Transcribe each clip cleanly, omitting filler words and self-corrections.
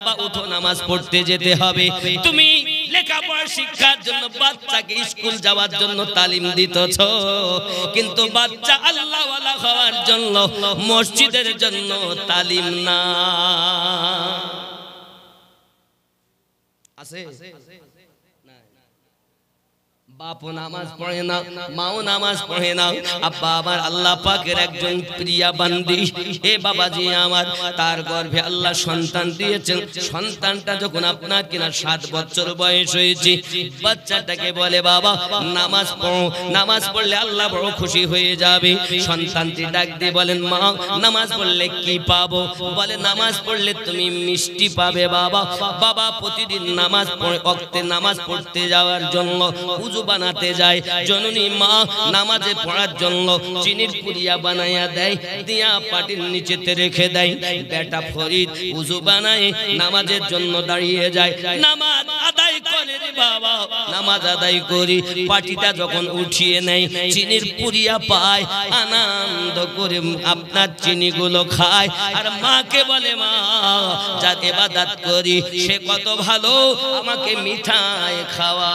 বাবা উঠো নামাজ পড়তে যেতে হবে। তুমি লেখাপড়া শিক্ষার জন্য বাচ্চাকে স্কুল যাওয়ার জন্য তালিম দিতেছ, কিন্তু বাচ্চা আল্লাহওয়ালা হওয়ার জন্য মসজিদের জন্য তালিম না আছে। বাপও নামাজ পড়ে না, মাও নামাজ পড়ে না। আব্বা আমার আল্লাহ পাকের একজন প্রিয়া বান্দি, হে বাবাজি আমার, তার গর্ভে আল্লাহ সন্তান দিয়েছেন। সন্তানটা যখন আপনার কিনা 7 বছর বয়স হয়েছে, বাচ্চাটাকে বলে বাবা নামাজ পড়ো, নামাজ পড়লে আল্লাহ বড় খুশি হয়ে যাবে। সন্তানটি ডাক দিয়ে বলেন মা নামাজ পড়লে কি পাবো? বলে নামাজ পড়লে তুমি মিষ্টি পাবে বাবা। বাবা প্রতিদিন নামাজ পড়ে ওয়াক্তে নামাজ পড়তে যাওয়ার জন্য উযু বানাতে যায়। জননী মা নামাজে পড়ার জন্য চিনির পুরিয়া বানায়া দেয়, দিয়া পাটির নিচেতে রেখে দেয়। বেটা ফরিদ উযু বানায় নামাজের জন্য দাঁড়িয়ে যায়, নামাজ আদায় করে রে বাবা। নামাজ আদায় করি পাটিটা যখন উঠিয়ে নেয়, চিনির পুরিয়া পায়, আনন্দ করে আপনার চিনিগুলো খায়। আর মাকে বলে মা যার ইবাদত করি সে কত ভালো, আমাকে মিঠাই খাওয়া।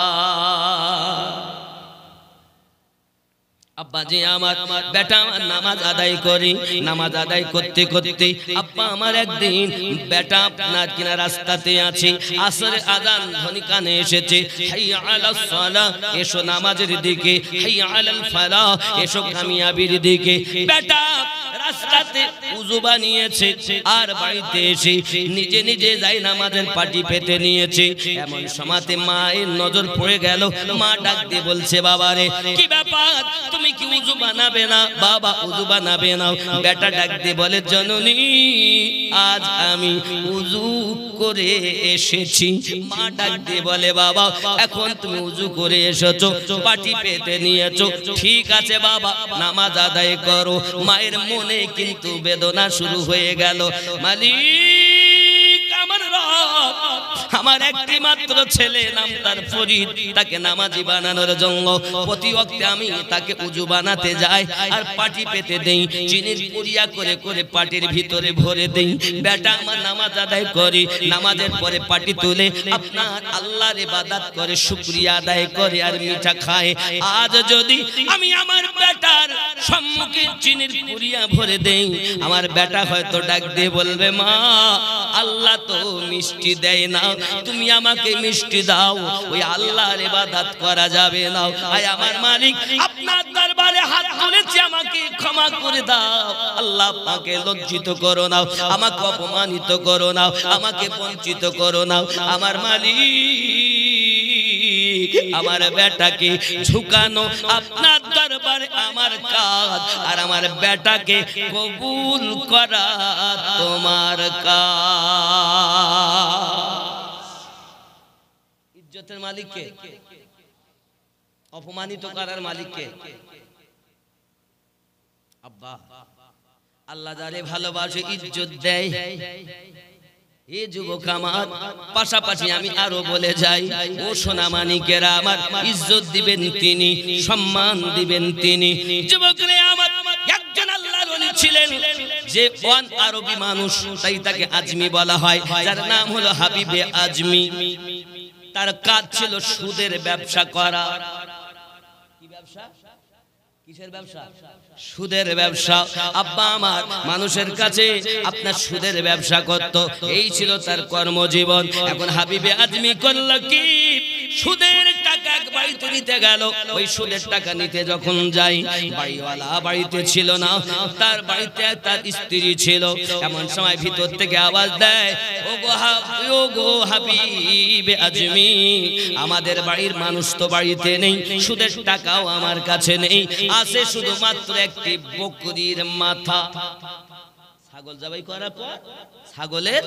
আব্বা জি আমার, বেটা আমার নামাজ আদায় করি। নামাজ আদায় করতে করতে আব্বা আমার একদিন বেটা আপনার কিনা রাস্তাতে আছে, আসরের আযান ধ্বনি কানে এসেছে, হাইয়া আলাস সালাহ, এসো নামাজের দিকে, হাইয়া আলাল ফালাহ, এসো কামিয়াবির দিকে। বেটা রাস্তাতে উযু বানিয়েছে আর বাড়িতে এসে নিজে নিজে যাই নামাজের পাটি পেতে নিয়েছে। এমন সময়তে মায়ের নজর পড়ে গেল। মা ডাক দিয়ে বলছে বাবারে কি ব্যাপার, তুমি কি উযু বানাবে না? বাবা উযু বানাবে না। বেটা ডাক দিয়ে বলে জননী আজ আমি উযু করে এসেছি। মা ডাক দিয়ে বলে বাবা এখন তুমি উযু করে এসেছো, পাটি পেতে নিয়েছো, ঠিক আছে বাবা নামাজ আদায় করো। মায়ের মনে কিন্তু বেদনা শুরু হয়ে গেল। মালিক আমার রব, আমার একটি মাত্র ছেলে নাম তার ফরিদ, তাকে নামাজি বানানোর জন্য প্রতি ওয়াক্তে আমি তাকে উযু বানাতে যাই আর পাটি পেতে দেই, চিনির পুরিয়া করে করে পাটির ভিতরে ভরে দেই। বেটা আমার নামাজ আদায় করে, নামাজের পরে পাটি তুলে আপনার আল্লাহর ইবাদত করে, শুকরিয়া আদায় করে আর মিঠা খায়। আজ যদি আমি আমার বেটার সম্মুখে চিনির পুরিয়া ভরে দেই, আমার বেটা হয়তো ডাক দিয়ে বলবে মা আল্লাহ তো মিষ্টি দেয় না, তুমি আমাকে মিষ্টি দাও, ওই আল্লাহর ইবাদত করা যাবে না। আয় আমার মালিক আপনার দরবারে হাত তুলেছি, আমাকে ক্ষমা করে দাও। আল্লাহ পাকে লজ্জিত করো না, আমাকে অপমানিত করো না, আমাকে বঞ্চিত করো না। আমার মালিক আমার বেটাকে ঝুঁকানো আপনার দরবারে আমার কাজ, আর আমার বেটাকে কবুল করা তোমার কাজ। ইজ্জতের মালিক কে? অপমানিত করার মালিক কে? আব্বা আল্লাহ যারে ভালোবাসে ইজ্জত দেয়। এ যুবক আমার, পাশাপাশি আমি আরো বলে যাই, ও সোনা মানিকেরা আমার, ইজ্জত দিবেন তিনি, সম্মান দিবেন তিনি। যুবকরে আমার, একজন আল্লাহর ওলি ছিলেন যে ওয়ান আরবি মানুষ, তাই তাকে আজমি বলা হয়, যার নাম হলো হাবিবে আজমি। তার কাজ ছিল সুদের ব্যবসা করা। কি ব্যবসা? কিসের ব্যবসা? সুদের ব্যবসা। আব্বা আমার মানুষের কাছে আপনার সুদের ব্যবসা করত, এই ছিল তার কর্মজীবন। এখন হাবিবে আজমি করল কি, সুদের টাকা বাড়িতে নিতে গেল। ওই সুদের টাকা নিতে যখন যাই, বাড়িওয়ালা বাড়িতে ছিল না, তার বাড়িতে তার স্ত্রী ছিল। এমন সময় ভিতর থেকে আওয়াজ দেয়, ও গো হাবিবে আজমি, আমাদের বাড়ির মানুষ তো বাড়িতে নেই, সুদের টাকাও আমার কাছে নেই, আছে শুধুমাত্র একটি বকরির মাথা। ছাগল জবাই করার পর ছাগলের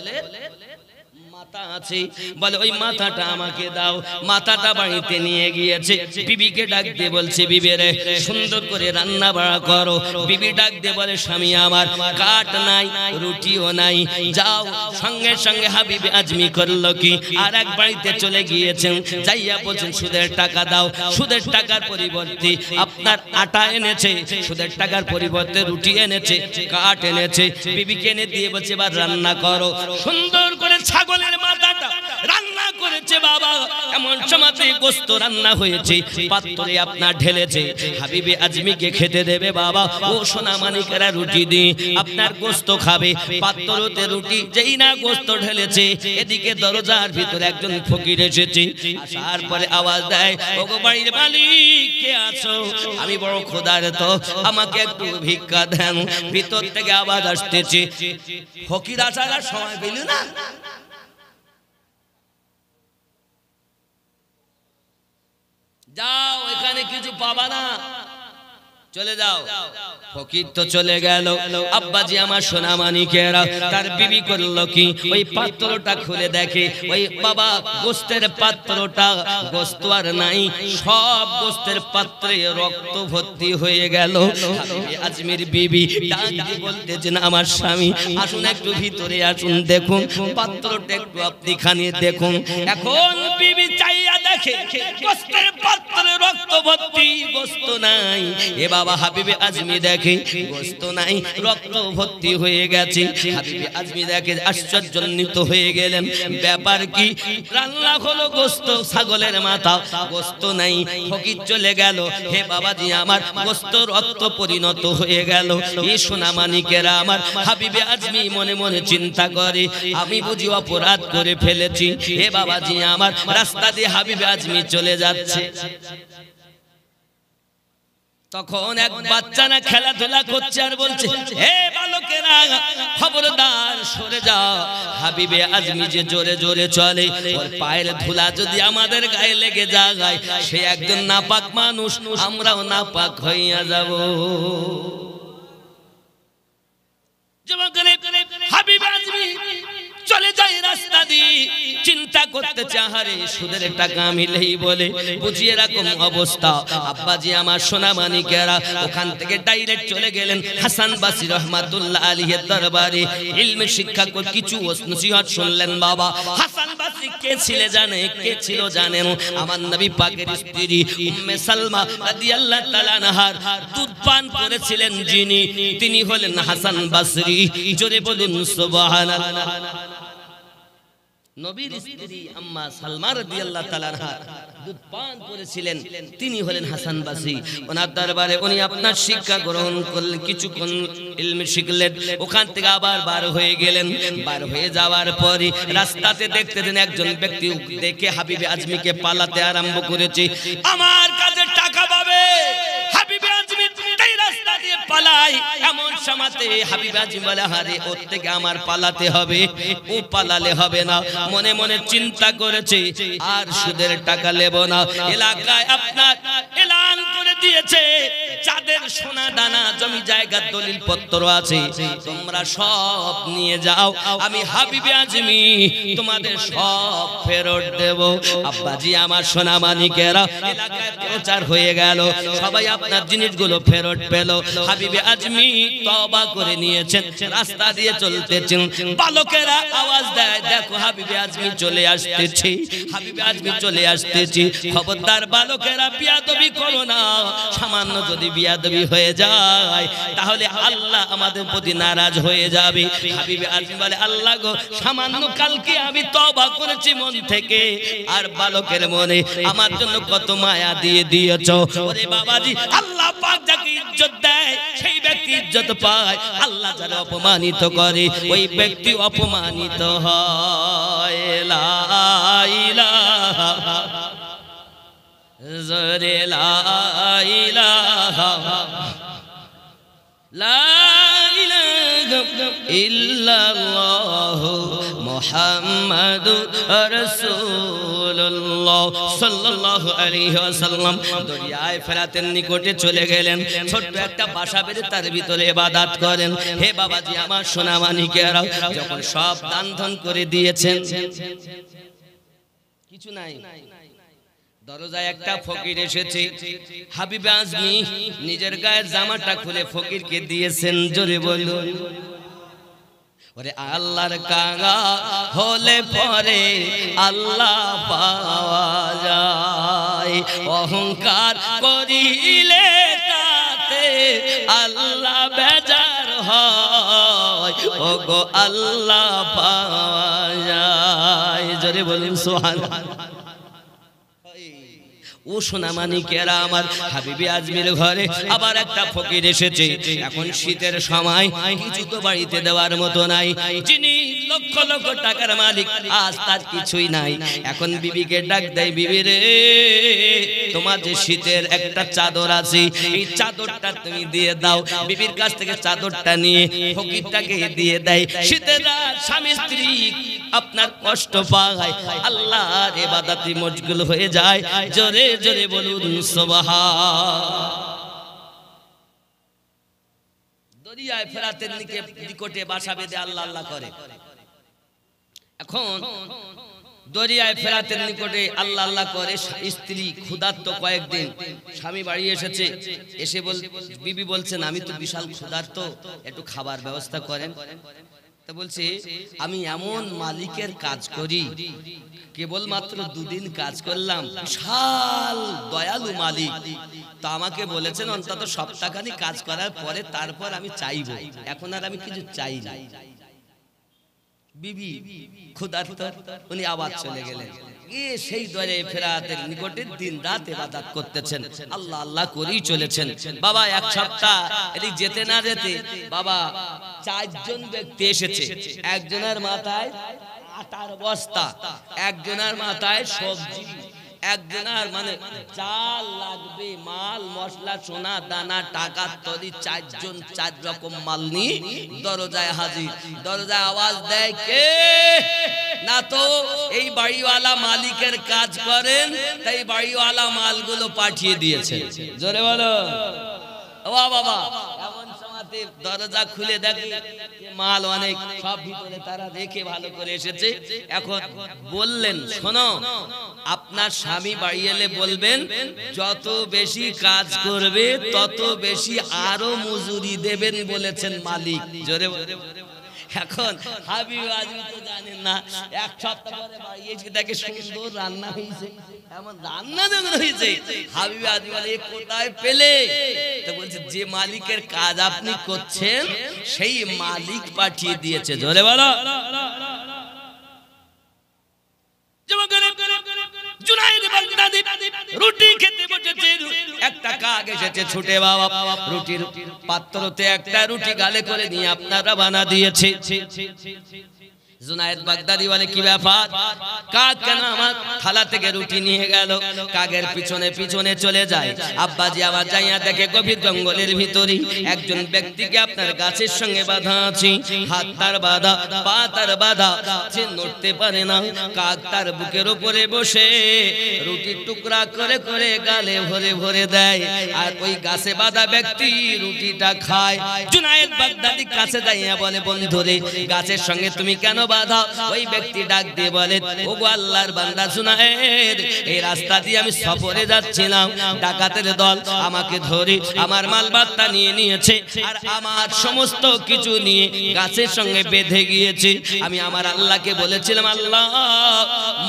মাথা আছে, বলে ওই মাথাটা আমাকে দাও। মাথাটা বাড়িতে নিয়ে গিয়েছে, বিবিকে ডাক দিয়ে বলছে বিবি রে সুন্দর করে রান্না বাড়া করো। বিবি ডাক দিয়ে বলে স্বামী আমার কাঠ নাই, রুটিও নাই, যাও। সঙ্গে সঙ্গে হাবিবে আজমি করলো কি, আর এক বাড়িতে চলে গিয়েছেন, যাইয়া বলছেন সুদের টাকা দাও। সুদের টাকার পরিবর্তে আপনার আটা এনেছে, সুদের টাকার পরিবর্তে রুটি এনেছে, কাঠ এনেছে। বিবিকে এনে দিয়ে বলছে এবার রান্না করো। সুন্দর করে ছাগলের সময়তে গোশত রান্না হয়েছে, পাত্রে আপনার ঢেলেছে, হাবিবে আজমিকে খেতে দেবে বাবা। ও সোনা মানিকেরা রুটি দিয়ে আপনার গোশত খাবে, পাত্রতে রুটি যেই না গোশত ঢেলেছে, এদিকে দরজার ভিতরে একজন ফকির এসেছে। আসার পরে আওয়াজ দেয়, ওগো বাড়ির মালিক কে আছো? আমি বড় ক্ষুধার্ত, আমাকে একটু ভিক্ষা দেন। ভিতর থেকে আওয়াজ আসতেছে, ফকির আসার সময় পেল না, যাও এখানে কিছু পাবা না, চলে যাও। ফকির তো চলে গেল। আব্বাজি আমার সোনা মানিকেরা, তার বিবি করলো কি, ওই পাত্রটা খুলে দেখে, ওই বাবা গোশতের পাত্রটা গোশত আর নাই, সব গোশতের পাত্রে রক্ত ভর্তি হয়ে গেল। আজমির বিবি ডাকতে বলতেছেন, আমার স্বামী আসুন একটু ভিতরে আসুন, দেখুন পাত্রটা একটু আপনি খানি দেখুন। এখন বিবি চাইয়া দেখে গোশতের পাত্রে রক্ত ভর্তি, গোশত নাই। এ বাবা হাবিবে আজমি দেখে গোশত নাই, রক্ত ভর্তি হয়ে গেছে। হাবিবে আজমি দেখে আশ্চর্যান্বিত হয়ে গেলেন, ব্যাপার কি? রান্না হলো গোশত, ছাগলের মাথা, গোশত নাই। ফকির চলে গেল। হে বাবাজি আমার, গোশত রক্ত পরিণত হয়ে গেল। এই সোনা মানিকেরা আমার, হাবিবে আজমি মনে মনে চিন্তা করে, আমি বুঝি অপরাধ করে ফেলেছি। হে বাবাজি আমার, রাস্তা দিয়ে হাবিবে আজমি চলে যাচ্ছে। তখন এক বাচ্চা না খেলাধুলা করছে আর বলছে, হে বালকেরা খবরদার সরে যাও। হাবিবে আজমি যে জোরে জোরে চলে, ওর পায়ের ধুলা যদি আমাদের গায়ে লেগে যায়, সে একজন নাপাক মানুষ, আমরাও নাপাক হইয়া যাব। হাবিবে আজমি চলে যায় রাস্তা দিয়ে, চিন্তা করতে চাহারে সুদের টাকা মিলেই বলে, বুঝিয়ে এরকম অবস্থা। আব্বাজি আমার সোনা মানিকেরা ওখান থেকে ডাইরেক্ট চলে গেলেন হাসান বাসরি রহমাতুল্লাহ আলাইহির দরবারে, ইলমে শিক্ষা করে কিছু নসিহত শুনলেন। বাবা হাসান বাসরি কে ছিল জানেন? আমার নবী পাকের স্ত্রী উম্মে সালমা রাদিয়াল্লাহু তাআলা আনহার দুধ পান করেছিলেন যিনি, তিনি হলেন হাসান বাসরি। জোরে বলুন সুবহানাল্লাহ। নবীর স্ত্রী আম্মা সালমা রাদিয়াল্লাহু তাআলা আনহা দুধ পান করেছিলেন, তিনি হলেন হাসান বাসরি। ওনার দরবারে উনি আপনার শিক্ষা গ্রহণ করলেন, কিছুক্ষণ ইলম শিখলেন, ওখান থেকে আবার বার হয়ে গেলেন। বার হয়ে যাওয়ার পরে রাস্তাতে দেখতেছেন একজন ব্যক্তি দেখে হাবিবে আজমিকে পালাতে আরম্ভ করেছে, আমার কাছে টাকা পাবে। হাবিবে আজমি এই রাস্তা দিয়ে পালাই, এমন সময়তে হাবিবে আজমি বলে, আরে ওর থেকে আমার পালাতে হবে, ও পালালে হবে না। মনে মনে চিন্তা করেছে, আর সুদের টাকা নেব না। এলাকায় আপনার এলান করে দিয়েছে, যাদের সোনা দানা জমি জায়গা দলিল পত্র আছে, তোমরা সব নিয়ে যাও, আমি হাবিবে আজমি তোমাদের সব ফেরত দেব। আব্বাজি আমার সোনা মানিকেরা, এলাকায় প্রচার হয়ে গেল, সবাই আপনার জিনিসগুলো ফেরত পেল। হাবিবে আজমি তওবা করে নিয়েছেন, রাস্তা দিয়ে চলতেছেন। বালকেরা আওয়াজ দেয়, দেখো হাবিবে আজমি চলে আসতেছে, হাবিবে আজমি চলে আসতেছে। খবরদার বালকেরা, বিয়াদবি করো না। সামান্য যদি বিয়াদবি হয়ে যায়, তাহলে আল্লাহ আমাদের প্রতি নারাজ হয়ে যাবে। হাবিবে আজমি বলে, আল্লাহ গো, সামান্য কালকে আমি তওবা করেছি মন থেকে, আর বালকের মনে আমার জন্য কত মায়া দিয়ে দিয়েছো। ওরে বাবাজি, আল্লাহ পাক যাকে ইজ্জত দেয়, সেই ব্যক্তি ইজ্জত পায়। আল্লাহ যারা অপমানিত করে, ওই ব্যক্তি অপমানিত হয়। লা ইলাহা জোরে লা ইলাহা লা ইলাহা ইল্লাল্লাহু মুহাম্মাদুর রাসূলুল্লাহ সাল্লাল্লাহু আলাইহি ওয়াসাল্লাম দরিয়ায়ে ফেরাতের নিকটে চলে গেলেন। ছোট্ট একটা বাসা বেঁধে তার ভিতরে ইবাদত করেন। হে বাবাজি আমার সোনা মানিকেরা, যখন সব দান ধন করে দিয়েছেন, কিছু নাই, দরজায় একটা ফকির এসেছে। হাবিবে আজমি নিজের গায়ের জামাটা খুলে ফকিরকে দিয়েছেন। জোরে বলুন, ওরে আল্লাহর কাঙ্গা হলে পরে আল্লাহ পাওয়া যায়, অহংকার করিলে তাতে আল্লাহ বেজার হয়, ওগো আল্লাহ পাওয়া যায়। জোরে বলুন সুবহানাল্লাহ। ও সোনামানিকেরা আমার, হাবিবি আজমির ঘরে আবার একটা ফকির এসেছে। এখন শীতের সময় কিছু তো বাড়িতে দেওয়ার মতো নাই। যিনি লক্ষ লক্ষ টাকার মালিক, আজ তার কিছুই নাই। এখন বিবিকে ডাক দেয়, বিবি রে, তোমার যে শীতের একটা চাদর আছে, এই চাদরটা তুমি দিয়ে দাও। বিবির কাছ থেকে চাদরটা নিয়ে ফকিরটাকে দিয়ে দেয়। শীতের রাত স্বামী স্ত্রী আপনার কষ্ট পায়, আল্লাহর ইবাদতে মশগুল হয়ে যায়। জোরে জোরে বলুন সুবহান। দরিয়ায় ফেরাতের নিকটে বাসা বেঁধে আল্লাহ আল্লাহ করে। এখন দরিয়ায় ফেরাতের নিকটে আল্লাহ আল্লাহ করে। স্ত্রী ক্ষুধার্ত, কয়েকদিন স্বামী বাড়ি এসেছে। এসে বিবি বলছেন, আমি তো বিশাল ক্ষুধার্ত, একটু খাবার ব্যবস্থা করেন। তা বলছে, আমি এমন মালিকের কাজ করি, কেবলমাত্র দুদিন কাজ করলাম, বিশাল দয়ালু মালিক। তো আমাকে বলেছেন অন্তত সপ্তাহখানি কাজ করার পরে তারপর আমি চাইবো, এখন আর আমি কিছু চাই না। বিবি ক্ষুধার্ত, উনি আবার চলে গেলেন। সেই দরে ফেরাতের নিকটে দিন রাত ইবাদত করতেছেন, আল্লাহ আল্লাহ করেই চলেছেন। বাবা এক সপ্তাহ এদিক যেতে না যেতে বাবা চারজন ব্যক্তি এসেছে। একজনের মাথায় আটার বস্তা, একজনের মাথায় সবজি, একজনের মানে চাল লাগবে, মাল মশলা সোনা দানা টাকা তরি, চারজন চার রকম মাল নিয়ে দরজায় হাজির। দরজায় আওয়াজ দেয়, কে? না তো এই বাড়িওয়ালা মালিকের কাজ করেন, তাই বাড়িওয়ালা মালগুলো পাঠিয়ে দিয়েছে। জোরে বলো ও বাবা। এমন সময়তে দরজা খুলে দেখে মাল অনেক, সব ভিতরে তারা রেখে ভালো করে এসেছে। এখন বললেন, শোনো, আপনার স্বামী বাড়ি এলে বলবেন যত বেশি কাজ করবে তত বেশি আরো মজুরি দেবেন বলেছেন মালিক। জোরে। এখন হাবিব আজমি তো জানেন না, এক সপ্তাহ পরে বাড়ি এসে দেখে সুন্দর রান্না হয়েছে। এমন রান্না যখন হয়েছে, হাবিব আজমি বলে, কোথায় পেলে? তো বলছে, যে মালিকের কাজ আপনি করছেন সেই মালিক পাঠিয়ে দিয়েছে। জোরে বলো। জুনায়েদ বাগদাদি রুটি খেতে বসেছে, একটা কাক এসেছে ছুটে, বাবা রুটির পাত্রতে একটা রুটি গালে করে নিয়ে আপনারা বানা দিয়েছে। জুনায়েদ বাগদাদি বলে, কি ব্যাপার? কাক কেন আমার থালা থেকে রুটি নিয়ে গেল? কাকের পিছনে পিছনে চলে যায়। আব্বাজি আবার যাইয়া দেখে গভীর জঙ্গলের ভিতরে একজন ব্যক্তিকে আপনার গাছের সঙ্গে বাঁধা আছে, হাত তার বাঁধা, পা তার বাঁধা, সে নড়তে পারে না। কাক তার বুকের উপরে বসে রুটির টুকরা করে করে গালে ভরে ভরে দেয়, আর ওই গাছে বাঁধা ব্যক্তি রুটিটা খায়। জুনায়েদ বাগদাদি কাছে যাইয়া বলে, বন্ধুরে, গাছের সঙ্গে তুমি কেন বাধা? ওই ব্যক্তি ডাক দিয়ে বলে, ওগো আল্লাহর বান্দা জুনায়েদ, এই রাস্তা দিয়ে আমি সফরে যাচ্ছিলাম, ডাকাতের দল আমাকে ধরে আমার মাল বার্তা নিয়ে নিয়েছে, আর আমার সমস্ত কিছু নিয়ে গাছের সঙ্গে বেঁধে গিয়েছে। আমি আমার আল্লাহকে বলেছিলাম, আল্লাহ,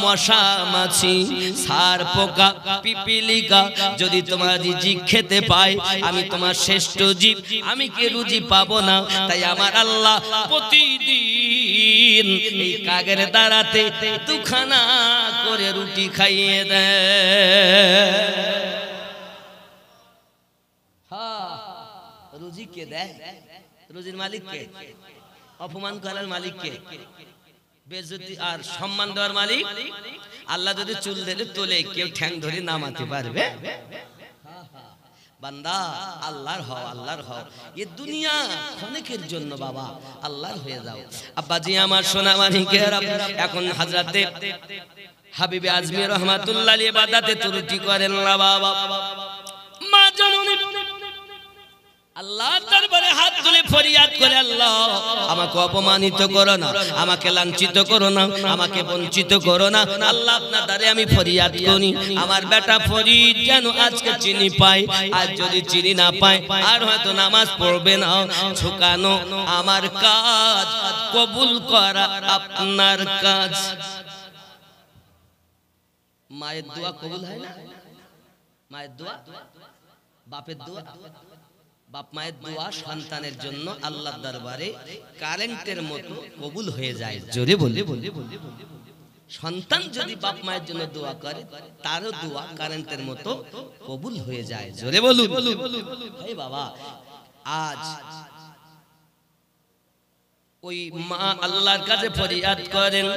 মশা মাছি সার পোকা পিপিলিকা যদি তোমার রিজিক খেতে পাই, আমি তোমার শ্রেষ্ঠ জীব, আমি কি রুজি পাবো না? তাই আমার আল্লাহ প্রতিদিন এই কাকের দাঁড়াতে দুখানা করে রুটি খাইয়ে দেয়। রুজি কে দেয়? রুজির মালিক কে? অপমান করার মালিক কে? বেইজ্জতি আর সম্মান দেওয়ার মালিক আল্লাহ। যদি চুল ধরে তোলে, কেউ ঠ্যাং ধরে নামাতে পারবে? বান্দা আল্লাহর হও, আল্লাহর হও। এই দুনিয়া ক্ষণিকের জন্য বাবা, আল্লাহর হয়ে যাও। আব্বাজি আমার সোনা মানিকেরা, এখন হযরতে হাবিবে আজমি রহমাতুল্লাহ আলাইহি ইবাদতে ত্রুটি করেন না বাবা। মা জননী আল্লাহর দরবারে হাত তুলে ফরিয়াদ করে, আল্লাহ, আমাকে অপমানিত করো না, আমাকে লাঞ্ছিত করো না, আমাকে বঞ্চিত করো না। আল্লাহ, আপনার দ্বারে আমি ফরিয়াদ করি, আমার বেটা ফরিদ যেন আজকে চিনি পায়। আর যদি চিনি না পায়, আর হয়তো নামাজ পড়বে না। ঝুঁকানো আমার কাজ, কবুল করা আপনার কাজ। মায়ের দোয়া কবুল হয় না? মায়ের দোয়া, বাপের দোয়া, বাপ মায়ের দোয়া সন্তানের জন্য আল্লাহর দরবারে কারেন্টের মতো কবুল হয়ে যায়। জোরে বলে সন্তান যদি বাপ মায়ের জন্য দোয়া করে তারও দোয়া কারেন্টের মতো কবুল হয়ে যায়। জোরে বলুন। এই বাবা আজ ওই মা আল্লাহর কাছে ফরিয়াদ করেন,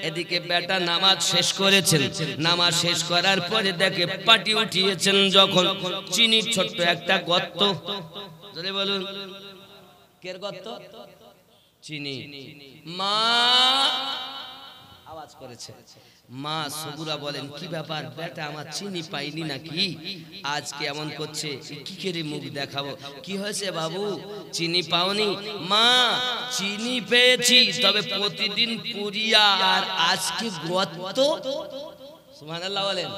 এদিকে বেটা নামাজ শেষ করেছেন, নামাজ শেষ করার পরে দেখে পাটি উঠিয়েছেন যখন চিনির ছোট্ট একটা গর্ত। জোরে বলুন, কের গর্ত? চিনি। মা আওয়াজ করেছে, মা সবুরা বলেন কি ব্যাপার বেটা আমার চিনি পাইনি নাকি, আজকে এমন করছে, কি করে মুখ দেখাবো, কি হয়েছে বাবু চিনি পাওনি? মা চিনি পেয়েছি, তবে প্রতিদিন পুরিয়া আর আজকে গর্ত। সুবহানাল্লাহ বলেন।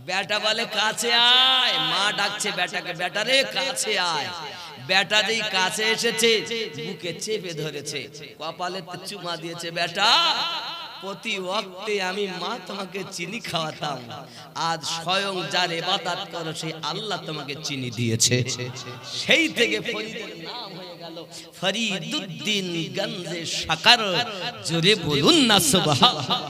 বেটা বলে কাছে আয়, মা ডাকছে বেটাকে, বেটা রে কাছে আয়। বেটা যেই কাছে এসেছে বুকে চেপে ধরেছে, কপালে চুমা দিয়েছে। বেটা প্রতি ওয়াক্তে আমি মা তোমাকে চিনি খাওয়াতাম, আজ স্বয়ং যার ইবাদত করো সেই আল্লাহ তোমাকে চিনি দিয়েছে। সেই থেকে ফরিদের নাম হয়ে গেল ফরিদউদ্দিন গঞ্জে শাকার। জোরে বলুন না সুবহানাল্লাহ।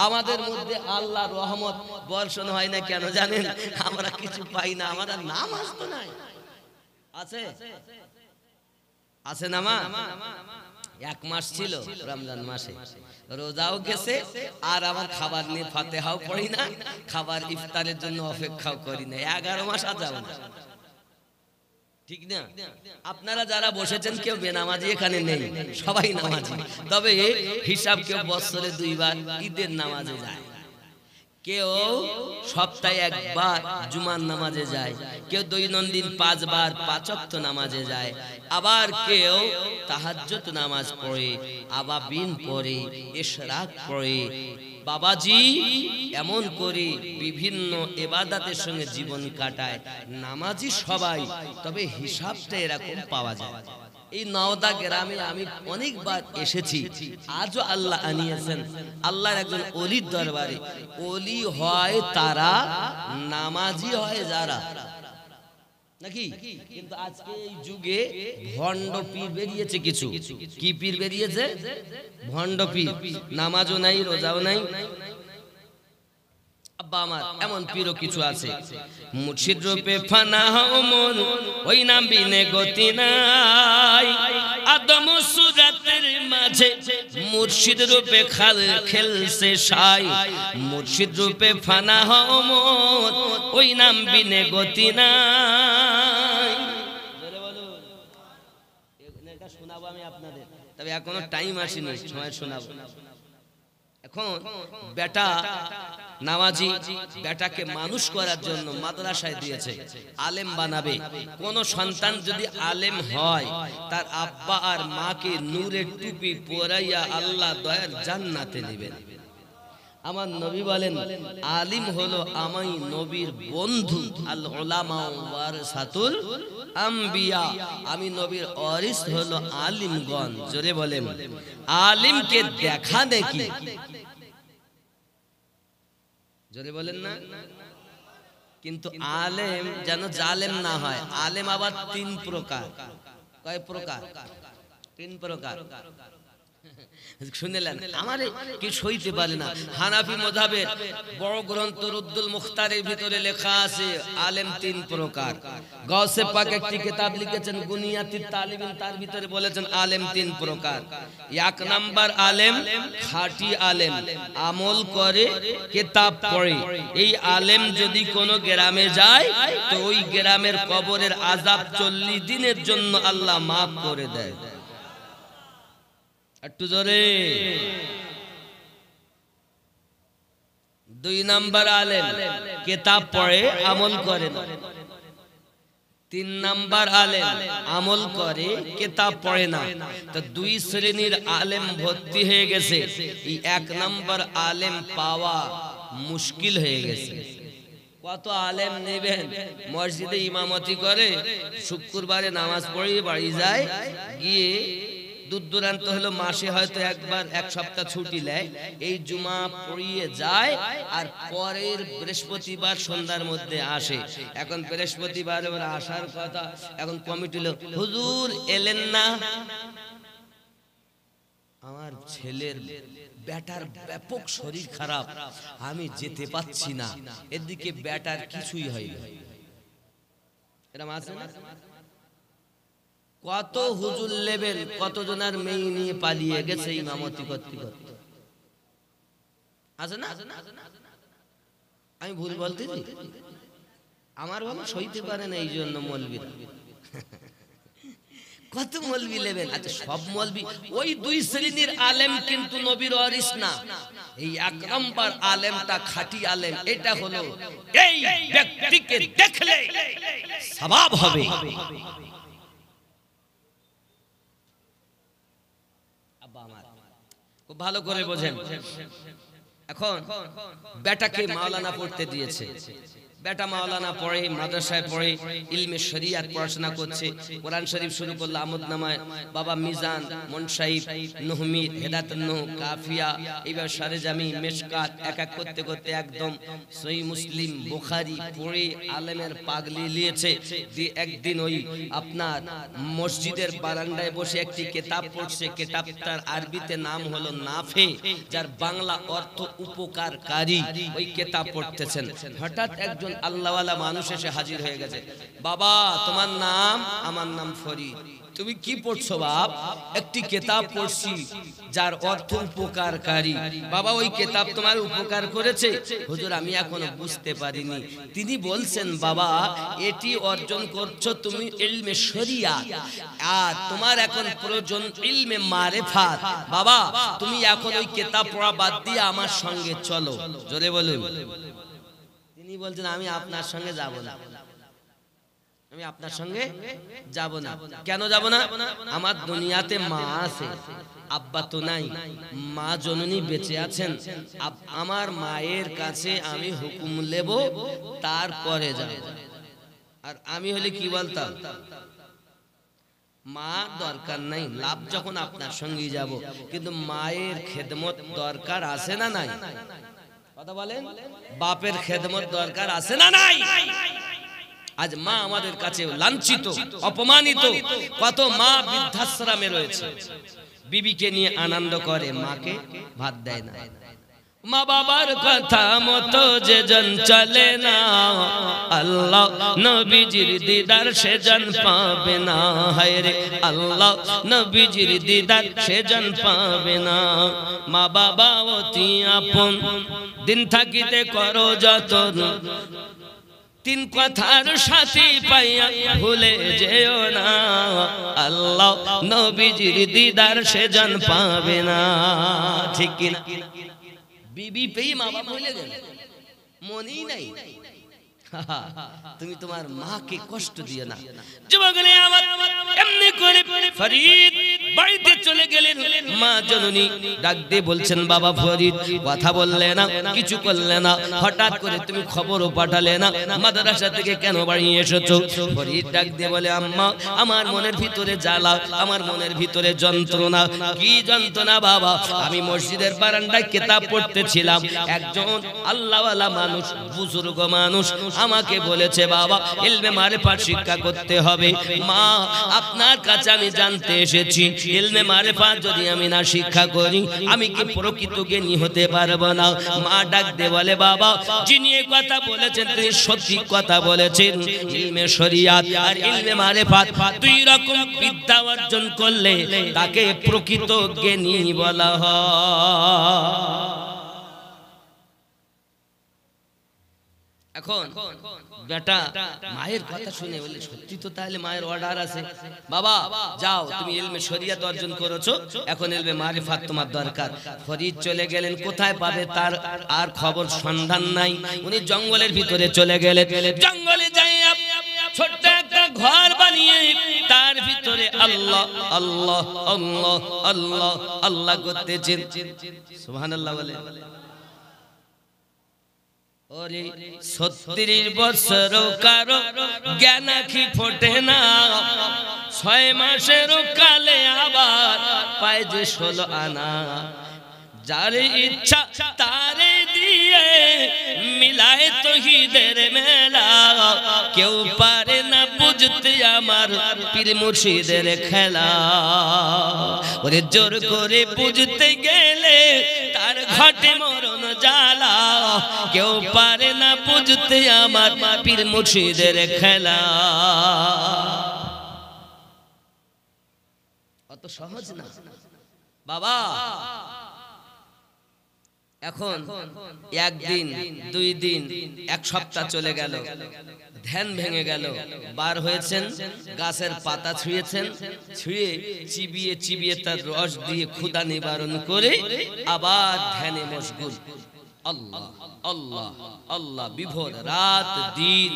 আমাদের মধ্যে আল্লাহর রহমত বর্ষণ হয় না কেন জানেন? আমরা কিছু পাই না, আমাদের নাম আসতো না। আছে আছে না মা? এক মাস ছিল রমজান মাসে, রোজাও গেছে আর আমার খাবার নিয়ে ফাতিহাও পড়ি না, খাবার ইফতারের জন্য অপেক্ষাও করি না। 11 মাস আজাব না, ঠিক না? আপনারা যারা বসেছেন কেউ বেনামাজি এখানে নেই, সবাই নামাজি। তবে হিসাব কেউ বছরে 2 বার ঈদের নামাজে যায়, কেউ সপ্তাহে 1 বার জুমার নামাজে যায়, কেউ দৈনন্দিন 5 বার 5 ওয়াক্ত নামাজে যায়, আবার কেউ তাহাজ্জুদ নামাজ পড়ে, আবাবিন পড়ে, ইশরাক পড়ে। বাবাজি এমন করে বিভিন্ন ইবাদতের সঙ্গে জীবন কাটায়। নামাজি সবাই, তবে হিসাবটা এরকম পাওয়া যায়। এই নওদা গ্রামে আমি অনেকবার এসেছি, আজও আল্লাহ আনিয়েছেন। আল্লাহর একজন ওলির দরবারে, ওলি হয় তারা, নামাজি হয় যারা, নাকি? কিন্তু আজকে এই যুগে ভণ্ড পীর বেরিয়েছে কিছু। কি পীর বেরিয়েছে? ভণ্ড পীর। নামাজও নাই, রোজাও নাই। আব্বা আমার এমন পীরও কিছু আছে। মুর্শিদ রূপে ফানা হও মন, ওই নাম বিনে গতি নাই। আদম সুরাতের মাঝে মুর্শিদ রূপে খাল খেলছে সাই। মুর্শিদ রূপে ফানা হও মন, ওই নাম বিনে গতি নাই। এটা শোনাবো আমি আপনাদের, তবে এখনো টাইম আসেনি, সময় শোনাবো। এখন বেটা নামাজি, বেটাকে মানুষ করার জন্য মাদ্রাসায় দিয়েছে, আলেম বানাবে। কোন সন্তান যদি আলেম হয়, তার আব্বা আর মাকে নূরের টুপি পরাইয়া আল্লাহ দয়ার জান্নাতে নেবেন। আমার নবী বলেন আলিম হলো আমি নবীর বন্ধু, আল উলামা ওয়ারাসাতুল আম্বিয়া। আমি নবীর ওয়ারিস হলো আলিমগণ। জোরে বলেন। আলিমকে দেখা দেখি, জোরে বলেন না, কিন্তু আলেম যেন জালেম না হয়। আলেম আবার 3 প্রকার। কয় প্রকার? 3 প্রকার। শুনলেন? আমারে কি সইতে পারে না। হানাফি মাযহাবের বড় গ্রন্থ রুদ্দুল মুখতারের ভিতরে লেখা আছে আলেম 3 প্রকার। গাউসে পাক একটি কিতাব লিখেছেন বুনিয়াতুত তালিবিন, তার ভিতরে বলেছেন আলেম 3 প্রকার। 1 নাম্বার আলেম খাঁটি আলেম, আমল করে, কিতাব পড়ে। এই আলেম যদি কোনো গ্রামে যায় তো ওই গ্রামের কবরের আযাব 40 দিনের জন্য আল্লাহ maaf করে দেয়। একটু জোরে। 2 নাম্বার আলেম কিতাব পড়ে, আমল করে না। 3 নাম্বার আলেম আমল করে, কিতাব পড়ে না। তো 2 শ্রেণীর আলেম ভর্তি হয়ে গেছে। এই 1 নাম্বার আলেম পাওয়া মুশকিল হয়ে গেছে। কত আলেম নেবেন? মসজিদে ইমামতি করে, শুক্রবারে নামাজ পড়ে বাড়ি যায়, গিয়ে দূর দূরান্ত হলো মাসে হয়তো 1 বার 1 সপ্তাহ ছুটি নেয়, এই জুমা পড়িয়ে যায় আর পরের বৃহস্পতিবার সন্ধ্যার মধ্যে আসে। এখন বৃহস্পতিবার ওর আসার কথা, এখন কমিটি লোক হুজুর এলেন না। আমার ছেলের বেটার ব্যাপক শরীর খারাপ, আমি যেতে পাচ্ছি না, এদিকে বেটার কিছুই হয়নি। এরকম আছে না? কত হুজুর লেভেল, কত জনের মেয়ে নিয়ে পালিয়ে গেছে ইমামতি করতে করতে, আছে না? আমি ভুল বলতেছি? আমার বাবা সইতে পারে না, এই জন্য মৌলবীরা কত মৌলবী লেভেল। আচ্ছা, সব মৌলবী ওই দুই শ্রেণীর আলেম কিন্তু নবীর ওয়ারিস না। এই এক নাম্বার আলেমটা খাঁটি আলেম, এটা হলো এই ব্যক্তিকে দেখলে সওয়াব হবে। আব্বা আমার খুব ভালো করে বোঝেন। এখন বেটাকে মাওলানা পড়তে দিয়েছে, বেটা মাওলানা পড়ে, মাদ্রাসায় পড়ে, ইলমে শরিয়াত পড়াশোনা করছে, কোরআন শরীফ শুরু করলো, আমদনামায় বাবা মিজান, মুনসাইফ, নহমিদ, হেদায়েতুন নূহ, কাফিয়া, এইভাবে সারে জামি, মেশকাত এক এক করতে করতে একদম সহিহ মুসলিম, বুখারী পড়ে আলেমের পাগলি লিয়েছে। একদিন ওই আপনার মসজিদের বারান্দায় বসে একটি কিতাব পড়ছে, কিতাবটার আরবিতে নাম হলো নাফে, যার বাংলা অর্থ উপকারকারী। ওই কিতাব পড়তেছেন, হঠাৎ একজন আল্লাহওয়ালা মানুষ এসে হাজির হয়ে গেছে। বাবা, তোমার নাম? আমার নাম ফরিদ। তুমি কি পড়ছো বাপ? একটি কিতাব পড়ছি যার অর্থ উপকারকারী। বাবা, ওই কিতাব তোমার উপকার করেছে? হুজুর, আমি এখনো বুঝতে পারিনি। তিনি বলছেন, বাবা, এটি অর্জন করছো তুমি ইলমে শরিয়াত, আর তোমার এখন প্রয়োজন ইলমে মারিফাত। বাবা, তুমি এখন ওই কিতাব পড়া বাদ দিয়ে আমার সঙ্গে চলো। জোরে বলুন। তিনি বলছেন, আমি আপনার সঙ্গে যাব না, আমি আপনার সঙ্গে যাব না। কেন যাব না? আমার দুনিয়াতে মা আছে, আব্বা তো নাই, মা জননী বেঁচে আছেন। আমার মায়ের কাছে আমি হুকুম নেব, তারপরে যাব। আর আমি হলে কি বলতাম, মা দরকার নাই, লাভ যখন আপনার সঙ্গে যাব, কিন্তু মায়ের খেদমত দরকার আছে না নাই? কথা বলেন, বাপের খেদমত দরকার আছে না নাই? আজ মা আমাদের কাছে লাঞ্ছিত, অপমানিত। কত মা বৃদ্ধাশ্রমে রয়েছে, বিবিকে নিয়ে আনন্দ করে, মাকে ভাত দেয় না। মা বাবার কথা মতো যে জন চলে না, আল্লাহ নবীজির দিদার সে জন পাবে না। হায় রে আল্লাহ নবীজির দিদার সে জন পাবে না। মা বাবা অতি আপন, দিন থাকিতে করো যতন, তিন কথার সাথী পাইয়া ভুলে যেও না, আল্লাহ নবীজির দিদার সে জন পাবে না। ঠিক কি না? বিবি পেয়ে মা বাবা ভুলে গেল, মনেই নাই। তুমি তোমার মাকে কষ্ট দিও না। যুবকরা আমার এমনি করে ফরিদ বাড়িতে চলে গেলেন। মা জননী ডাক দিয়ে বলছেন, বাবা ফরিদ, কথা বললে না, কিছু করলে না, হঠাৎ করে তুমি খবরও পাঠালে না, মাদ্রাসা থেকে কেন বাড়ি এসেছো? ফরিদ ডাক দিয়ে বলে, আম্মা, আমার মনের ভিতরে জ্বালা, আমার মনের ভিতরে যন্ত্রণা। কি যন্ত্রণা বাবা? আমি মসজিদের বারান্দায় কিতাব পড়তেছিলাম, একজন আল্লাহওয়ালা মানুষ, বুজুর্গ মানুষ আমাকে বলেছে, বাবা, ইলমে মারিফাত শিক্ষা করতে হবে। মা, আপনার কাছে আমি জানতে এসেছি, ইলমে মারিফাত যদি আমি না শিক্ষা করি, আমি কি প্রকৃত জ্ঞানী হতে পারবো না? মা ডাক দিয়ে বলে, বাবা, যিনি এই কথা বলেছেন তিনি সঠিক কথা বলেছেন। ইলমে শরিয়াত আর ইলমে মারিফাত দুই রকম বিদ্যা অর্জন করলে তাকে প্রকৃত জ্ঞানী বলা হয়। এখন বেটা মায়ের কথা শুনে বলে, সত্যি তো, তাহলে মায়ের অর্ডার আছে, বাবা যাও, তুমি ইলমে শরিয়াত অর্জন করেছো, এখন ইলমে মারিফাত তোমার দরকার। ফরিদ চলে গেলেন, কোথায় পাবে তার আর খবর সন্ধান নাই। উনি জঙ্গলের ভিতরে চলে গেলেন। জঙ্গলে যাই ছোট্ট একটা ঘর বানিয়ে তার ভিতরে আল্লাহ আল্লাহ আল্লাহ আল্লাহ আল্লাহ করতেছেন। সুবহানাল্লাহ বলে। ওরে ৩৬ বছর কারো জ্ঞান কি ফোটে না, ৬ মাসের কালে আবার পায় যে ১৬ আনা। যার ইচ্ছা তারে দিয়ে মিলায় তৌহিদের মেলা, কেউ পারে না বুঝতে আমার পীর মুর্শিদের খেলা। ওরে জোর করে বুঝতে গেলে ঘটে মরণ জ্বালা, কেউ পারে না বুঝতে আমার পীর মুর্শিদের খেলা। অত সহজ না বাবা। এখন একদিন, 2 দিন, 1 সপ্তাহ চলে গেল, ধ্যান ভেঙে গেল, বার হয়েছেন, গাছের পাতা ছুঁয়েছেন, ছুঁয়ে চিবিয়ে চিবিয়ে তার রস দিয়ে ক্ষুধা নিবারণ করে আবার ধ্যানে মশগুল। আল্লাহ আল্লাহ আল্লাহ, বিভোর রাত দিন,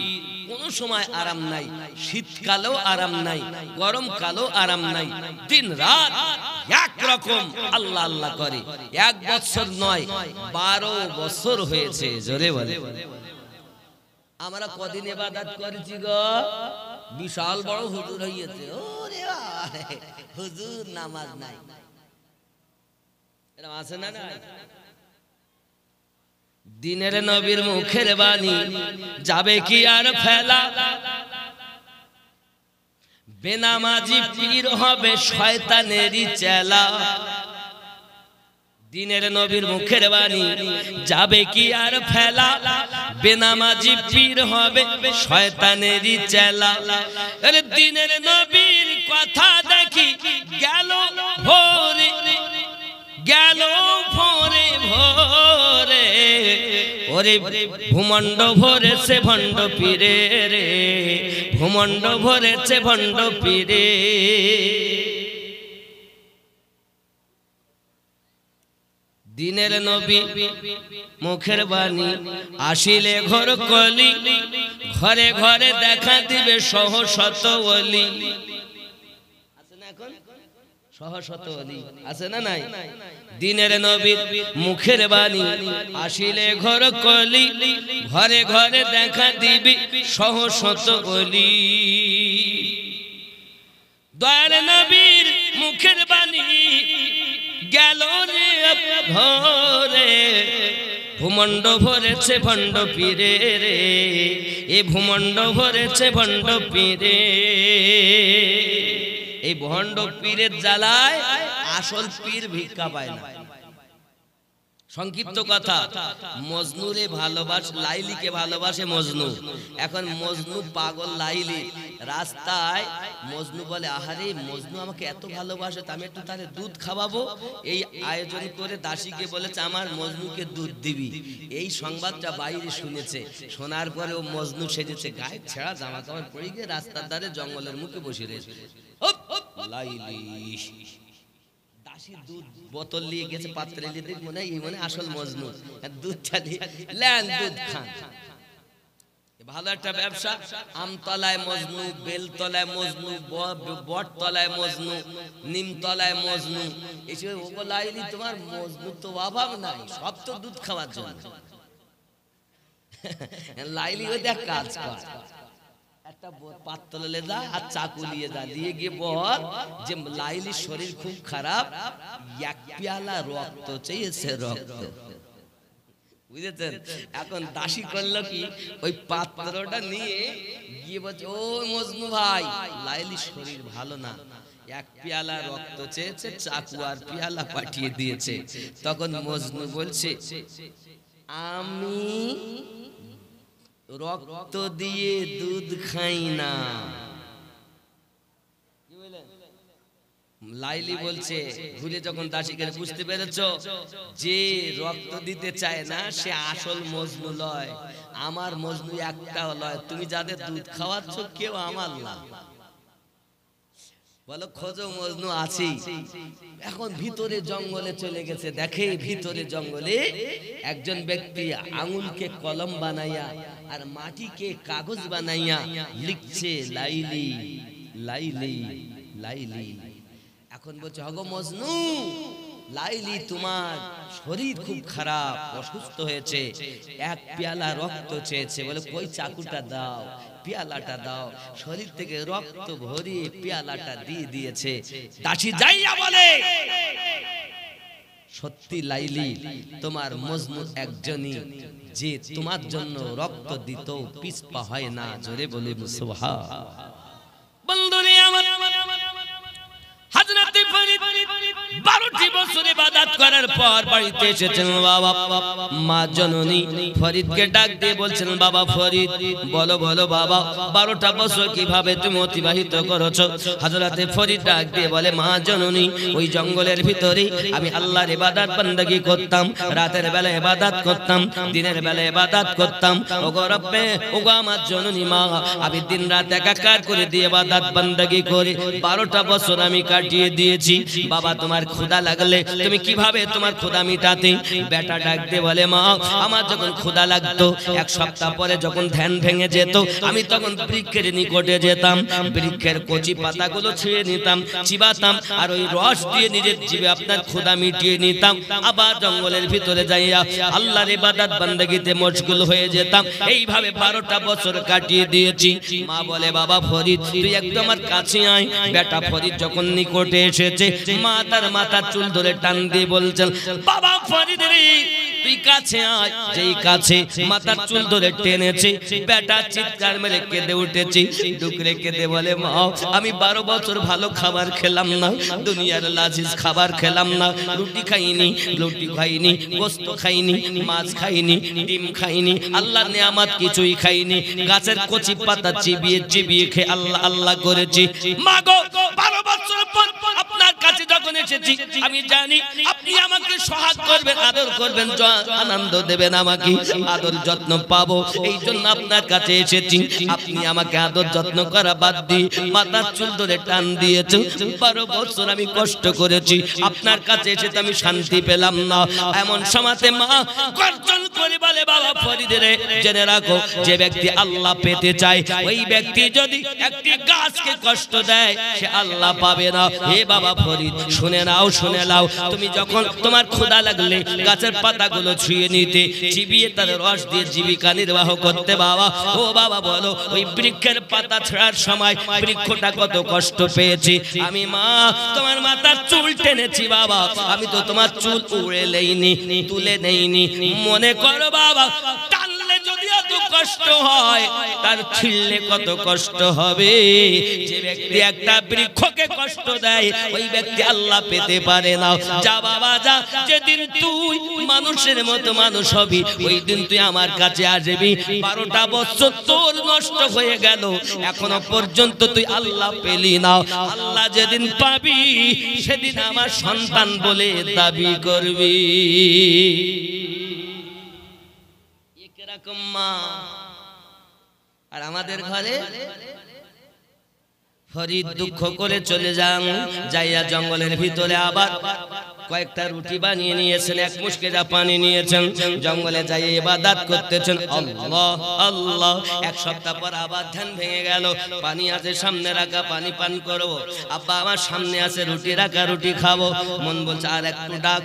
কোনো সময় আরাম নাই, শীতকালেও আরাম নাই, গরমকালেও আরাম নাই, দিন রাত একরকম আল্লাহ আল্লাহ করে। 1 বছর নয়, 12 বছর হয়েছে। জোরে বলে। আমরা কদিন ইবাদত করেছি গো, বিশাল বড় হুজুর হইয়েছে। ওরে হুজুর নামাজ নাই, এরকম আছে না? না, দিনের নবীর মুখের বাণী যাবে কি আর ফেলা, বেনামাজি পীর হবে শয়তানেরই চেলা। দিনের নবীর মুখের বাণী যাবে কি আর ফেলা, বেনামাজি পীর হবে শয়তানেরই চেলা। আরে দিনের নবীর কথা দেখি গেল ভোরে, গেল ভোরে ভোরে, ওরে ভূমণ্ড ভরেছে ভণ্ড পীরে রে, ভূমণ্ড ভরেছে ভণ্ড পীরে। দিনের নবী মুখের বাণী আসিলে ঘর কলি, ঘরে ঘরে দেখা দিবে সহশত ওলি। আছে না এখন সহশত ওলি? আছে না নাই? দিনের নবীর মুখের বাণী আসিলে ঘর কলি, ঘরে ঘরে দেখা দিবে সহশত ওলি। দয়ার নবীর মুখের বাণী গেল রে ঘরে, ভূমণ্ড ভরেছে ভণ্ড পীরে রে, এ ভূমণ্ড ভরেছে ভণ্ড পীরে। এই ভণ্ড পীরের জ্বালায় আসল পীর ভিক্ষা পায় না। সংক্ষিপ্ত কথা, মজনুরে ভালোবাসে, লাইলিকে ভালোবাসে মজনু। এখন মজনু পাগল লাইলি, রাস্তায় মজনু বলে আহারে মজনু আমাকে এত ভালোবাসে, আমি একটু তারে দুধ খাওয়াবো। এই আয়োজন করে দাসীকে বলেছে আমার মজনুকে দুধ দিবি। এই সংবাদটা বাইরে শুনেছে, শোনার পরে ও মজনু সেজেছে, গায়ে ছেঁড়া জামা কাপড় পরে গিয়ে রাস্তার ধারে জঙ্গলের মুখে বসে রয়েছে। লাইলি দুধ বোতল নিয়ে গেছে, পাত্রে নিয়ে মনে হয় এই মনে আসল মজনু, দুধ চালিয়ে লেন দুধ খান। ভালো একটা ব্যবসা। আমতলায় মজনু, বেলতলায় মজনু, বটতলায় মজনু, নিমতলায় মজনু। এসব ও লাইলি তোমার মজনু তো অভাব নাই, সব তো দুধ খাওয়ার জন্য। লাইলি ওই দেখ কাজ কর, একটা পাত্র লেদা আর চাকু নিয়ে যা, দিয়ে গিয়ে বল যে লাইলির শরীর খুব খারাপ, 1 পেয়ালা রক্ত চেয়েছে, রক্ত। বুঝেছেন? এখন দাসী করলো কি, ওই পাত্রটা নিয়ে গিয়ে বলছে ও মজনু ভাই, লাইলির শরীর ভালো না, 1 পেয়ালা রক্ত চেয়েছে, চাকু আর পেয়ালা পাঠিয়ে দিয়েছে। তখন মজনু বলছে আমি রক্ত দিয়ে দুধ খাই না। লাইলি বলছে ভুলে যখন দাসীকে বুঝতে পেরেছো যে রক্ত দিতে চায় না সে আসল মজনু লয়, আমার মজনু একটাও লয়, তুমি যাদের দুধ খাওয়াচ্ছ কেউ আমার না। বলো খোঁজো মজনু আছি। এখন ভিতরে জঙ্গলে চলে গেছে, দেখে ভিতরে জঙ্গলে একজন ব্যক্তি আঙুলকে কলম বানাইয়া আর মাটিকে কাগজ বানাইয়া লিখছে লাইলি লাইলি লাইলি। এখন বলছে হগো মজনু, লাইলি তোমার শরীর খুব খারাপ, অসুস্থ হয়েছে, 1 পেয়ালা রক্ত চেয়েছে। বলে কই চাকুটা দাও, পেয়ালাটা দাও। শরীর থেকে রক্ত ভরিয়ে পেয়ালাটা দিয়ে দিয়েছে। দাসী যাইয়া বলে সত্যি লাইলি তোমার মজনু একজনই, যে তোমার জন্য রক্ত দিত পিছপা হয় না। জোরে বলে সুবহান। বন্ধুরে আমার, হযরত ফরিদ 12টি বছর ইবাদত করার পর বাড়িতে এসেছেন বাবা। মা জননী ফরিদকে ডাক দিয়ে বলছেন, বাবা ফরিদ বলো বলো বাবা, 12টা বছর কিভাবে তুমি অতিবাহিত করেছো? হযরতে ফরিদ ডাক দিয়ে বলে, মা জননী ওই জঙ্গলের ভিতরে আমি আল্লাহর ইবাদত বান্দাগি করতাম, রাতের বেলা ইবাদত করতাম, দিনের বেলা ইবাদত করতাম। ওগো রব্বে, ওগো আমার জননী মা, আমি দিন রাত একাকার করে দিয়ে ইবাদত বান্দাগি করে 12টা বছর আমি কাটিয়ে দিয়েছি। বাবা তোমার ক্ষুধা লাগলে তুমি কিভাবে তোমার ক্ষুধা মিটাতে? বেটা ডাক দিয়ে বলে, মা আমার যখন ক্ষুধা লাগতো, এক সপ্তাহ পরে যখন ধ্যান ভেঙে যেত, আমি তখন বৃক্ষের নিকটে যেতাম, বৃক্ষের কচি পাতাগুলো ছিঁড়ে নিতাম, চিবাতাম, আর ওই রস দিয়ে নিজের জিভে আপনার ক্ষুধা মিটিয়ে নিতাম। আবার জঙ্গলের ভিতরে যাইয়া আল্লাহর ইবাদত বান্দাগিতে মশগুল হয়ে যেতাম। এইভাবে 12টা বছর কাটিয়ে দিয়েছি। মা বলে, বাবা ফরিদ তুই একদম আমার কাছে আয়। বেটা ফরিদ যখন নিকটে এসেছে, মা তার মাথার চুল ধরে টান দিয়ে বলছেন, বাবা ফরিদ রে তুই কাছে আয়। যেই কাছে মাথার চুল ধরে টেনেছে, বেটা চিৎকার মেরে কেঁদে উঠেছে। ডুকরে কেঁদে বলে, মা আমি 12 বছর ভালো খাবার খেলাম না, দুনিয়ার লাজিজ খাবার খেলাম না, রুটি খাইনি, রুটি খাইনি, গোশত খাইনি, মাছ খাইনি, ডিম খাইনি, আল্লাহর নিয়ামত কিছুই খাইনি, গাছের কচি পাতা চিবিয়ে চিবিয়ে খেয়ে আল্লাহ আল্লাহ করেছি। মা গো 12 বছর পর আপনার কাছে যখন এসেছি, আমি জানি আপনি আমাকে সহায় করবেন, আদর করবেন, আনন্দ দেবেন, আমাকে আদর যত্ন পাবো, এই জন্য আপনার কাছে এসেছি। আপনি আমাকে আদর যত্ন করা বাদ দিয়ে মাথার চুল ধরে টান দিয়েছেন। 12 বছর আমি কষ্ট করেছি, আপনার কাছে এসে তো আমি শান্তি পেলাম না। এমন সময়তে মা গর্জন করে বলে, বাবা ফরিদ রে জেনে রাখো, যে ব্যক্তি আল্লাহ পেতে চায়, ওই ব্যক্তি যদি একটি গাছকে কষ্ট দেয়, সে আল্লাহ পাবে না। হে বাবা ফরিদ শুনে নাও, শুনে নাও, তুমি যখন তোমার ক্ষুধা লাগলে গাছের পাতাগুলো ছুঁয়ে নিতে, চিবিয়ে তার রস দিয়ে জীবিকা নির্বাহ করতে। বাবা ও বাবা বলো, ওই বৃক্ষের পাতা ছেঁড়ার সময় বৃক্ষটা কত কষ্ট পেয়েছে। আমি মা তোমার মাথার চুল টেনেছি বাবা, আমি তো তোমার চুল উড়ে নেইনি, তুলে নেইনি। মনে করো বাবা, টানলে যদি এত কষ্ট হয়, তার ছিঁড়লে কত কষ্ট হবে। যে ব্যক্তি একটা বৃক্ষকে কষ্ট দেয়, ওই ব্যক্তি আল্লাহ পেতে পারে না। যা বাবা যা, যেদিন তুই মানুষের মতো মানুষ হবি, ওই দিন তুই আমার কাছে আসবি। 12টা বছর তোর নষ্ট হয়ে গেল, এখনো পর্যন্ত তুই আল্লাহ পেলি না। আল্লাহ যেদিন পাবি, সেদিন আমার সন্তান বলে দাবি করবি। এরকম মা। আর আমাদের ঘরে ফরিদ দুঃখ করে চলে যান, যাইয়া জঙ্গলের ভিতরে আবার কয়েকটা রুটি বানিয়ে নিয়েছেন, এক মুশকিলা পানি নিয়েছেন, জঙ্গলে যাই ইবাদত করতেছেন। আল্লাহ আল্লাহ। এক সপ্তাহ পর আবার ধ্যান ভেঙে গেল, পানি আছে সামনে রাখা, পানি পান করব। আব্বা আমার সামনে আছে রুটি রাখা, রুটি খাবো। মন বলছে আর একটু ডাক,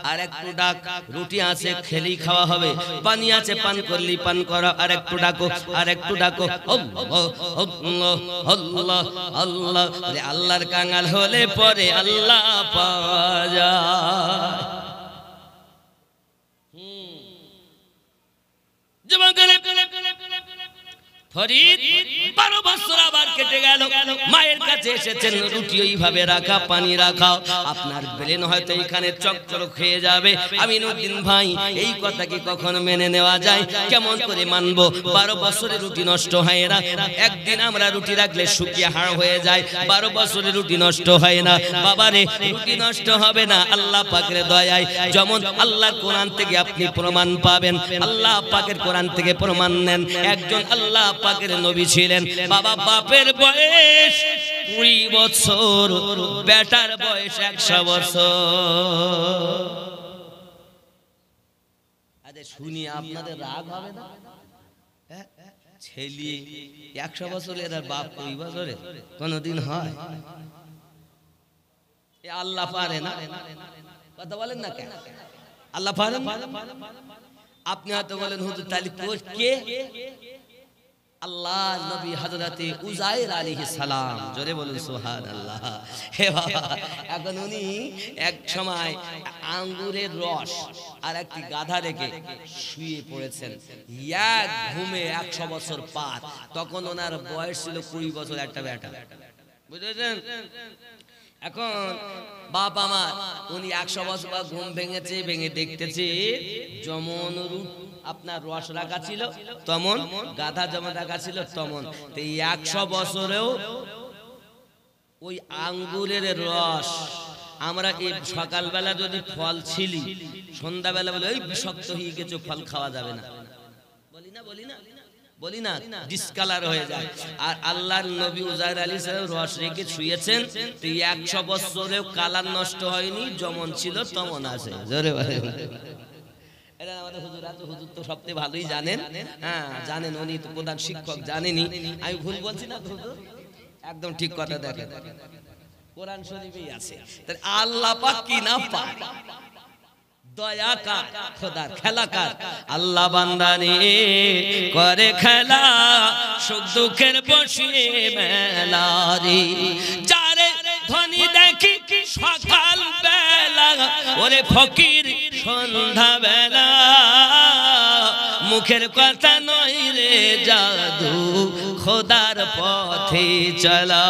আর একটু ডাক, রুটি আছে খেলেই খাওয়া হবে, পানি আছে পান করলেই পান করা, আর একটু ডাকো, আর একটু ডাকো। আল্লাহ আল্লাহ আল্লাহ আল্লাহ। আল্লাহর কাঙ্গাল হলে পরে আল্লাহ পাওয়া যায়। ফরিদ 12 বছর আবার কেটে গেল, মায়ের কাছে এসেছেন, রুটি ওইভাবে রাখা, পানি রাখা। আপনার ব্রেন হয়তো এখানে চক্কর খেয়ে যাবে। আমিনুদ্দিন ভাই, এই কথা কি কখনো মেনে নেওয়া যায়? কেমন করে মানবো? 12 বছরের রুটি নষ্ট হয় না। একদিন আমরা রুটি রাখলে শুকিয়ে হাড় হয়ে যায়, 12 বছরের রুটি নষ্ট হয় না। বাবারে রুটি নষ্ট হবে না আল্লাহ পাকের দয়ায়। যেমন আল্লাহর কোরআন থেকে আপনি প্রমাণ পাবেন, আল্লাহ পাকের কোরআন থেকে প্রমাণ নেন। একজন আল্লাহ পাকের নবী ছিলেন, বাবা বাপের বয়স 20 বছর, বেটার বয়স 100 বছর। আরে শুনি আপনাদের রাগ হবে না? ছেলে 100 বছরের আর বাপ 20 বছরের কোনদিন হয়? আল্লাহ পারে না? কথা বলেন না কেন? আল্লাহ পারে? আপনি হয়তো বলেন হুজুর তাহলে কে? আল্লাহ নবী হযরতে উযাইর আলাইহিস সালাম। জোরে বলুন সুবহানাল্লাহ। হে বাবা, এখন উনি এক সময় আঙ্গুরের রস আর একটি গাধা রেখে শুয়ে পড়েছেন, এক ঘুমে 100 বছর পার। তখন ওনার বয়স ছিল 20 বছর, একটা বেটা, বুঝেছেন? এখন বাপ আমার উনি 100 বছর ঘুম ভেঙেছে, ভেঙে দেখতেছে যেমন আপনার রস রাখা ছিল তেমন, গাধা যেমন রাখা ছিল তেমন। তো 100 বছরেও ওই আঙ্গুরের রস আমরা এই সকালবেলা যদি ফল ছিলি, সন্ধ্যাবেলা বলে ওই বিষাক্ত হয়ে গেছে, ফল খাওয়া যাবে না, বলি না ডিসকালার হয়ে যায়। আর আল্লাহর নবী উজাইর আলাইহিস সালাম রস রেখে শুয়েছেন, তো 100 বছরেও কালার নষ্ট হয়নি, যেমন ছিল তেমন আছে। জোরে বলে এটা আমাদের হুজুর আছে, হুজুর তো সবচেয়ে ভালোই জানেন। হ্যাঁ জানেন, উনি তো প্রধান শিক্ষক, জানেনই। আমি ভুল বলছি না হুজুর? একদম ঠিক কথা। দেখেন কোরআন শরীফেই আছে। আল্লাহ পাক কি না পায়, দয়া কার, খোদার খেলা কার? আল্লাহ বান্দানি করে খেলা, সুখ দুঃখের বসিয়ে মেলা রে। যারে ধনী দেখি সকাল বেলা, ওরে ফকির সন্ধ্যা বেলা, মুখের কথা নয় রে জাদু, খোদার পথে চলা।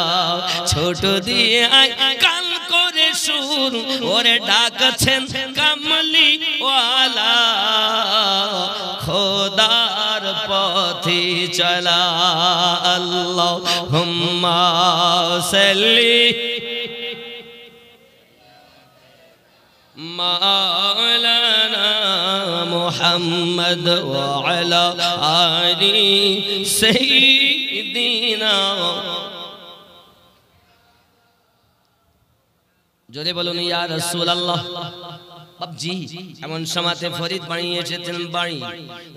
ছোট দিয়ে আয় কাল করে সুর, ওরে ডাকছেন কামলি ওয়ালা, খোদার পথে চলা। আল্লাহুম্মা সাল্লি মাওলানা মুহাম্মদ ওয়া আলা আলি সাইয়্যিদিনা। জোরে বলুন ইয়া রাসূলুল্লাহ। বাপজি এমন সমাতে ফরিদ বানিয়ে এসেছেন বাড়ি,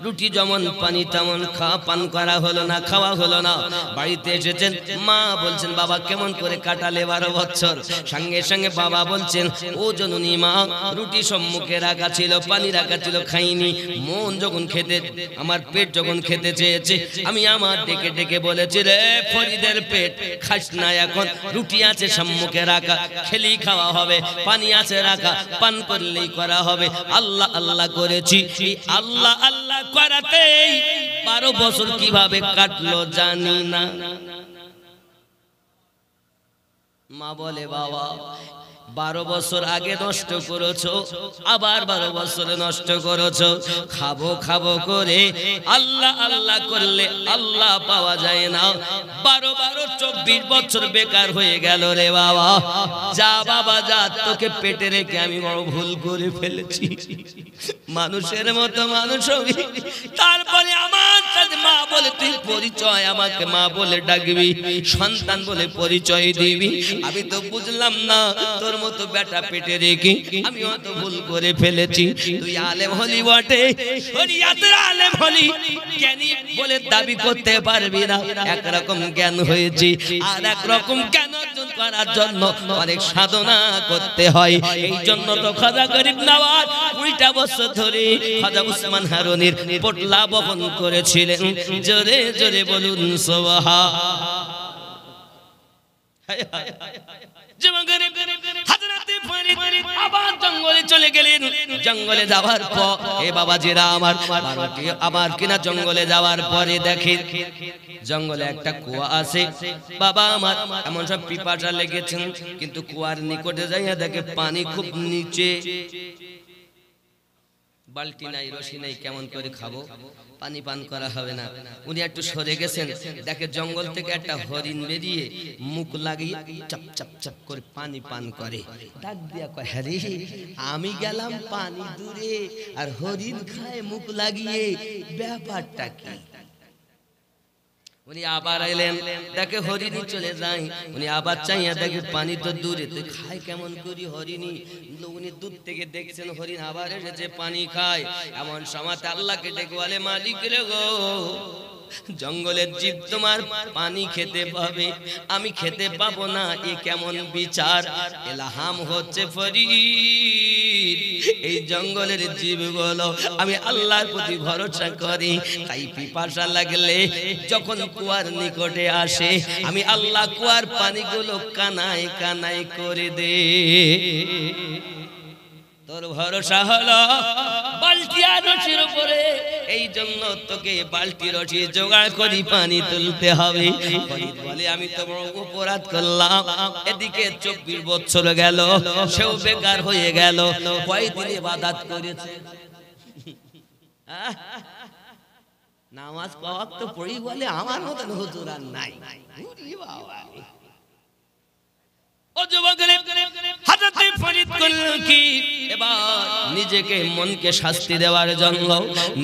রুটি যেমন পানি তেমন খাওয়া পান করা হলো না, খাওয়া হলো না। বাড়িতে এসেছেন, মা বলছেন বাবা কেমন করে কাটালে 12 বছর? সঙ্গে সঙ্গে বাবা বলছেন ও জননী মা, রুটি সম্মুখে রাখা ছিল, পানি রাখা ছিল, খাইনি। মন যখন খেতে, আমার পেট যখন খেতে চেয়েছে, আমি আমার ডেকে ডেকে বলেছি রে ফরিদের পেট খাস না, এখন রুটি আছে সম্মুখে রাখা, খেলেই খাওয়া হবে, পানি আছে রাখা, পান করলেই করা হবে। আল্লাহ আল্লাহ করেছি, আল্লাহ আল্লাহ করাতেই 12 বছর কিভাবে কাটলো জানি না। মা বলে বাবা 12 বছর আগে নষ্ট করেছো, আবার 12 বছরে নষ্ট করেছো। খাবো খাবো করে আল্লাহ আল্লাহ করলে আল্লাহ পাওয়া যায় না। 12 24 বছর বেকার হয়ে গেল রে বাবা। যা বাবা যা, তোকে পেটে রেখে আমি বড় ভুল করে ফেলেছি। মানুষের মতো মানুষ হবি, তারপরে আমার সাথে মা বলে তুই পরিচয়, আমাকে মা বলে ডাকবি, সন্তান বলে পরিচয় দিবি। আমি তো বুঝলাম না তোর মতো বেটা পেটে রেখে আমি অত ভুল করে ফেলেছি। তুই আলেম হলি বটে, শরীয়তের আলেম হলি, জ্ঞানী বলে দাবি করতে পারবি না। একরকম জ্ঞান হয়েছে, আর একরকম জ্ঞান অর্জন করার জন্য অনেক সাধনা করতে হয়। এই জন্য তো খাজা গরিব নওয়াজ 20টা বছর ধরে খাজা উসমান হারুনির পোটলা বহন করেছিলেন। জোরে জোরে বলুন সুবহান। আবার জঙ্গলে চলে গেলেন। জঙ্গলে যাওয়ার পর এ বাবাজিরা আমার কিনা জঙ্গলে যাওয়ার পরে দেখে জঙ্গলে একটা কুয়া আছে। বাবা আমার এমন সব পিপাসা লেগেছেন, কিন্তু কুয়ার নিকটে যাইয়া দেখে পানি খুব নিচে, বালতি নাই, রশি নাই, কেমন করে খাবো, পানি পান করা হবে না। উনি একটু সরে গেছেন, দেখে জঙ্গল থেকে একটা হরিণ বেরিয়ে মুখ লাগিয়ে চাপ চাপ চাপ করে পানি পান করে। ডাক দিয়া কয় হ্যাঁ রে, আমি গেলাম পানি দূরে আর হরিণ খায় মুখ লাগিয়ে, ব্যাপারটা কি? উনি আবার এলেন, দেখে হরিণী চলে যায়। উনি আবার চাইয়া দেখে পানি তো দূরে, তো খায় কেমন করি হরিণী? উনি দূর থেকে দেখছেন হরিণ আবার এসেছে, পানি খায়। এমন সময় আল্লাহকে ডেকে বলে মালিক রে গো, জঙ্গলের জীব তোমার পানি খেতে পাবে, আমি খেতে পাবো না, এ কেমন বিচার? এলাহাম হচ্ছে ফরিদ, এই জঙ্গলের জীবগুলো আমি আল্লাহর প্রতি ভরসা করি, তাই পিপাসা লাগলে যখন কুয়ার নিকটে আসে আমি আল্লাহ কুয়ার পানিগুলো কানায় কানায় করে দে। তোর ভরসা হলো বালতি আর রশির উপরে, এই জন্য তোকে বালতি রশি জোগাড় করি পানি তুলতে হবে। ফরিদ বলে আমি তো বড় অপরাধ করলাম, এদিকে 24 বছর গেল, সেও বেকার হয়ে গেল, কয়দিন ইবাদত করেছে, নামাজ পাওয়ার তো পড়ি বলে আমার মতন হুজুর আর নাই। ও যুবক রে, হযরত ফরিদ করল কি, এবার নিজেকে মনকে শাস্তি দেওয়ার জন্য,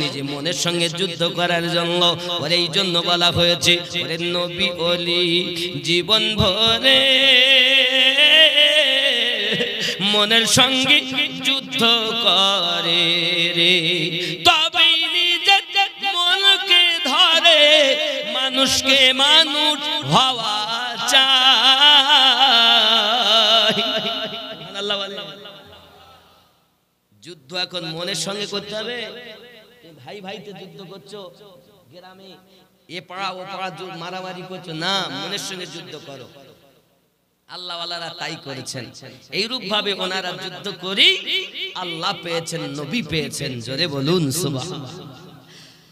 নিজে মনের সঙ্গে যুদ্ধ করার জন্য, ওর এই জন্য বলা হয়েছে ওরে নবী ওলি জীবন ভরে মনের সঙ্গে যুদ্ধ করে রে, তবেই নিজে মনকে ধরে মানুষকে মানুষ হওয়া চায়। আল্লাহ বলে যুদ্ধ এখন মনের সঙ্গে করতে হবে। ভাই ভাইতে যুদ্ধ করছো, গ্রামে এ পাড়া ও পাড়া মারামারি করছো না, মনের সঙ্গে যুদ্ধ করো। আল্লাহ ওয়ালারা তাই করেছেন, এইরূপ ভাবে ওনারা যুদ্ধ করি আল্লাহ পেয়েছেন, নবী পেয়েছেন। জোরে বলুন সুবহানাল্লাহ।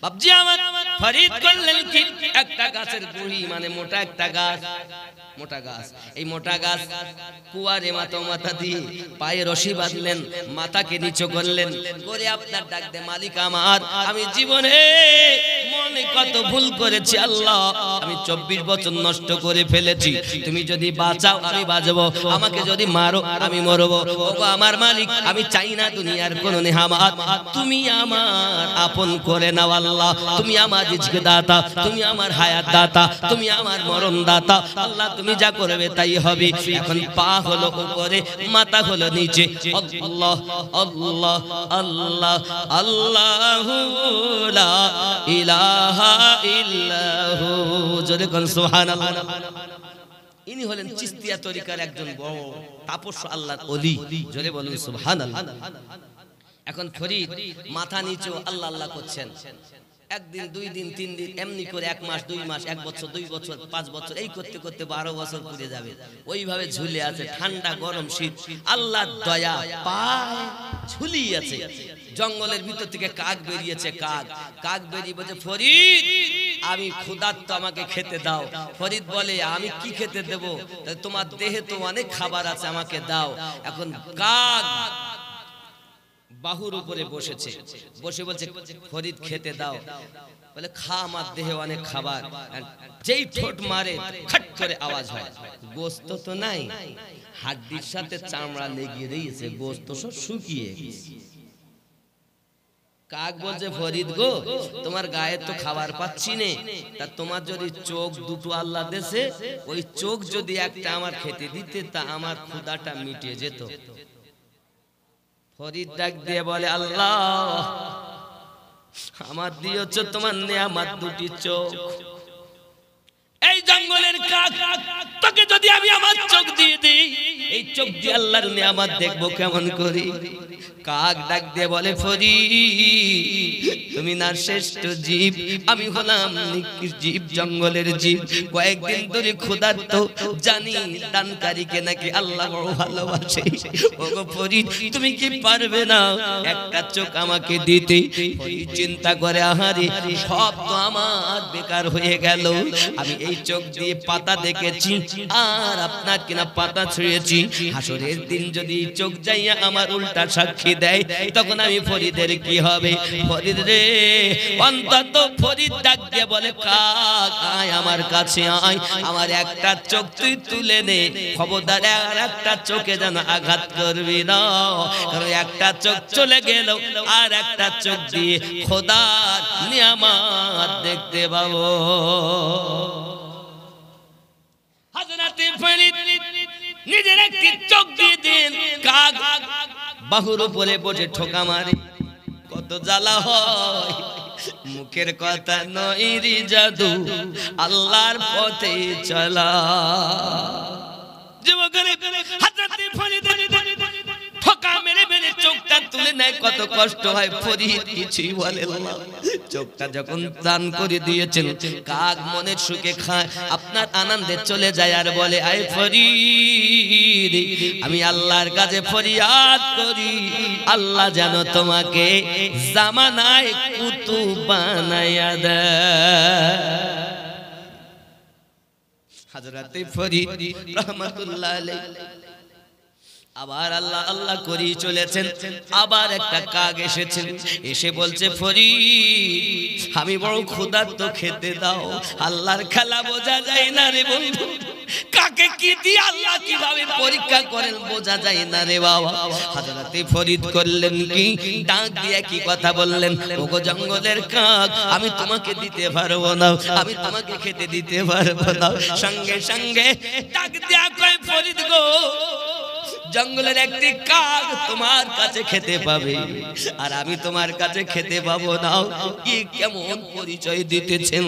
বাবজি আমার ফরিদ করলেন কি, একটা গাছের গুড়ি মানে মোটা একটা গাছ, মোটা গাছ, এই মোটা গাছ কুয়ারে মাথা দিয়ে পায়ে রশি বাঁধলেন, মাথাকে নিচু করলেন, করে আপনার ডাক দে মালিক আমার, আমি জীবনে মনে কত ভুল করেছি আল্লাহ, আমি 24 বছর নষ্ট করে ফেলেছি, তুমি যদি বাঁচাও আমি বাঁচবো, আমাকে যদি মারো আমি মরবো। ওগো আমার মালিক, আমি চাই না দুনিয়ার কোন নেয়ামত, তুমি আমার আপন করে নাও আল্লাহ, তুমি আমার রিজক দাতা, তুমি আমার হায়াত দাতা, তুমি আমার মরণ দাতা আল্লাহ, তুমি যা করবে তাই হবে। এখন পা হলো উপরে, মাথা হলো নিচে, আল্লাহ আল্লাহ আল্লাহ আল্লাহু লা ইলাহা ইল্লাহু, জোরে কোন সুবহানাল্লাহ। ইনি হলেন চিশতিয়া তরিকার একজন বড় তাপস আল্লাহর ওলি, জোরে বলুন সুবহানাল্লাহ। এখন ফরিদ মাথা নিচু আল্লাহ আল্লাহ করছেন, একদিন 2 দিন 3 দিন এমনি করে 1 মাস 2 মাস 1 বছর 2 বছর 5 বছর এই করতে করতে 12 বছর পুড়ে যাবে, ওইভাবে ঝুলে আছে, ঠান্ডা গরম শীত, আল্লাহর দয়া পায় ঝুলিয়ে আছে। জঙ্গলের ভিতর থেকে কাক বেরিয়েছে, কাক বেরিয়ে বলছে ফরিদ আমি ক্ষুধার্ত, আমাকে খেতে দাও। ফরিদ বলে আমি কি খেতে দেব, তোমার দেহে তো অনেক খাবার আছে, আমাকে দাও। এখন কাক বাহুর উপরে বসেছে, বসে বলছে ফরিদ খেতে দাও, বলে খা, আমার দেহে অনেক খাবার। যেই ঠোঁট মারে খট করে আওয়াজ হয়, গোস্ত তো নাই, হাড্ডির সাথে চামড়া লেগে রয়েছে, গোস্ত সব শুকিয়ে গেছে। কাক বলছে ফরিদ গো, তোমার গায়ে তো খাবার পাচ্ছি নে, তা তোমার যদি চোখ দুটো আল্লাহ দেশে, ওই চোখ যদি একটা আমার খেতে দিতে, তা আমার ক্ষুধাটা মিটে যেত। ফরিদ ডাক দিয়ে বলে আল্লাহ আমার দিয়েছ তোমার নেয়ামত দুটি চোখ, এই জঙ্গলের কাক তোকে যদি আমি আমার চোখ দিয়ে দিই, এই চোখ দিয়ে আল্লাহর নেয়ামত দেখবো কেমন করি। কাক ডাক দিয়ে বলে ফরিদ তুমি না শ্রেষ্ঠ জীব, আমি হলাম নিকৃষ্ট জীব, জঙ্গলের জীব, কয়েকদিন ধরে ক্ষুধার্ত, জানি দানকারীকে নাকি আল্লাহ বড় ভালোবাসে। ওগো ফরিদ তুমি কি পারবে না একটা চোখ আমাকে দিতে? ফরিদ চিন্তা করে আহারে সব তো আমার বেকার হয়ে গেল, আমি এই চোখ দিয়ে পাতা দেখেছি আর আপনার কিনা পাতা ছুঁয়েছি, হাসরের দিন যদি চোখ যাইয়া আমার উল্টা সাক্ষী দেয় তখন আমি ফরিদের কি হবে? ফরিদ রে অন্তত ফরিদ ডাক দিয়ে বলে কাক আয় আমার কাছে আয়, আমার একটা চোখ তুই তুলে নে, খবরদার আর একটা চোখে যেন আঘাত করবি না, কারণ একটা চোখ চলে গেল আর একটা চোখ দিয়ে খোদার নিয়ামত দেখতে পাবো। হযরতে ফরিদ নিজের একটি চোখ দিয়ে দেন, কাক বাহুর উপরে বসে ঠোকা মারে, কত জ্বালা হয়, মুখের কথা নয় রে জাদু, আল্লাহর পথে চলা। যুবকের হযরতে ফরিদ ঠোকা মেরে মেরে চোখ চোখটা তুলে নেয় কত কষ্ট হয়। ফরিদ কিছুই বলে না। চোখটা যখন দান করে দিয়েছেন, কাক মনের সুখে খায়, আপনার আনন্দে চলে যায় আর বলে, আয় ফরিদ, আমি আল্লাহর কাছে ফরিয়াদ করি, আল্লাহ যেন তোমাকে জামানায় কুতুব বানায়া দেয়। হযরতে ফরিদ রহমাতুল্লাহ আলাইহি আবার আল্লাহ আল্লাহ করি চলেছেন। আবার একটা কাক এসেছে, এসে বলছে, ফরিদ আমি বড় ক্ষুধার্ত, খেতে দাও। আল্লাহর খেলা বোঝা যায় না রে বন্ধু, কাকে কি দিয়ে আল্লাহ কিভাবে পরীক্ষা করেন বোঝা যায় না রে বাবা। হযরতে ফরিদ করলেন কি, ডাক দিয়ে কি কথা বললেন, ওগো জঙ্গলের কাক, আমি তোমাকে দিতে পারবো না, আমি তোমাকে খেতে দিতে পারবো না। সঙ্গে সঙ্গে ডাক দিয়া কয়, ফরিদ গো, জঙ্গলের একটি কাক তোমার কাছে খেতে পাবে আর আমি তোমার কাছে খেতে পাবো না। কি কেমন পরিচয় দিতেছেন।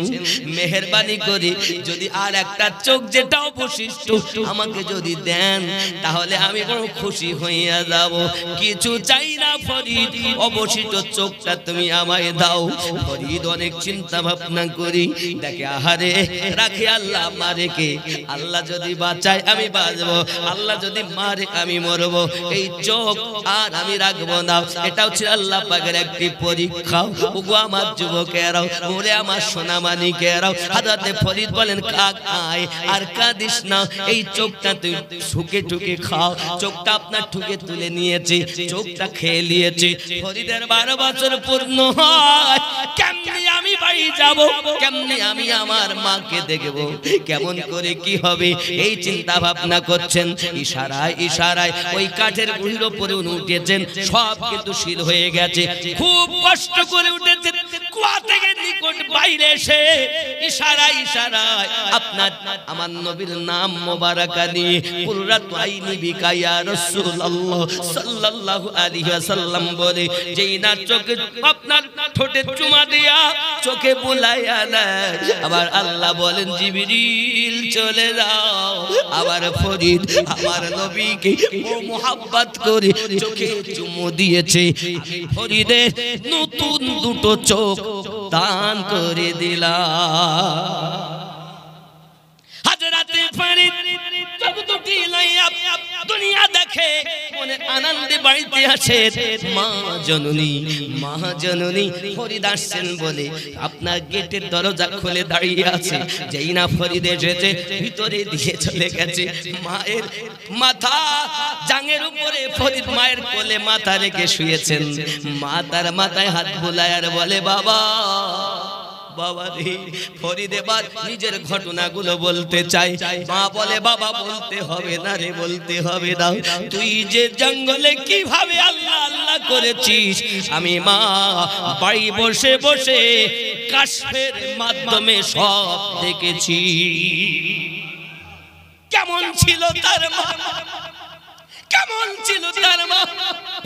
মেহেরবানি করে যদি আর একটা চোখ যেটা অবশিষ্ট আমাকে যদি দেন, তাহলে আমি বড় খুশি হইয়া যাব। কিছু চাই না ফরিদ, অবশিষ্ট চোখটা তুমি আমায় দাও। ফরিদ অনেক চিন্তা ভাবনা করি দেখে, আহারে রাখে আল্লাহ মারে কে, আল্লাহ যদি বাঁচায় আমি বাঁচবো, আল্লাহ যদি মারে আমি মরব। এই চোখ আর আমি রাখবো না। এটাও ছিল আল্লাহ পাকের একটি পরীক্ষা। ওগো আমার যুবকেরাও, ওরে আমার সোনামানিকেরাও, হযরতে ফরিদ বলেন, কাক আয় আর কাঁদিস না, এই চোখটা তুই ঠুকে ঠুকে খাও। চোখটা আপনার ঠুকে তুলে নিয়েছে, চোখটা খেয়ে নিয়েছে। ফরিদের 12 বছর পূর্ণ হয়। কেমনি আমি বাড়ি যাব, কেমনি আমি আমার মাকে দেখব, কেমন করে কি হবে, এই চিন্তা ভাবনা করছেন। ইশারায় ইশারায় ওই কাঠের গুঁড়ির উপরে উঠেছেন, সব কিন্তু শীল হয়ে গেছে। খুব কষ্ট করে উঠেছেন, কুয়া থেকে নিকট বাইরে এসে ইশারায় ইশারায় আপনার আমার নবীর নাম মোবারকা নিয়ে কুররাতু আইনি বিকা ইয়া রাসূলুল্লাহ সাল্লাল্লাহু আলাইহি ওয়াসাল্লাম বলে, যেই না চোখে আপনার ঠোঁটে চুমা দিয়া চোখে বুলাইয়া নেয়, আবার আল্লাহ বলেন, জিবরিল চলে যাও। আবার ফরিদ আমার নবীকে ও মোহাব্বত করে চোখে চুমু দিয়েছে। ফরিদের নতুন দুটো চোখ দান করে দিলাম। হযরতে ফরিদ চোখ দুটি লইয়া দুনিয়া দেখে, মনে আনন্দে বাড়িতে আসে। মা জননী, মা জননী ফরিদ আসছেন বলে আপনার গেটের দরজা খুলে দাঁড়িয়ে আছে। যেই না ফরিদ এসেছে, ভিতরে দিয়ে চলে গেছে। মায়ের মাথা জাঙের উপরে ফরিদ মায়ের কোলে মাথা রেখে শুয়েছেন। মা তার মাথায় হাত বুলায় আর বলে, বাবা বাবা রে। ফরিদ এবার নিজের ঘটনাগুলো বলতে চাই। মা বলে, বাবা বলতে হবে না রে, বলতে হবে না। তুই যে জঙ্গলে কিভাবে আল্লাহ আল্লাহ করেছিস, আমি মা বাড়ি বসে বসে কাশফের মাধ্যমে সব দেখেছি। কেমন ছিল তার মা, কেমন ছিল তার মা।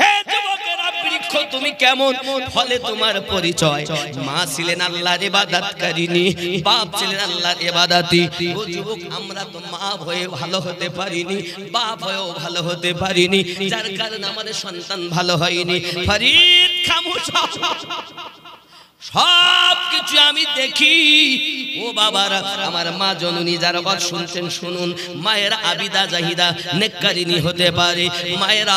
হে যুবকেরা, বৃক্ষ তুমি কেমন, ফলে তোমার পরিচয়। মা ছিলেন আল্লাহর ইবাদতকারিনী, বাপ ছিলেন আল্লাহর ইবাদতি। ও যুবক, আমরা তো মা হয়ে ভালো হতে পারিনি, বাপ হয়েও ভালো হতে পারিনি, যার কারণে আমাদের সন্তান ভালো হয়নি। ফরিদ খামোশা, সব কিছু আমি দেখি। ও বাবারা, আমার মা জননী যারা কথা শুনছেন শুনুন। মায়েরা আবিদা জাহিদা নেককারিনী হতে পারে, মায়েরা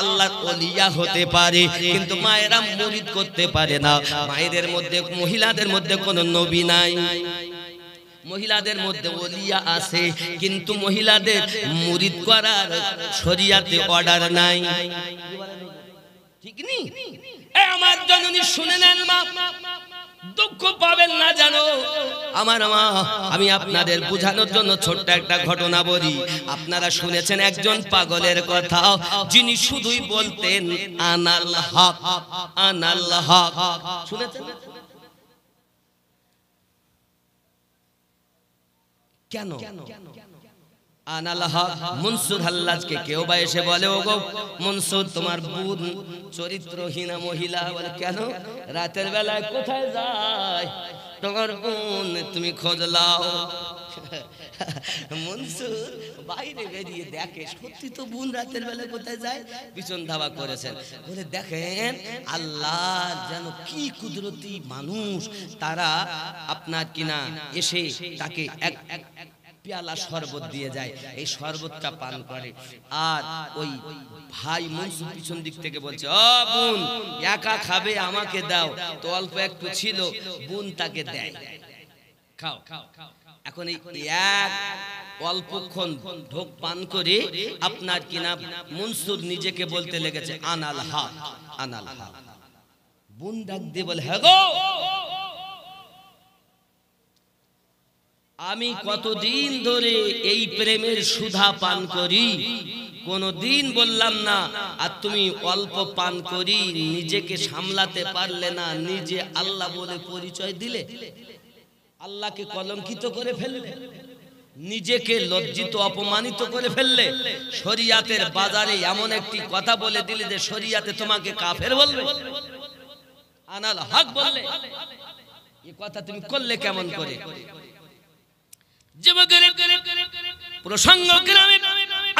আল্লাহর ওলিয়া হতে পারে, কিন্তু মায়েরা মুরিদ করতে পারে না। মায়েদের মধ্যে, মহিলাদের মধ্যে কোনো নবী নাই। মহিলাদের মধ্যে ওলিয়া আছে, কিন্তু মহিলাদের মুরিদ করার শরীয়তে অর্ডার নাই। ঠিক নেই? আমার জননী শুনে নেন মা, দুঃখ পাবেন না জানো আমার মা। আমি আপনাদের বোঝানোর জন্য ছোট্ট একটা ঘটনা বলি। আপনারা শুনেছেন একজন পাগলের কথা, যিনি শুধুই বলতেন আনাল হক, আনাল হক। শুনেছেন? কেন আনাল হক? মনসুর হাল্লাজকে কেউ বা এসে বলে, ওগো মনসুর, তোমার বোন চরিত্রহীনা মহিলা। বলে, কেন? রাতের বেলায় কোথায় যায় তোমার বোন, তুমি খোঁজ লাও। মনসুর বাইরে বেরিয়ে দেখে সত্যি তো বোন রাতের বেলা কোথায় যায়, পিছন ধাওয়া করেছেন। বলে দেখেন আল্লাহ যেন কি কুদরতি মানুষ, তারা আপনার কিনা এসে তাকে এক পেয়ালা শরবত দিয়ে যায়, এই শরবতটা পান করে। আর ওই ভাই মনসুর পিছন দিক থেকে বলছে, ও বোন একা খাবে, আমাকে দাও। তো অল্প একটু ছিল, বোন তাকে দেয়, খাও। এখন এই এক অল্পক্ষণ ঢোক পান করে আপনার কিনা মনসুর নিজেকে বলতে লেগেছে আনাল হক, আনাল হক। বোন ডাক দিয়ে বলে, হ্যাঁ গো, আমি কতদিন ধরে এই প্রেমের সুধা পান করি, কোনদিন বললাম না। আর তুমি অল্প পান করি নিজেকে সামলাতে পারলে না, নিজে আল্লাহ বলে পরিচয় দিলে, আল্লাহকে কলঙ্কিত করে ফেললে, নিজেকে লজ্জিত অপমানিত করে ফেললে, শরিয়াতের বাজারে এমন একটি কথা বলে দিলে যে শরিয়াতে তোমাকে কাফের বলবে, আনাল হক বললে। এই কথা তুমি করলে কেমন করে?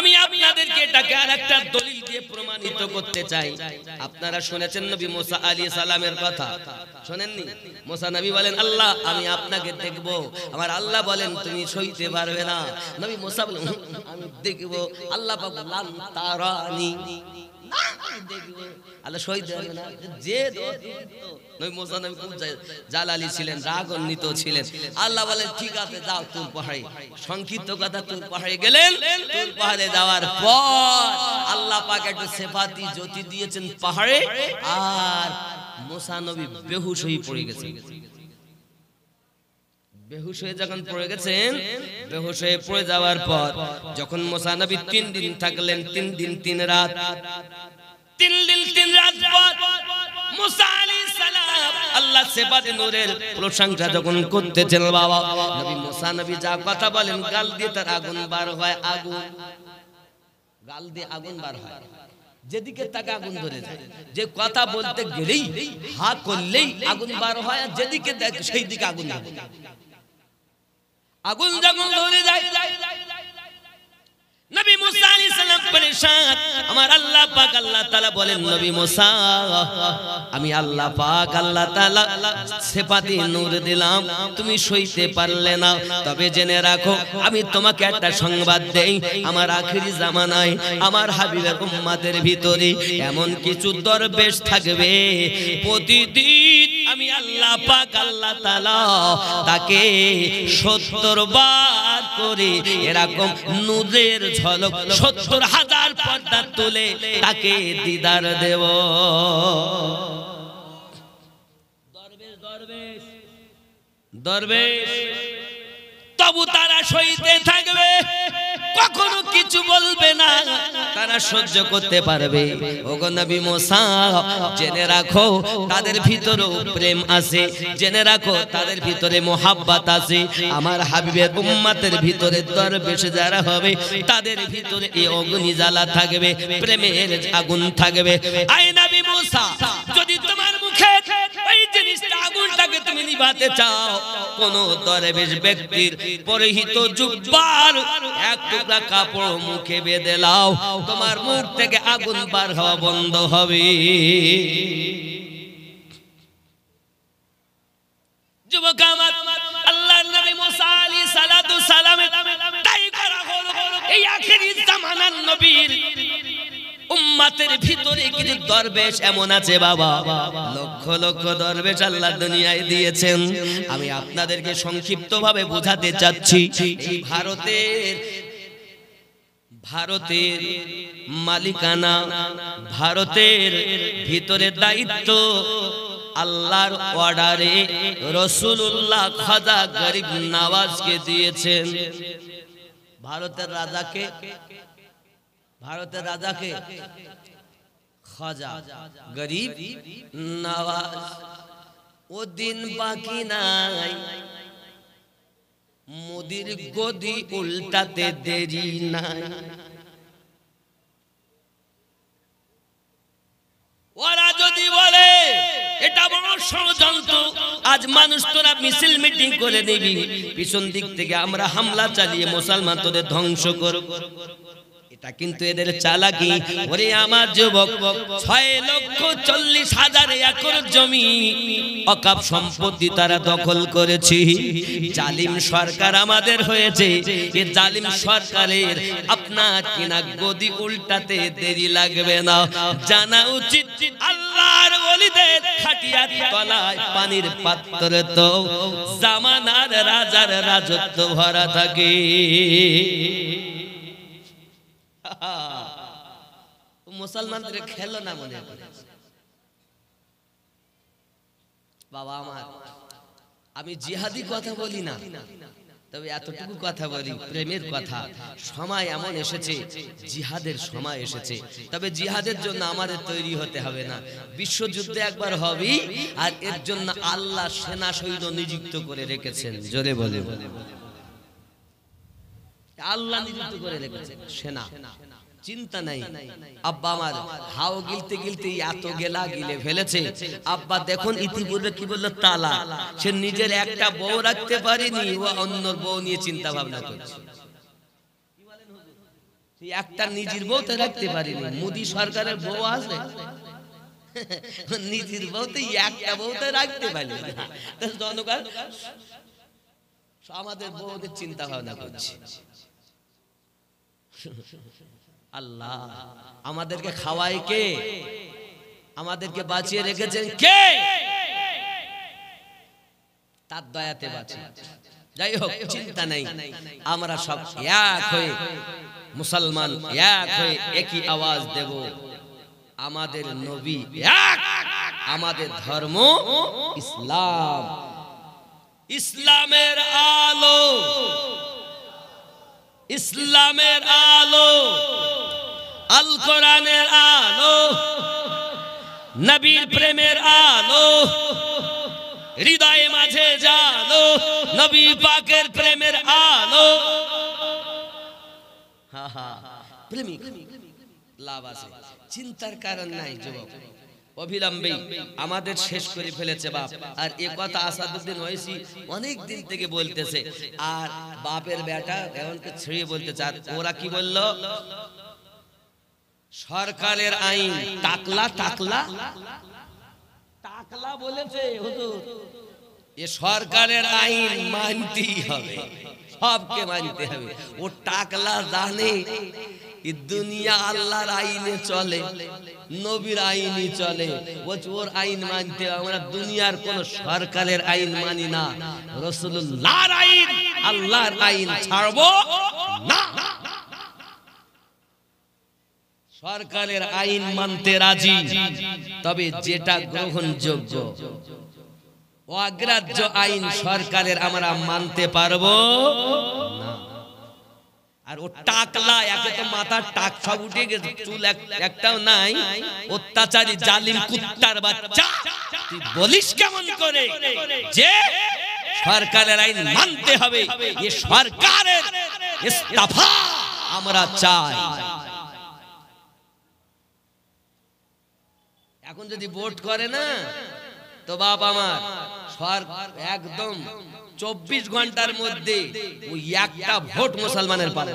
আমি আপনাদেরকে এটাকে আরেকটা দলিল দিয়ে প্রমাণিত করতে চাই। আপনারা শুনেছেন নবী মুসা আলাইহিস সালামের কথা, শুনেননি? মুসা নবী বলেন, আল্লাহ আমি আপনাকে দেখব। আমার আল্লাহ বলেন তুমি সইতে পারবে না। নবী মুসা বলেন, আমি দেখব। আল্লাহ পাক লান তারানি, দেখব। আল্লাহ সইতে পারবে না। যে নবী মুসা নবী খুব জালালি ছিলেন, রাগান্বিত ছিলেন। আল্লাহ বলেন, ঠিক আছে যাও তুর পাহাড়ে। সংক্ষিপ্ত কথা, তুর পাহাড়ে গেলেন। তুর পাহাড়ে যাওয়ার পর আল্লাহ পাক একটু সেফাতি জ্যোতি দিয়েছেন পাহাড়ে, আর মুসা নবী বেহুশ হয়ে পড়ে গেছেন। বেহুশ হয়ে যখন পড়ে গেছেন, বেহুশ হয়ে পড়ে যাওয়ার পর যখন মুসা নবী 3 দিন থাকলেন, 3 দিন 3 রাত, 3 দিন 3 রাত পর মুসা আলাইহিস সালাম আল্লাহ সেফাতে নূরের প্রশংসা যখন করতেছেন, বাবা নবী মুসা নবী যা কথা বলেন গাল দিয়ে তার আগুন বার হয়, আগুন গাল দিয়ে আগুন বার হয়, যেদিকে তাকে আগুন ধরে যায়। যে কথা বলতে গেলেই হা করলেই আগুন বার হয়, আর যেদিকে দেখে সেই দিকে আগুন ধরে যায়। আগুন যখন ধরে যায়, নবী মুসা আলাইহিস সালাম পরেশান। আমার আল্লাহ পাক আল্লাহ তাআলা বলেন, নবী মুসা আমি আল্লাহ পাক আল্লাহ তাআলা সেফাতি নূর দিলাম, তুমি সইতে পারলে না। তবে জেনে রাখো আমি তোমাকে একটা সংবাদ দেই, আমার আখিরি জামানায় আমার হাবিবের উম্মতের ভিতরে এমন কিছু দরবেশ থাকবে, প্রতিদিন আমি আল্লাহ পাক আল্লাহ তাআলা তাকে 70 বার করে এরকম নূরের ঝলক 70,000 পর্দা তুলে তাকে দিদার দেব। দরবেশ দরবেশ দরবেশ, তবু তারা সইতে থাকবে, কখনো কিছু বলবে না, তারা সহ্য করতে পারবে। ওগো নবী মুসা জেনে রাখো তাদের ভিতরেও প্রেম আছে, জেনে রাখো তাদের ভিতরে মোহাব্বত আছে। আমার হাবিবের উম্মতের ভিতরে দরবেশ যারা হবে তাদের ভিতরে এই অগ্নি জ্বালা থাকবে, প্রেমের আগুন থাকবে। আয় নবী মুসা, যদি তোমার মুখে ওই জিনিসটা আগুনটাকে তুমি নিভাতে চাও, কোন দরবেশ ব্যক্তির পরিহিত জুব্বার এক টুকরা কাপড় মুখে বেঁধে লাও, তোমার মুখ থেকে আগুন বার হওয়া বন্ধ হবে। যুবক আমার, আল্লাহর নবী মুসা আলাইহিস সালাতু সালাম তাই করা হলো। এই আখিরি জামানার নবীর উম্মতের ভিতরে কিছু দরবেশ এমন আছে বাবা, লক্ষ লক্ষ দরবেশ আল্লাহ দুনিয়ায় দিয়েছেন। আমি আপনাদেরকে সংক্ষিপ্তভাবে বোঝাতে চাচ্ছি, এই ভারতের মালিকানা, ভারতের ভিতরে দায়িত্ব আল্লাহর অর্ডারে রাসূলুল্লাহ খাজা গরিব নওয়াজকে দিয়েছেন। ভারতের রাজাকে খাজা গরিব নওয়াজ। ও দিন বাকি নাই, মোদির গদি উল্টাতে দেরি নাই। ওরা যদি বলে এটা বড় ষড়যন্ত্র, আজ মানুষ তোরা মিছিল মিটিং করে দিবি, পিছন দিক থেকে আমরা হামলা চালিয়ে মুসলমান তোদের ধ্বংস করব। এটা কিন্তু এদের চালাকি। ওরে আমার যুবক, 6,40,000 একর জমি অকাপ সম্পত্তি তারা দখল করেছে। জালিম সরকার আমাদের হয়েছে। এই জালিম সরকারের আপনার কিনা গদি উল্টাতে দেরি লাগবে না। জানা উচিত আল্লাহর ওলিদের খাটিয়ার তলায় পানির পাত্রে তো জামানার রাজার রাজত্ব ভরা থাকে। মুসলমানদের খেলো না মনে করে। বাবা আমার, আমি জিহাদি কথা বলি না, তবে এতটুকু কথা বলি, প্রেমের কথা। সময় এমন এসেছে, জিহাদের সময় এসেছে। তবে জিহাদের জন্য আমাদের তৈরি হতে হবে না। বিশ্বযুদ্ধ একবার হবে, আর এর জন্য আল্লাহ সেনা সৈন্য নিযুক্ত করে রেখেছেন। জোরে বলে, আল্লাহ নিযুক্ত করে রেখেছেন সেনা, চিন্তা নাই। আব্বা আমার হাও গিলতে গিলতে এত গেলা গিলে ফেলেছে। আব্বা দেখুন ইতিপূর্বে কি বললো, তালা। সে নিজের একটা বউ রাখতে পারেনি, ও অন্য বউ নিয়ে চিন্তা ভাবনা করছে। একটা নিজের বউ তো রাখতে পারেনি। মোদী সরকারের বউ আছে, নিজের বউ তো একটা বউ তো রাখতে পারেনি। জনগণ আমাদের বউদের চিন্তা ভাবনা করছে। আল্লাহ আমাদেরকে খাওয়ায় কে? আমাদেরকে বাঁচিয়ে রেখেছেন কে? তার দয়াতে বাঁচি। যাই হোক, চিন্তা নাই। আমরা সব এক হয়ে মুসলমান, এক হয়ে একই আওয়াজ দেব, আমাদের নবী এক, আমাদের ধর্ম ইসলাম। ইসলামের আলো, ইসলামের আলো, আল কোরআনের আলো, নবীর প্রেমের আলো, হৃদয়ে মাঝে জালো নবী পাকের প্রেমের আলো। প্রেমিক লাভ আছে, চিন্তার কারণ নাই। যুবক অবিলম্বে আমাদের শেষ করে ফেলেছে বাপ। আর এ কথা আসাদুদ্দিন ওয়াইসি অনেক দিন থেকে বলতেছে। আর বাপের বেটা এমনকি ছেড়ে বলতে চায়। ওরা কি বললো? সরকারের আইন টাকলা টাকলা টাকলা বলেছে হুজুর। এ সরকারের আইন মানতেই হবে, সবকে মানতে হবে। ও টাকলা জানে এই দুনিয়া আল্লাহর আইনে চলে, নবীর আইনই চলে। ওর আইন মানতে, আমরা দুনিয়ার কোন সরকারের আইন মানি না, রাসূলুল্লাহর আইন, আল্লাহর আইন ছাড়বো না। সরকারের আইন মানতে রাজি, তবে যেটা গ্রহণযোগ্য। অগ্রাহ্য আইন সরকারের আমরা মানতে পারবো না। আর ও টাকলা, একে তো মাথার টাক সব উঠে গেছে, চুল একটাও নাই। অত্যাচারী জালিম কুত্তার বাচ্চা, তুই বলিস কেমন করে যে সরকারের আইন মানতে হবে? এই সরকারের ইস্তফা আমরা চাই। এখন যদি ভোট করে না তো বাপ আমার, একদম 24 ঘন্টার মধ্যে ওই একটা ভোট মুসলমানের পাবে।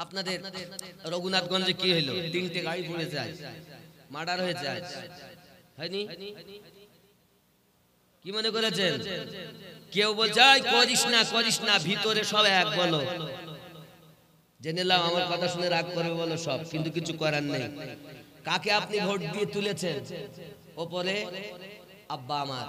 আপনাদের রঘুনাথগঞ্জে কি হলো? 3টে গাড়ি পড়েছে, মার্ডার হয়েছে, হয়নি? কি মনে করেছেন? কেউ বলছে করিস না করিস না, ভিতরে সব এক বলো। জেনে নাও, আমার কথা শুনে রাগ করবে বলো সব, কিন্তু কিছু করার নেই। কাকে আপনি ভোট দিয়ে তুলেছেন ওপরে? আব্বা আমার,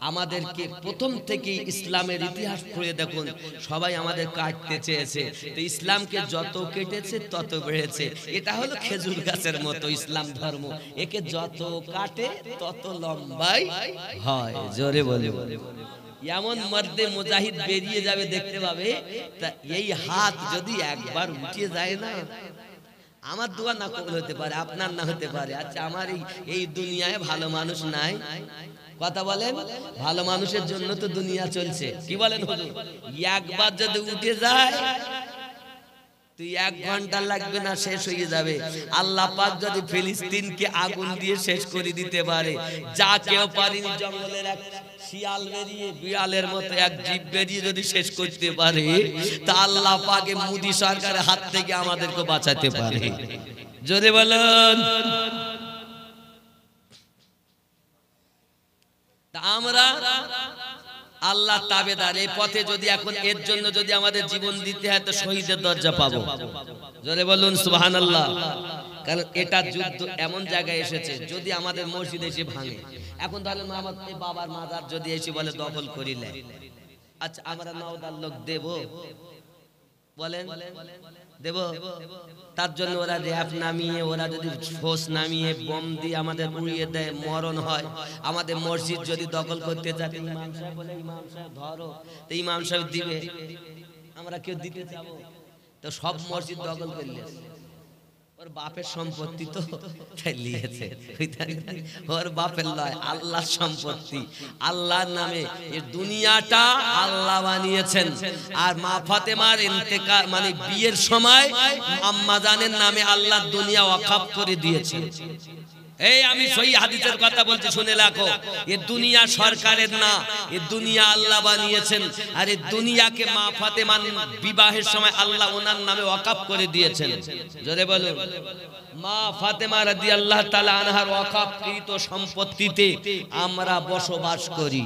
আমাদেরকে প্রথম থেকে ইসলামের ইতিহাস পড়ে দেখুন, সবাই আমাদের কাটতে চেয়েছে, তো ইসলামকে যত কেটেছে তত বেড়েছে। এটা হলো খেজুর গাছের মতো ইসলাম ধর্ম, একে যত কাটে তত লম্বাই হয়। জোরে বলে, এমন মর্দে মুজাহিদ বেরিয়ে যাবে, দেখতে পাবে। তা এই হাত যদি একবার উঠে যায় না, আমার দোয়া না কবুল হতে পারে, আপনার না হতে পারে। আচ্ছা, আমার এই দুনিয়ায় ভালো মানুষ নাই, কথা বলেন, ভালো মানুষের জন্য তো দুনিয়া চলছে। কি বলেন হুজুর? একবার যদি উঠে যায় তুই 1 ঘন্টা লাগবে না, শেষ হয়ে যাবে। আল্লাহ পাক যদি ফিলিস্তিনকে আগুন দিয়ে শেষ করে দিতে পারে, যা কেউ পারেনি, জঙ্গলের এক শিয়াল বেরিয়ে, বিড়ালের মতো এক জীব বেরিয়ে যদি শেষ করতে পারে, তা আল্লাহ পাক মোদি সরকারের হাত থেকে আমাদেরকে বাঁচাতে পারে। জোরে বলুন। আমরা আল্লাহ তাবেদার, এই পথে যদি এখন এর জন্য যদি আমাদের জীবন দিতে হয় তো শহীদের দরজা পাবো। জোরে বলুন সুবহানাল্লাহ। কারণ এটা যুদ্ধ এমন জায়গায় এসেছে, যদি আমাদের মসজিদ এসে ভাঙে, এখন তাহলে আমার বাবার মাজার যদি এসে বলে দখল করিলে, আচ্ছা আমরা নওদার লোক দেব? বলেন দেব? তার জন্য ওরা র্যাব নামিয়ে, ওরা যদি ফোর্স নামিয়ে বম দিয়ে আমাদের উড়িয়ে দেয়, মরণ হয়। আমাদের মসজিদ যদি দখল করতে যায়, ইমাম সাহেব বলে ইমাম সাহেব ধরো, তো ইমাম সাহেব দিবে, আমরা কেউ দিতে যাবো? তো সব মসজিদ দখল করলে ওর বাপের সম্পত্তি তো লিয়েছে, ওর বাপের লয়, আল্লাহর সম্পত্তি, আল্লাহর নামে এই দুনিয়াটা আল্লাহ বানিয়েছেন। আর মা ফাতেমার ইন্তেকাল মানে বিয়ের সময় আম্মা জানের নামে আল্লাহ দুনিয়া ওয়াকফ করে দিয়েছেন। এই আমি সহি হাদিসের কথা বলছি, শুনে রাখো, এই দুনিয়া সরকারের না, এই দুনিয়া আল্লাহ বানিয়েছেন। আর এই দুনিয়াকে মা ফাতেমার বিবাহের সময় আল্লাহ ওনার নামে ওয়াকফ করে দিয়েছেন। জোরে বলুন। মা ফাতেমা রাদিয়াল্লাহু তাআলা আনহার ওয়াকফকৃত সম্পত্তিতে আমরা বসবাস করি।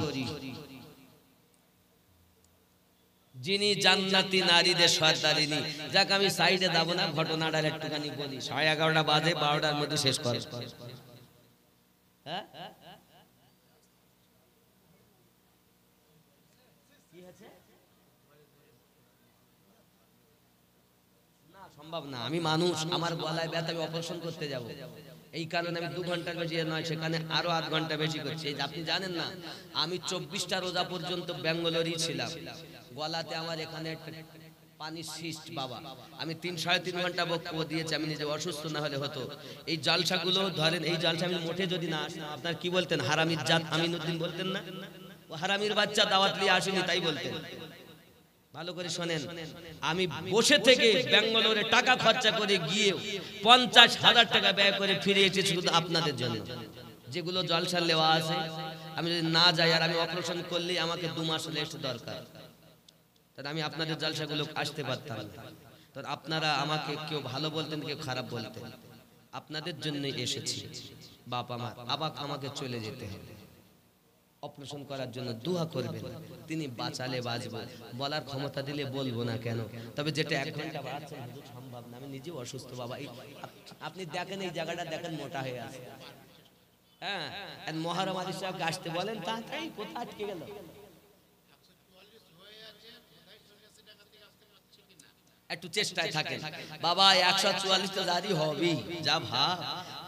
যিনি জান্নাতি নারীদের সর্দারিনী। যাক আমি সাইডে যাব না, ঘটনাটার একটুখানি বলি। 11:30 বাজে, 12টার মধ্যে শেষ কর। হ্যাঁ কি আছে না, সম্ভব না। আমি মানুষ, আমার গলায় ব্যথা, আমি অপারেশন করতে যাব, এই কারণে আমি 2 ঘন্টার বেশি নয়, সেখানে আরো 8 ঘন্টা বেশি করছি। আপনি জানেন না, আমি 24টা রোজা পর্যন্ত ব্যাঙ্গালোরই ছিলাম। গলাতে আমার এখানে পানি সিস্ট বাবা, আমি 3-3.5 ঘন্টা বক্তব্য দিয়েছি। আমি নিজে অসুস্থ না হলে হতো। এই জলসাগুলো ধরেন, এই জলসা আমি মোটে যদি না আসতাম, আপনার কি বলতেন? হারামির জাত আমিনুদ্দিন বলতেন না? ও হারামির বাচ্চা, দাওয়াত নিয়ে আসেনি তাই বলতেন। ভালো করে শোনেন, আমি বসে থেকে ব্যাঙ্গালোরে টাকা খরচা করে গিয়ে 50,000 টাকা ব্যয় করে ফিরে এসেছি শুধু আপনাদের জন্য। যেগুলো জলসার লেওয়া আছে, আমি যদি না যাই, আর আমি অপারেশন করলেই আমাকে 2 মাস রেস্ট দরকার, তাহলে আমি আপনাদের জলসাগুলো আসতে পারতাম না। তো আপনারা আমাকে কেউ ভালো বলতেন, কেউ খারাপ বলতেন, আপনাদের জন্য এসেছি। বাপ আমার আবার আমাকে চলে যেতে হবে, অপারেশন করার জন্য দোয়া করবেন, তিনি বাঁচালে বাঁচবো, বলার ক্ষমতা দিলে বলবো না কেন। তবে যেটা 1 ঘন্টা বাড়াচ্ছেন হুজুর সম্ভব না, আমি নিজে অসুস্থ বাবা। আপনি দেখেন এই জায়গাটা দেখেন মোটা হয়ে আছে। হ্যাঁ, মহরম আলী সাহেবকে আসতে বলেন, তাই কোথায় আটকে গেল? একটু চেষ্টায় থাকেন বাবা। 144 তো জারি হবেই, যা ভাব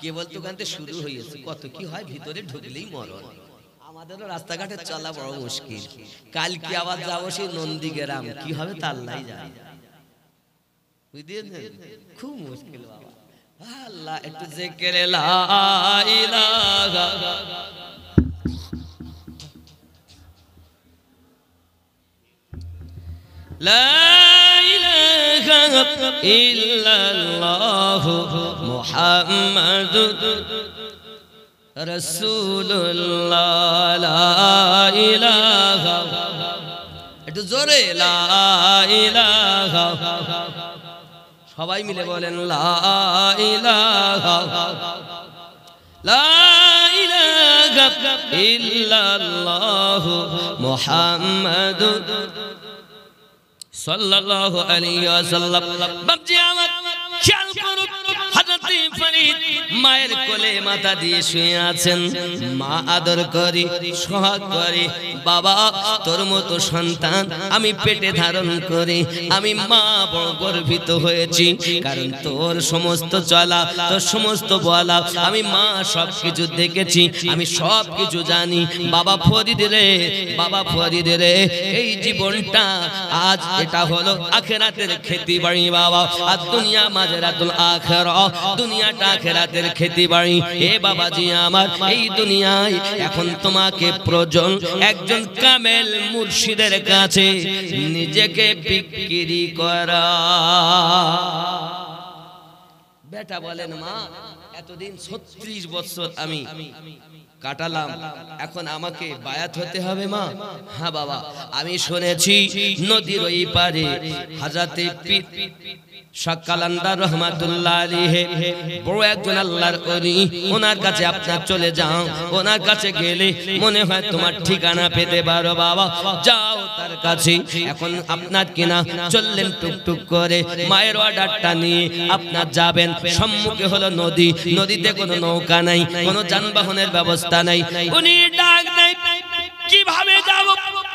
কে বলতো গানতে শুরু হয়েছে, কত কি হয় ভিতরে ঢুকলেই মরণ। আমাদেরও রাস্তাঘাটে চলা বড় মুশকিল। কাল কি আবার যাবো সেই নন্দীগ্রাম, কি হবে তা আল্লাহই জানে, বুঝলেন? খুব মুশকিল বাবা। আল্লাহ একটু জিকিরে লা ইলাহা লা ইলাহা ইল্লাল্লাহ মুহাম্মাদুর রাসূলুল্লাহ। লা ইলাহা, একটু জোরে লা ইলাহা, সবাই মিলে বলেন লা ইলাহা, লা ইলাহা ইল্লাল্লাহ মুহাম্মাদুর সাল্লাল্লাহু আলাইহি ওয়াসাল্লাম। বাপজি আমার খেয়াল করুন, হযরত ফরিদ মায়ের কোলে মাথা দিয়ে শুয়ে আছেন। মা আদর করে, সোহাগ করে, বাবা তোর মতো সন্তান আমি পেটে ধারণ করে আমি মা বড় গর্বিত হয়েছি, কারণ তোর সমস্ত চলা, তোর সমস্ত বলা আমি মা সবকিছু দেখেছি, আমি সবকিছু জানি। বাবা ফরিদ রে, বাবা ফরিদ রে, এই জীবনটা আজ এটা হলো আখিরাতের খেতি বাড়ি বাবা, আর দুনিয়া মাজরাতুল আখিরা, দুনিয়াটা আখিরাতের খেতি বাড়ি। এ বাবাজি আমার, এই দুনিয়ায় এখন তোমাকে প্রয়োজন একজন কামেল মুর্শিদের কাছে নিজেকে বিক্রি করা। বেটা বলেন, মা এতদিন 36 বছর আমি কাটালাম, এখন আমাকে বায়াত হতে হবে মা? হ্যাঁ বাবা, আমি শুনেছি নদীর ওই পারে হযরতে পীর শাহ কালান্দার রহমাতুল্লাহ আলাইহি বড় একজন আল্লাহর ওলি, ওনার কাছে আপনার চলে যাও। ওনার কাছে গেলে মনে হয় তোমার ঠিকানা পেতে পারো বাবা, যাও তার কাছে। এখন আপনার কিনা চললেন টুকটুক করে, মায়ের অর্ডারটা নিয়ে আপনার যাবেন। সম্মুখে হলো নদী, নদীতে কোনো নৌকা নাই, কোনো যানবাহনের ব্যবস্থা নাই। উনি ডাক নাই, কিভাবে যাব?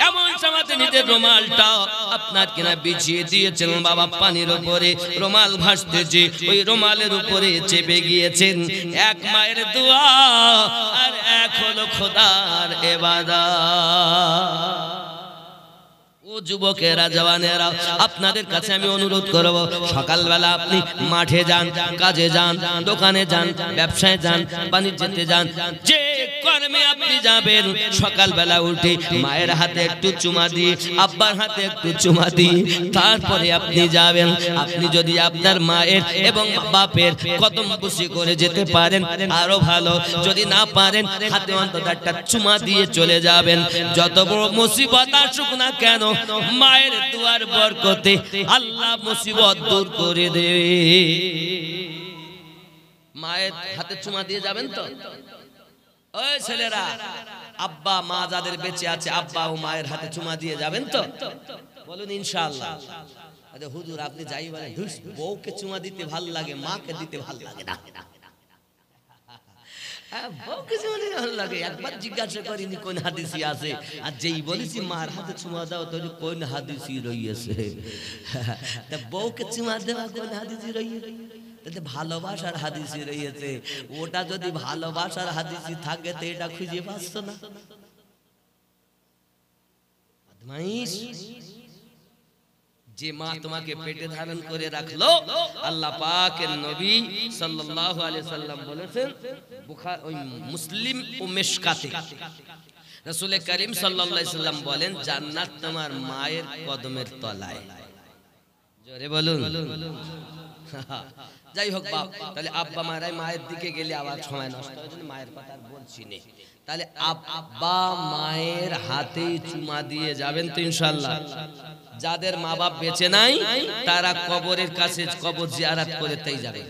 এমন সময়তে নিজের রুমালটা আপনার কিনা বিছিয়ে দিয়েছেন বাবা পানির উপরে, রুমাল ভাসতেছে, ওই রুমালের উপরে চেপে গিয়েছেন। এক মায়ের দোয়া আর এক হলো খোদার ইবাদত। ও যুবকেরা, জওয়ানেরা, আপনাদের কাছে আমি অনুরোধ করব, সকালবেলা আপনি মাঠে যান, কাজে যান, দোকানে যান, ব্যবসায় যান, বাণিজ্যতে যান, যে কর্মে আপনি যাবেন, সকালবেলা উঠে মায়ের হাতে একটু চুমা দিয়ে, আব্বার হাতে একটু চুমা দিয়ে তারপরে আপনি যাবেন। আপনি যদি আপনার মায়ের এবং বাপের কদম বুসি করে যেতে পারেন আরো ভালো, যদি না পারেন হাতে অন্তত একটা চুমা দিয়ে চলে যাবেন। যত বড় মুসিবত আসুক না কেন, মায়ের দুয়ার বরকতে আল্লাহ মুসিবত দূর করে দেবে। মায়ের হাতে চুমা দিয়ে যাবেন তো? ওই ছেলেরা, আব্বা মা যাদের বেঁচে আছে, আব্বা ও মায়ের হাতে চুমা দিয়ে যাবেন তো? বলুন ইনশাআল্লাহ। আরে হুজুর আপনি যাই বলেন, বউকে চুমা দিতে ভালো লাগে, মাকে দিতে ভালো লাগে না। বউকে চুমা দিতে ভালো লাগে, একবার জিজ্ঞাসা করিনি কোন হাদিসে আছে, আর যেই বলেছি মার হাতে চুমা দাও তো কোন হাদিসে রইছে। তা বউকে চুমা দেওয়া কোন হাদিসে রইছে? ভালোবাসার হাদিসে রয়েছে। ওটা যদি ভালোবাসার হাদিসে থাকে তো এটা খুঁজে পাচ্ছ না। যে মা তোমাকে পেটে ধারণ করে রাখলো, আল্লাহ পাকের নবী সাল্লাল্লাহু আলাইহি সাল্লাম বলেছেন, বুখারী ওই মুসলিম ও মিশকাতে রাসূল করিম সাল্লাল্লাহু আলাইহি সাল্লাম বলেন, জান্নাত তোমার মায়ের কদমের তলায়। জোরে বলুন। যাই হোক বাপ, তাহলে আব্বা মারাই মায়ের দিকে গেলে আবার সময় নষ্ট হয়, মায়ের কথা আর বলছি না। তাহলে আব্বা মায়ের হাতে চুমা দিয়ে যাবেন তো ইনশাআল্লাহ। যাদের মা বাপ বেঁচে নাই তারা কবরের কাছে কবর জিয়ারত করে তাই যাবে।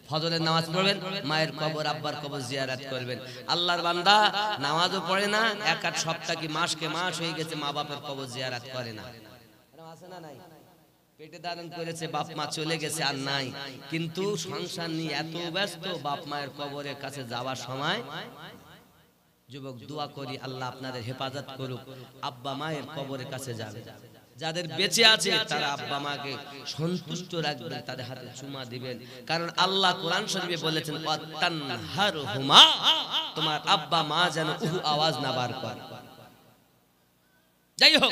ফজরের নামাজ পড়বেন, মায়ের কবর আব্বার কবর জিয়ারত করবেন। আল্লাহর বান্দা নামাজও পড়ে না, এক আধ সপ্তাহ কি মাসকে মাস হয়ে গেছে মা বাপের কবর জিয়ারত করে না। আছে না নাই? পেটে ধারণ করেছে, বাপ মা চলে গেছে আর নাই, কিন্তু সংসার নিয়ে এত ব্যস্ত বাপ মায়ের কবরের কাছে যাওয়ার সময়। যুবক দোয়া করি আল্লাহ আপনাদের হেফাজত করুক, আব্বা মায়ের কবরের কাছে যাবে। যাদের বেঁচে আছে তারা আব্বা মাকে সন্তুষ্ট রাখবেন, তাদের হাতে চুমা দিবেন, কারণ আল্লাহ কোরআন শরীফে বলেছেন, ওয়াতানহারহুমা, তোমার আব্বা মা যেন উহু আওয়াজ না বার করে। যাই হোক,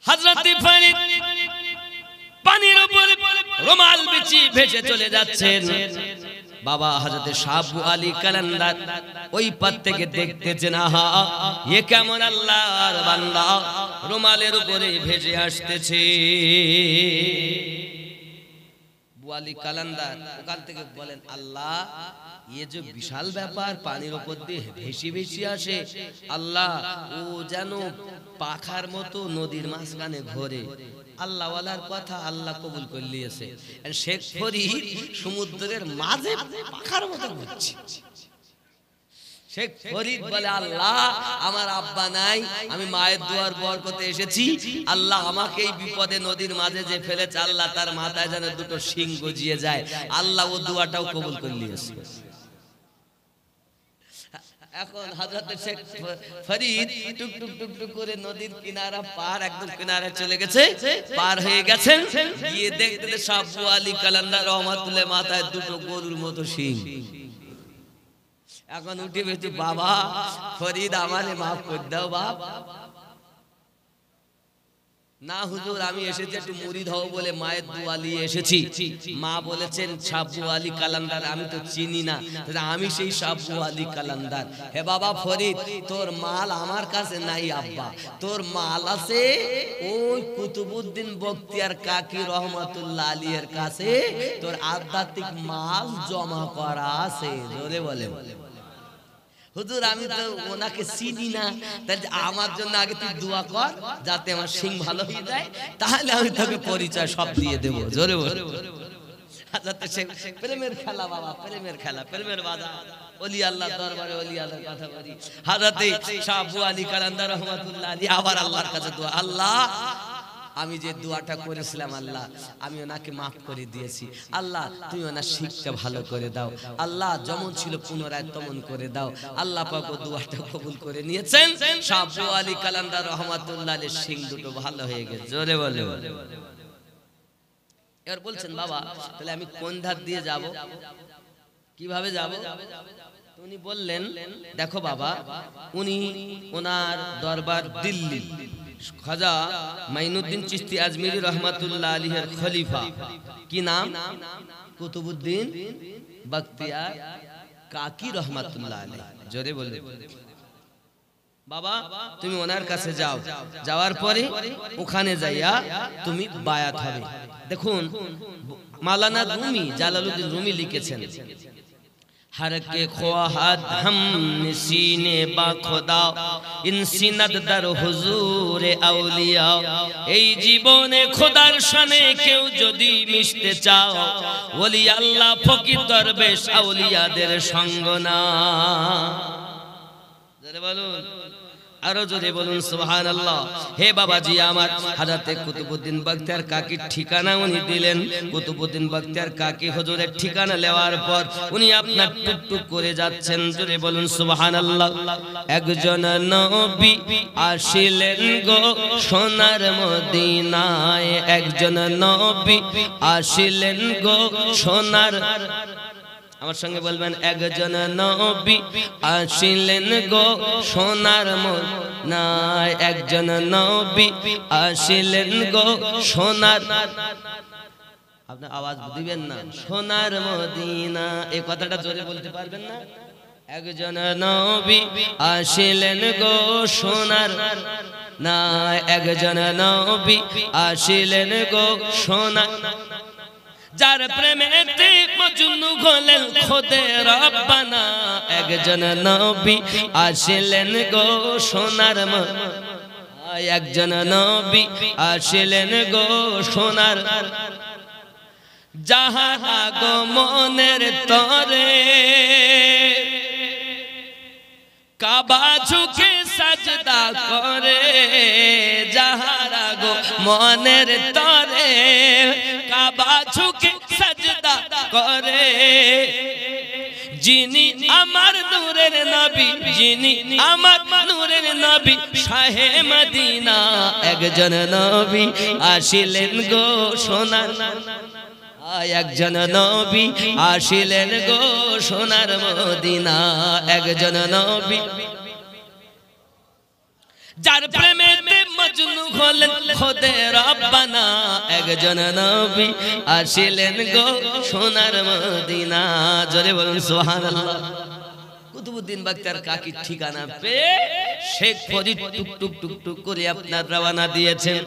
হযরত ফরিদ পানির উপরে রুমাল বিছিয়ে ভেসে চলে যাচ্ছেন। বাবা হযরত শাহ আলী কালান্দার ওই পার থেকে দেখতেছেন, আহা এ কেমন আল্লাহর বান্দা রুমালের উপরে ভেসে আসতেছে। বুয়ালি কালান্দার ওখান থেকে বলেন, আল্লাহ ये जो विशाल ব্যাপার পানির উপর দিয়ে ভেসে ভেসে আসে, আল্লাহ ও যেন পাখার মতো নদীর মাঝখানে ঘোরে। আল্লাহ ওয়ালার কথা আল্লাহ কবুল করে নিয়েছে। শেখ ফরিদ সমুদ্রের মাঝে পাখার মতো ঘুরছে। শেখ ফরিদ বলে, আল্লাহ আমার আব্বা নাই, আমি মায়ের দুয়ার বরকতে এসেছি, আল্লাহ আমাকে এই বিপদে নদীর মাঝে যে ফেলেছে, আল্লাহ তার মাথায় যেন দুটো শিং গজিয়ে যায়। আল্লাহ ও দুয়াটাও কবুল করে নিয়েছে। এখন হযরত শেখ ফরিদ টুক টুক টুক টুক করে নদীর কিনারা পার একদম কিনারে চলে গেছে, পার হয়ে গেছেন। গিয়ে দেখতে শাহ আলী কালান্দার রহমাতুল্লাহ মাথায় দুটো গরুর মতো শিং। এখন উঠে বেঁচে, বাবা ফরিদ আমারে মাফ করে দাও বাপ। না হুজুর আমি এসেছি একটু মুরিদ হব বলে মায়ের দোয়া নিয়ে এসেছি। মা বলেছেন সাবু আলী কালান্দার, আমি তো চিনি না, আমি সেই সাবু আলী কালান্দার। হে বাবা ফরিদ, তোর মাল আমার কাছে নাই আব্বা, তোর মাল আছে ওই কুতুবউদ্দিন বখতিয়ার কাকি রহমাতুল্লাহ আলীর কাছে, তোর আধ্যাত্মিক মাল জমা করা আছে। জোরে বলে হুজুর আমি তো ওনাকে চিনি না, তাহলে আমার জন্য আগে তুই দোয়া কর যাতে আমার সিং ভালো হয়ে যায়, তাহলে আমি তোকে পরিচয় সব দিয়ে দেবো। জোরে বলে প্রেমের খেলা বাবা, প্রেমের খেলা, প্রেমের বাধা। ওলি আল্লাহ দরবারে ওলি আল্লাহর কথা বলি। হযরতে শাহ আবু আলী কালান্দার রহমাতুল্লাহ আলী আবার আল্লাহর কাছে দোয়া, আল্লাহ আমি যে দোয়াটা করেছিলাম আল্লাহ আমি ওনাকে মাফ করে দিয়েছি, আল্লাহ তুমি ওনার শিক্ষা ভালো করে দাও, আল্লাহ যেমন ছিল পুনরায় তেমন করে দাও। আল্লাহ পাক দোয়াটা কবুল করে নিয়েছেন। শাহ আবু আলী কালান্দার রহমাতুল্লাহ আলীর শিং দুটো ভালো হয়ে গেছে। জোরে বলে এবার বলছেন বাবা তাহলে আমি কোন ধার দিয়ে যাব, কিভাবে যাব? উনি বললেন দেখো বাবা, উনি ওনার দরবার দিল্লি, খাজা মাইনুদ্দিন চিশতি আজমিরি রহমাতুল্লাহ আলাইহির খলিফা, কি নাম? কুতুবউদ্দিন বখতিয়ার কাকি রহমাতুল্লাহ আলাইহি। জোরে বলে বাবা তুমি ওনার কাছে যাও, যাওয়ার পরে ওখানে যাইয়া তুমি বায়াত হবে। দেখুন মাওলানা রুমি, জালালউদ্দিন রুমি লিখেছেন, हर के ख्वाहत हम सीने बा खुदा इंसिनत दर हुजूर আউলিয়া। এই জীবনে খোদার শানে কেউ যদি মিশতে চাও, ওলি আল্লাহ ফকির দরবেশ আউলিয়াদের সঙ্গ না। জোরে বলুন, আরো জোরে বলুন সুবহানাল্লাহ। হে বাবাজি আমার, হযরতে কুতুবউদ্দিন বখতিয়ার কাকির ঠিকানা উনি দিলেন। কুতুবউদ্দিন বখতিয়ার কাকি হুজুরের ঠিকানা নেওয়ার পর উনি আপনার টুকটুক করে যাচ্ছেন। জোরে বলুন সুবহানাল্লাহ। একজন নবী আসিলেন গো সোনার মদিনায়, একজন নবী আসিলেন গো সোনার, আমার সঙ্গে বলবেন একজন নবী আসিলেন গো সোনার মদিনায়, একজন নবী আসিলেন গো সোনার, আপনি আওয়াজ দিবেন না, সোনার মদিনা, এই কথাটা জোরে বলতে পারবেন না? একজন নবী আসিলেন গো সোনার না, একজন নবী আসিলেন গো সোনার, যার প্রেমেতে মজনু হলেন খোদে রব্বানা, একজন নবী আসিলেন গো সোনার মদিনায়, একজন নবী আসিলেন গো সোনার, যাহার আগমনের তরে কাবা ঝুঁকে সাজদা করে, যাহার আগমনের তরে কাবা ঝুঁকে সাজদা করে, যিনি আমার নূরের নবী, যিনি আমার নূরের নবী শাহে মদিনা, একজন নবী আসিলেন গো সোনার, একজন নবী আসিলেন গো সোনার মদিনা, একজন নবী যার প্রেমেতে মজনু হলেন খোদে রব্বানা, একজন নবী আসিলেন গো সোনার মদিনা। জোরে বলুন সুবহানাল্লাহ। কুতুবউদ্দিন বখতিয়ার কাকির ঠিকানা পেয়ে শেখ ফরিদ টুকটুক টুকটুক করে আপনার রওনা দিয়েছেন।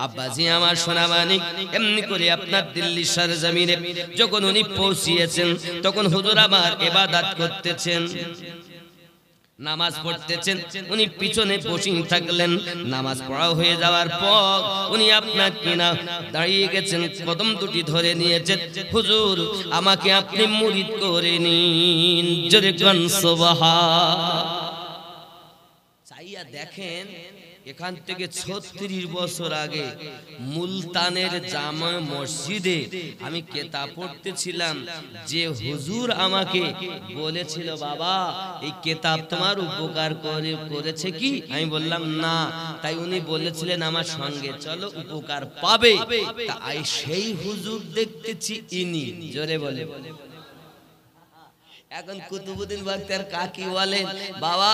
আব্বাজি আমার সোনা মানিক এমনি করে আপনার দিল্লি সরজমিনে যখন উনি পৌঁছিয়েছেন, তখন হুজুর আমার ইবাদত করতেছেন, নামাজ পড়তেছেন, উনি পিছনে বসে থাকলেন। নামাজ পড়া হয়ে যাওয়ার পর উনি আপনার কিনা দাঁড়িয়ে গেছেন, কদম দুটি ধরে নিয়েছেন, হুজুর আমাকে আপনি মুরিদ করে নিন। জোরে কোন সুবহান। চাইয়া দেখেন এখান থেকে 36 বছর আগে মুলতানের জামে মসজিদে আমি কেতাব পড়তেছিলাম, যে হুজুর আমাকে বলেছিল বাবা এই কেতাব তোমার উপকার করেছে কি? আমি বললাম না। তাই উনি বলেছিলেন আমার সঙ্গে চলো উপকার পাবে। তাই সেই হুজুর দেখতেছি ইনি। জোরে বলে এখন কুতুবুদ্দিন বখতিয়ার কাকি বলেন, বাবা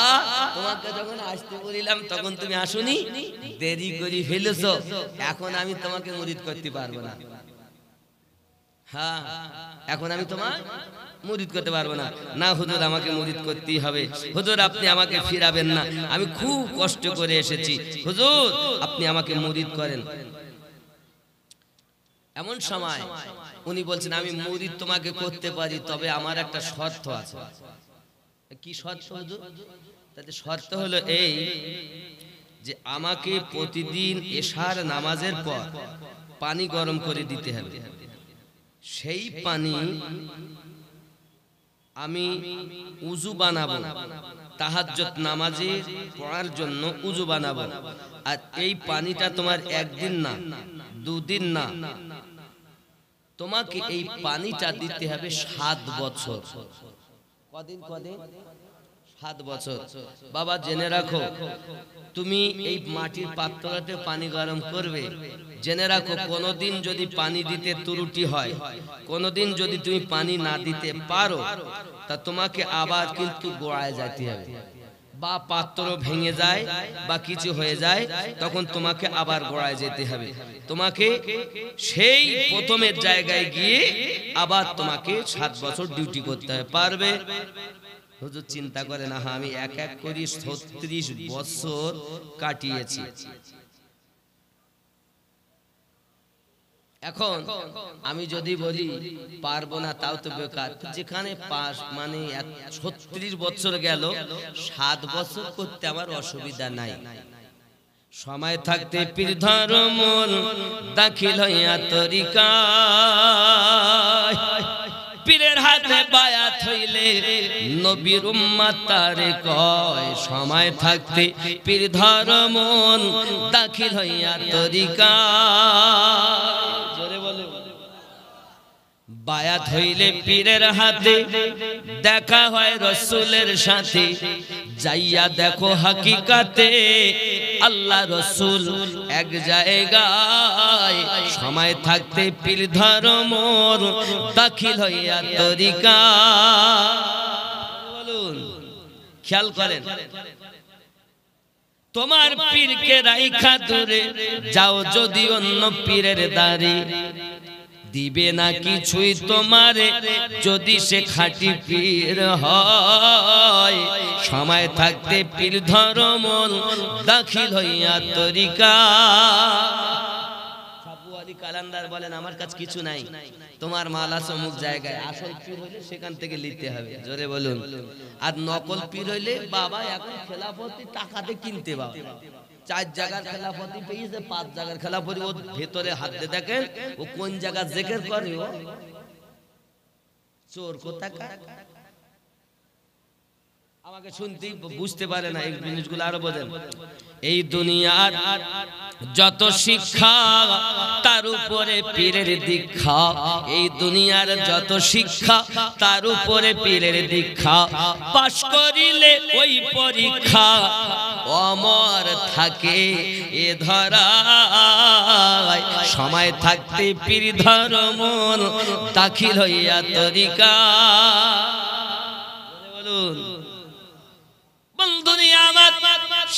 তোমাকে যখন আসতে বলিলাম তখন তুমি আসুনি, দেরি করে ফেলেছো, এখন আমি তোমাকে মুরিদ করতে পারবো না। হ্যাঁ, এখন আমি তোমার মুরিদ করতে পারবো না। না হুজুর, আমাকে মুরিদ করতেই হবে। হুজুর আপনি আমাকে ফিরাবেন না, আমি খুব কষ্ট করে এসেছি, হুজুর আপনি আমাকে মুরিদ করেন। এমন সময় উনি বলছেন, আমি মুরিদ তোমাকে করতে পারি, তবে আমার একটা শর্ত আছে। কি শর্ত হুজুর? তাতে শর্ত হলো এই যে আমাকে প্রতিদিন এশার নামাজের পর পানি গরম করে দিতে হবে। সেই পানি আমি উযু বানাবো, তাহাজ্জুদ নামাজে পড়ার জন্য উযু বানাবো। আর এই পানিটা তোমার একদিন না, দুদিন না, তোমাকে এই পানিটা দিতে হবে 7 বছর। কদিন? 7 বছর। বাবা জেনে রাখো, তুমি এই মাটির পাত্রতে পানি গরম করবে, জেনে রাখো কোনোদিন যদি পানি দিতে ত্রুটি হয়, কোনোদিন যদি তুমি পানি না দিতে পারো, তা তোমাকে আবার কিন্তু গোড়ায় যেতে হবে। বা পাত্র ভেঙে যায় বা কিছু হয়ে যায়, তখন তোমাকে আবার গোড়ায় যেতে হবে। তোমাকে সেই প্রথমের জায়গায় গিয়ে আবার তোমাকে 7 বছর ডিউটি করতে হবে। পারবে? হুজুর চিন্তা করে না, আমি এক এক করে 36 বছর কাটিয়েছি। এখন আমি যদি বলি পারবো না, তাও তো বেকার। যেখানে পাস মানে 36 বছর গেল, 7 বছর করতে আমার অসুবিধা নাই। সময় থাকতে পীর ধর্মন দাখিল হইয়া তরিকায়, পীরের হাতে বায়াত হইলে নবীর উম্মত তারে কয়। সময় থাকতে পীর ধর্মন দাখিল হইয়া তরিকায়, জোরে বলে। বায়াত হইলে পীরের হাতে দেখা হয় রাসূলের সাথে, যাইয়া দেখো হাকিকাতে আল্লাহ রাসূল এক জায়গায়। সময় থাকতে পীর ধর্মর দাখিল হইয়া তরিকা। বলুন, খেয়াল করেন, তোমার পীরকে রাইখা দূরে যাও যদি অন্য পীরের দাঁড়ি, দিবে না কিছুই তোমারে যদি সে খাঁটি পীর হয়। সময় থাকতে পীর ধর্মন দাখিল হইয়া তরিকা। সাবু আলী কালান্দার বলেন, আমার কাছে কিছু নাই, তোমার মাল আছে অমুক জায়গায়, আসল পীর হইলে সেখান থেকে নিতে হবে। জোরে বলুন। আর নকল পীর হইলে বাবা এখন খেলাফতি টাকাতে কিনতে পাবে। 4 জায়গার খেলাফতি পেয়েছে, 5 জায়গার খেলাফতি, ও ভেতরে হাত দিয়ে দেখেন ও কোন জায়গা জিকির করে, ও চোর কোথাকার। আমাকে শুনতে বুঝতে পারে না এই জিনিসগুলো, আরো বোঝেন। এই দুনিয়ার যত শিক্ষা তার উপরে পীরের দীক্ষা, এই দুনিয়ার যত শিক্ষা তার উপরে পীরের দীক্ষা। পাশ করিলে ওই পরীক্ষা অমর থাকে এ ধরায়। সময় থাকতে পীর ধর্মন দাখিল হইয়া তরিকা। বলুন বন্ধুনি আমার,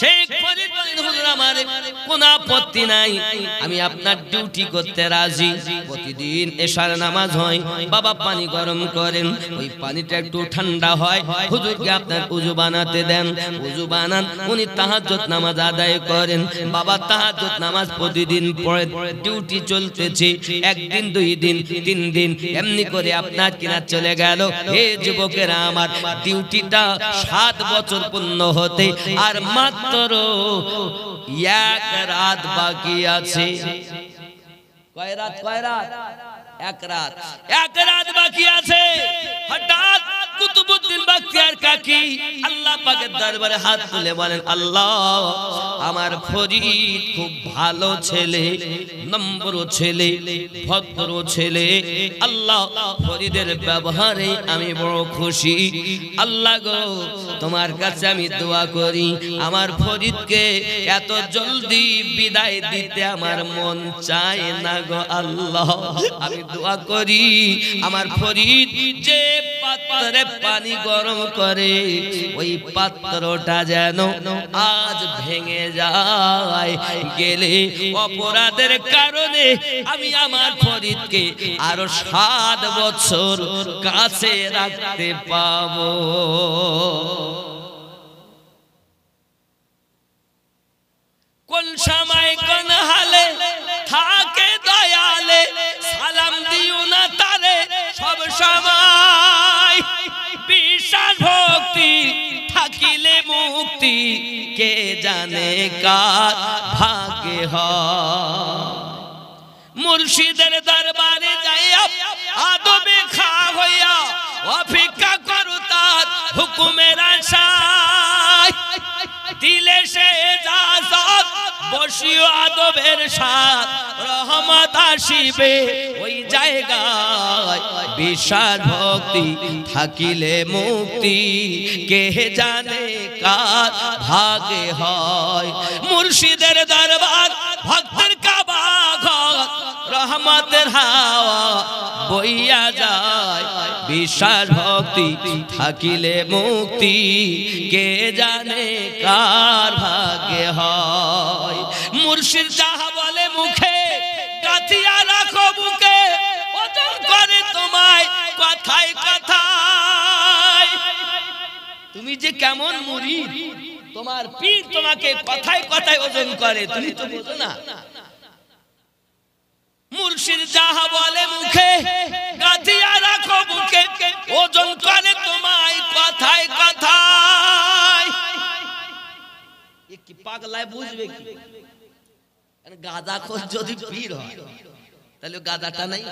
শেখ ফরিদ বলেন, হুজুর আমার কোনো আপত্তি নাই, আমি আপনার ডিউটি করতে রাজি। প্রতিদিন এশার নামাজ হয়, বাবা পানি গরম করেন, ওই পানিটা একটু ঠান্ডা হয়, হুজুরকে আপনার উযু বানাতে দেন, উযু বানান, উনি তাহাজ্জুদ নামাজ আদায় করেন। বাবা তাহাজ্জুদ নামাজ প্রতিদিন পড়ে, ডিউটি চলতেছে, একদিন 2 দিন 3 দিন এমনি করে আপনার কিনা চলে গেল। হে যুবকেরা আমার, ডিউটিটা 7 বছর পূর্ণ হতে আর মাত্র 1 রাত বাকি আছে। কয় রাত? 1 রাত। 1 রাত বাকি আছে। হঠাৎ কুতুবুদ্দিন বখতিয়ার কাকি আল্লাহ আল্লাহ পাকের দরবারে হাত তুলে বলেন, আল্লাহ আমার ফরিদ খুব ভালো ছেলে, নম্র ছেলে, ভদ্র ছেলে। আল্লাহ ফরিদের ব্যবহারে আমি বড় খুশি। আল্লাহ গো তোমার কাছে আমি দোয়া করি, আমার ফরিদকে এত জলদি বিদায় দিতে আমার মন চায় না গো আল্লাহ। আমি দোয়া করি আমার ফরিদ যে পাত্রে পানি গরম করে ওই পাত্রটা যেন আজ ভেঙে যায়, গেলে অপরাধের কারণে আমি আমার ফরিদকে আরো 7 বছর কাছে রাখতে পাবো। কোন সময় কোন হালে থাকে দয়ালে, সালাম দিও না তারে সব সময়। বিশ্বাস ভক্তি থাকিলে মুক্তি, কে জানে কার ভাগ্যে হয়। মুর্শিদের দরবারে যাইয়া আদবে খা হইয়া অপেক্ষা করু তার হুকুমের আশায়। দিলে সে ইজাজত বসিও আদবের সাথ, রহমত আসিবে ওই জায়গায়। বিশ্বাস ভক্তি থাকিলে মুক্তি, কে জানে কার ভাগ্যে হয়। মুর্শিদের দরবার ভক্তের কাবা ঘর, রহমতের হাওয়া বইয়া যায়। বিশ্বাস ভক্তি থাকিলে মুক্তি, কে জানে কার ভাগ্যে হয়। মুর্শিদ যাহা বলে মুখে গাথিয়া রাখো বুকে, ওজন করে তোমায় কথায় কথায়। তুমি যে কেমন মুরিদ, তোমার পীর তোমাকে কথায় কথায় ওজন করে, তুমি তো বুঝো না। মুর্শিদ যাহা বলে মুখে গাথিয়া রাখো বুকে, ওজন করে তোমায় কথায় কথায়। এ কি পাগলায় বুঝবে কি? গাঁজাখোর যদি পীর হয় তাহলে গাঁজাটা নাই।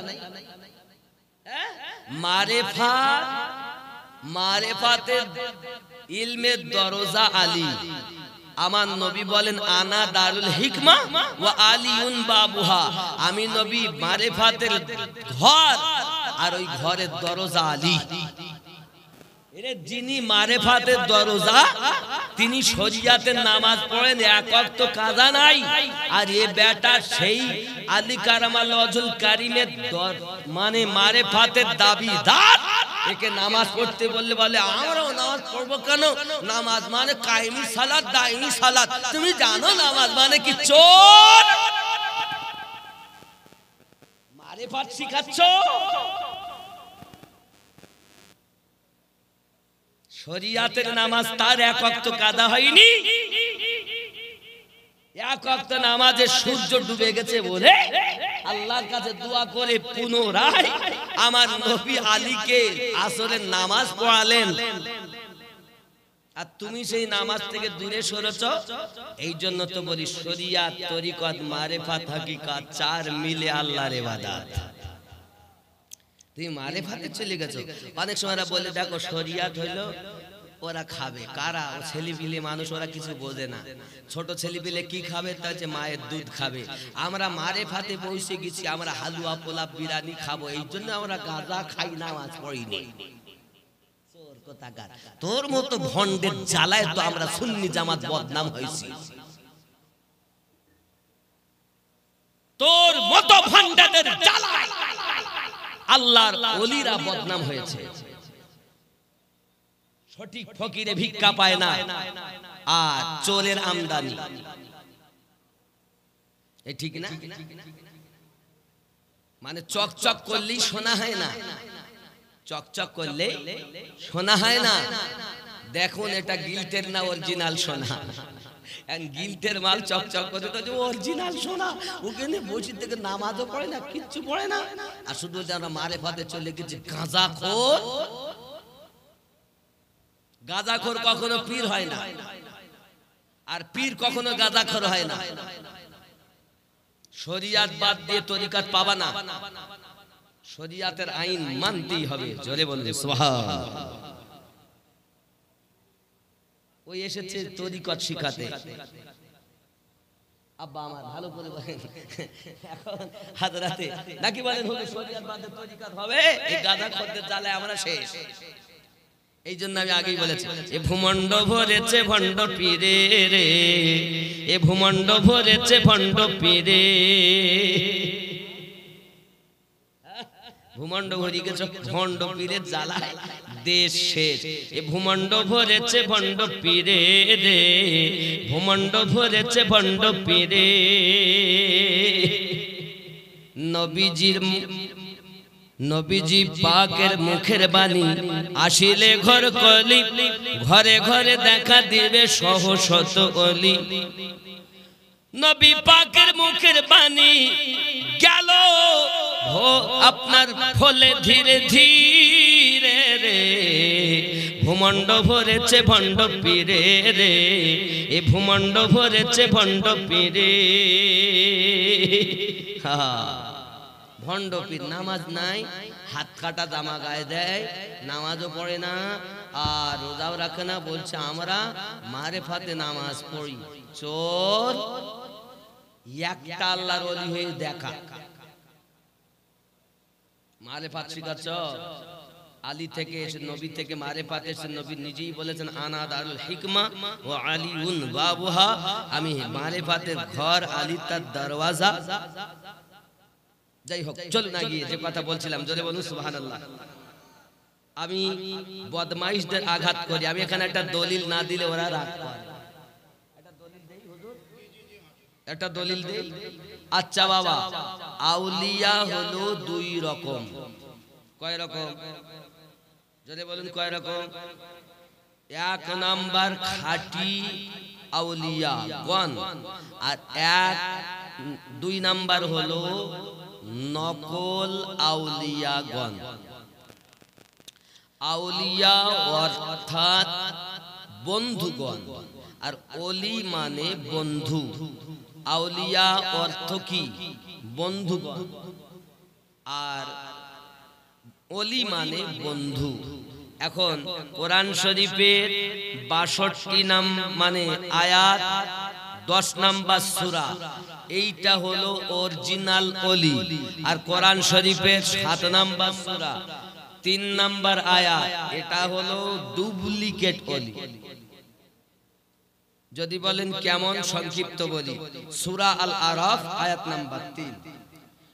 মারেফাতে ইলমের দরজা আলী। আমার নবী বলেন, আনা দারুল হিকমা ওয়া আলিউন বাবুহা। আমি নবী মারেফাতের ঘর, আর ওই ঘরের দরজা আলী। এরে যিনি মারেফাতের দরজা, তিনি শরিয়াতের নামাজ পড়েন, এক ওয়াক্ত কাজা নাই। আর এ বেটা সেই আলী কারামাল্লাহু ওয়াজহুল কারীমের মানে মারেফাতের দাবিদার। একে নামাজ পড়তে বললে বলে আমরাও নামাজ পড়বো কেন? নামাজ মানে কায়েমি সালাত, দায়মি সালাত। তুমি জানো নামাজ মানে কি? চোর মারেফাত শিখাচ্ছ। শরিয়াতের নামাজ তার এক ওয়াক্ত কাজা হয়নি। এক ওয়াক্ত নামাজে সূর্য ডুবে গেছে বলে আল্লাহর কাছে দোয়া করে পুনরায় আমার নবী আলীকে আসরের নামাজ পড়ালেন। আর তুমি সেই নামাজ থেকে দূরে সরেছ। এই জন্য তো বলি শরিয়াত, তরিকত, মারেফাত, হাকিকাত 4 মিলে আল্লাহর ইবাদত। তুমি মারেফাতে চলে গেছো। অনেক সময় বলে দেখো শরিয়াত হইলো ওরা খাবে কারা? ও ছেলেপিলে মানুষ, ওরা কিছু বোঝে না। ছোট ছেলেপিলে কি খাবে? তা হচ্ছে মায়ের দুধ খাবে। আমরা মারেফাতে পৌঁছে গেছি, আমরা হালুয়া পোলাপ বিরিয়ানি খাবো। এই জন্য আমরা গাঁজা খাই, নামাজ পড়িনি। তোর মতো ভন্ডের জ্বালায় তো আমরা সুন্নি জামাত বদনাম হয়েছি। তোর মতো ভন্ডাদের জ্বালায় আল্লাহর ওলিরা বদনাম হয়েছে। সঠিক ফকিরে ভিক্ষা পায় না, আর চোরের আমদানি। এ ঠিক না? মানে চকচক করলেই শোনা হয় না, চকচক করলে শোনা হয় না। দেখুন এটা গিল্টের না অরিজিনাল সোনা। গিল্টের মাল চকচক করতে তো অরিজিনাল সোনা। ওখানে বসে থেকে নামাজও পড়ে না, কিচ্ছু পড়ে না, আর শুধু যারা মারেফাতে চলে গেছে গাঁজাখোর। গাঁজাখোর কখনো পীর হয় না, আর পীর কখনো গাঁজাখোর হয় না। শরিয়াত বাদ দিয়ে তরিকাত পাবা না। শরিয়াতের আইন মানতেই হবে। জোরে বলবে সুবহান। ওই এসেছে তরিকত শিখাতে। আব্বা আমার ভালো করে বলেন, এখন হাজরাতে নাকি বলেন হুজুর শরীয়ত বাদে তরিকত হবে? এই গাধা খদ্দের জ্বালায় আমরা শেষ। এই জন্য আমি আগেই বলেছি, এ ভূমণ্ড ভরেছে ভণ্ড পীরে রে, এ ভূমণ্ড ভরেছে ভণ্ড পীরে। ভূমণ্ড ভরি গেছে ভণ্ড পীরের জ্বালায় দেশ শেষ। এ ভূমণ্ড ভরেছে ভণ্ড পীরে রে, ভূমণ্ড ভরেছে ভণ্ড পীরে। নবীজি পাকের মুখের বাণী আসিলে ঘর কলি, ঘরে ঘরে দেখা দিবে সহ শত অলি। নবী পাকের মুখের বাণী গেল আপনার ফলে ধীরে ধীরে রে, ভূমণ্ড ভরেছে ভণ্ড পীরে রে, এ ভূমণ্ড ভরেছে ভণ্ড পীরে। ভণ্ড পীর নামাজ নাই, হাত কাটা জামা গায়ে দেয়, নামাজও পড়ে না আর রোজাও রাখে না, বলছে আমরা মারেফাতে নামাজ পড়ি। চোর, একটা আল্লাহর ওলি হয়ে দেখা। মারেফাত শিখাচ্ছ? আলী থেকে এসে, নবী থেকে মারেফাত এসে, নবী নিজেই বলেছেন আনা দারুল হিকমা ও আলীউন বাবুহা, আমি মারেফাতের ঘর, আলী তার দরওয়াজা। যাই হোক, চলুন না গিয়ে যে কথা বলছিলাম, জোরে বলুন সুবহানাল্লাহ। আমি বদমাইশদের আঘাত করি, আমি এখানে একটা দলিল না দিলে ওরা রাগ করে। একটা দলিল দেই। আচ্ছা বাবা, আউলিয়া হলো দুই রকম। কয় রকম? জোরে বলুন কয় রকম? এক নাম্বার খাঁটি আউলিয়া গণ, আর দুই নাম্বার হলো নকল আউলিয়া গণ। আউলিয়া অর্থাৎ বন্ধুগণ, আর ওলি মানে বন্ধু। আউলিয়া অর্থ কি? বন্ধুগণ, আর ওলি মানে বন্ধু। এখন কোরআন শরীফের ৬২ নাম মানে আয়াত ১০ নাম্বার সূরা, এইটা হলো অরিজিনাল ওলি। আর কোরআন শরীফের ৭ নাম্বার সূরা ৩ নাম্বার আয়াত, এটা হলো ডুপ্লিকেট ওলি। যদি বলেন কেমন, সংক্ষিপ্ত বলি। সূরা আল আরাফ আয়াত নাম্বার ৩,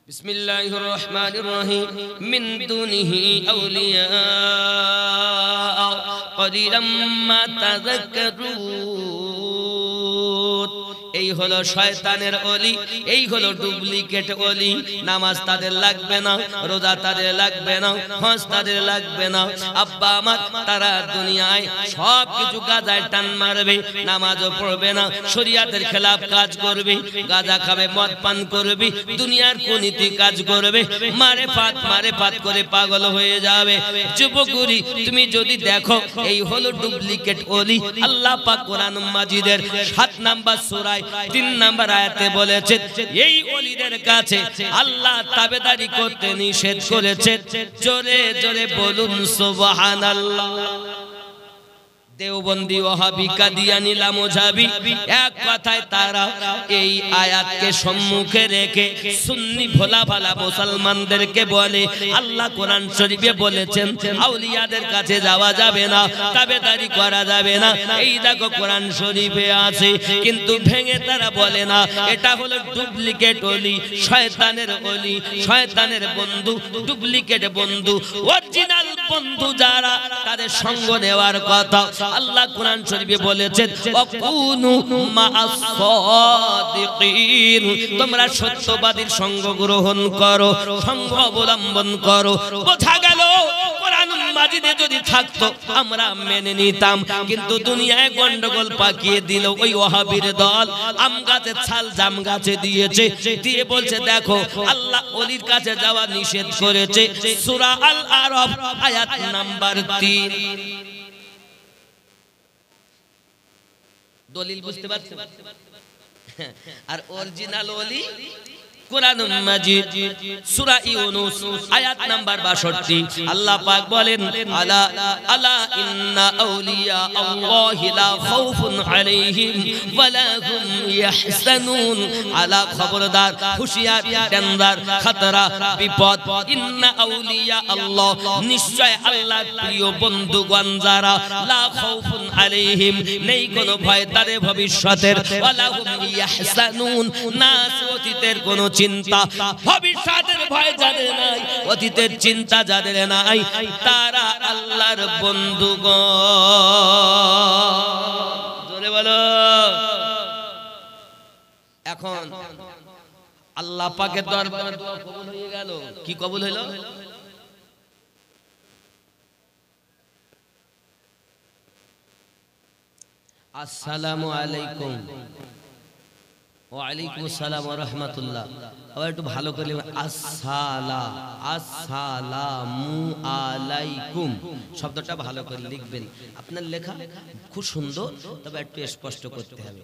বিসমিল্লাহির রহমানির রহিম, মিন দুনিহি আউলিয়া কলিলাম মা তাযাক্কারুন। এই হলো শয়তানের ওলি, এই হলো ডুপ্লিকেট ওলি। নামাজ তাদের লাগবে না, রোজা তাদের লাগবে না, হজ তাদের লাগবে না। আব্বা আমার, তারা দুনিয়ায় সব কিছু গাজায় টান মারবে, নামাজও পড়বে না, শরীয়তের খেলাফ কাজ করবে, গাঁজা খাবে, মদ পান করবে, দুনিয়ার কুনীতি কাজ করবে, মারেফাত করে পাগল হয়ে যাবে। যুবকুরি, তুমি যদি দেখো, এই হলো ডুপ্লিকেট ওলি। আল্লাহ পাক কোরআন মাজিদের ৭ নাম্বার সূরায় ৩ নাম্বার আয়াতে বলেছেন, এই ওলিদের কাছে আল্লাহ তাবেদারি করতে নিষেধ করেছেন। জোরে জোরে বলুন সুবহানাল্লাহ। দেওবন্দি, ওয়াহাবি, কাদিয়ানি, লামোজাবি, এক কথায় তারা এই আয়াতকে সম্মুখে রেখে সুন্নি ভোলা ভালা মুসলমানদেরকে বলে, আল্লাহ কোরআন শরীফে বলেছেন আউলিয়াদের কাছে যাওয়া যাবে না, তাবেদারি করা যাবে না। এই দেখো কোরআন শরীফে আছে, কিন্তু ভেঙে তারা বলে না, এটা হলো ডুপ্লিকেট ওলি, শয়তানের ওলি, শয়তানের বন্ধু, ডুপ্লিকেট বন্ধু। অরিজিনাল বন্ধু যারা, তাদের সঙ্গ নেওয়ার কথা। আল্লাহ কোরআন শরীফে বলেছেন, ওয়াকুনু মা'আস সাদিকিন, তোমরা সত্যবাদীর সঙ্গ গ্রহণ করো, সঙ্গ অবলম্বন করো। বোঝা গেল কোরআন মাজিদে যদি থাকতো আমরা মেনে নিতাম, কিন্তু দুনিয়ায় গন্ডগোল পাকিয়ে দিল ওই ওয়াহাবির দল। আম গাছের ছাল জাম গাছে দিয়েছে, দিয়ে বলছে দেখো আল্লাহ ওলির কাছে যাওয়া নিষেধ করেছে। সূরা আল আরাফ আয়াত নাম্বার ৩। দলিল বুঝতে পারছেন? আর অরিজিনাল ওলি কুরআন মাজিদ সূরা ইউনূস আয়াত নাম্বার 62 আল্লাহ পাক বলেন আলা আলা ইন্না আউলিয়া আল্লাহি লা খাউফুন আলাইহিম ওয়া লা হুম ইয়াহসানুন আলা খবরদার হুশিয়ার ডেঞ্জার খতরা বিপদ ইন্না আউলিয়া আল্লাহ নিশ্চয় আল্লাহর প্রিয় বন্ধুগণ যারা লা খাউফুন আলাইহিম নেই কোনো ভয় তাদের ভবিষ্যতের ওয়া লা হুম ইয়াহসানুন না অতীতের কোনো চিন্তা ভবিষ্যতের ভয় যাদের নাই অতীতের চিন্তা যাদের নাই তারা আল্লাহর বন্ধুগণ জোরে বলো এখন আল্লাহ পাকের দরবারে দোয়া কবুল হয়ে গেল কি কবুল হলো আসসালামু আলাইকুম ওয়ালাইকুম আসসালাম ওয়া রাহমাতুল্লাহ আবার একটু ভালো করে আসসালামু আলাইকুম শব্দটা ভালো করে লিখবেন আপনার লেখা খুব সুন্দর তবে একটু স্পষ্ট করতে হবে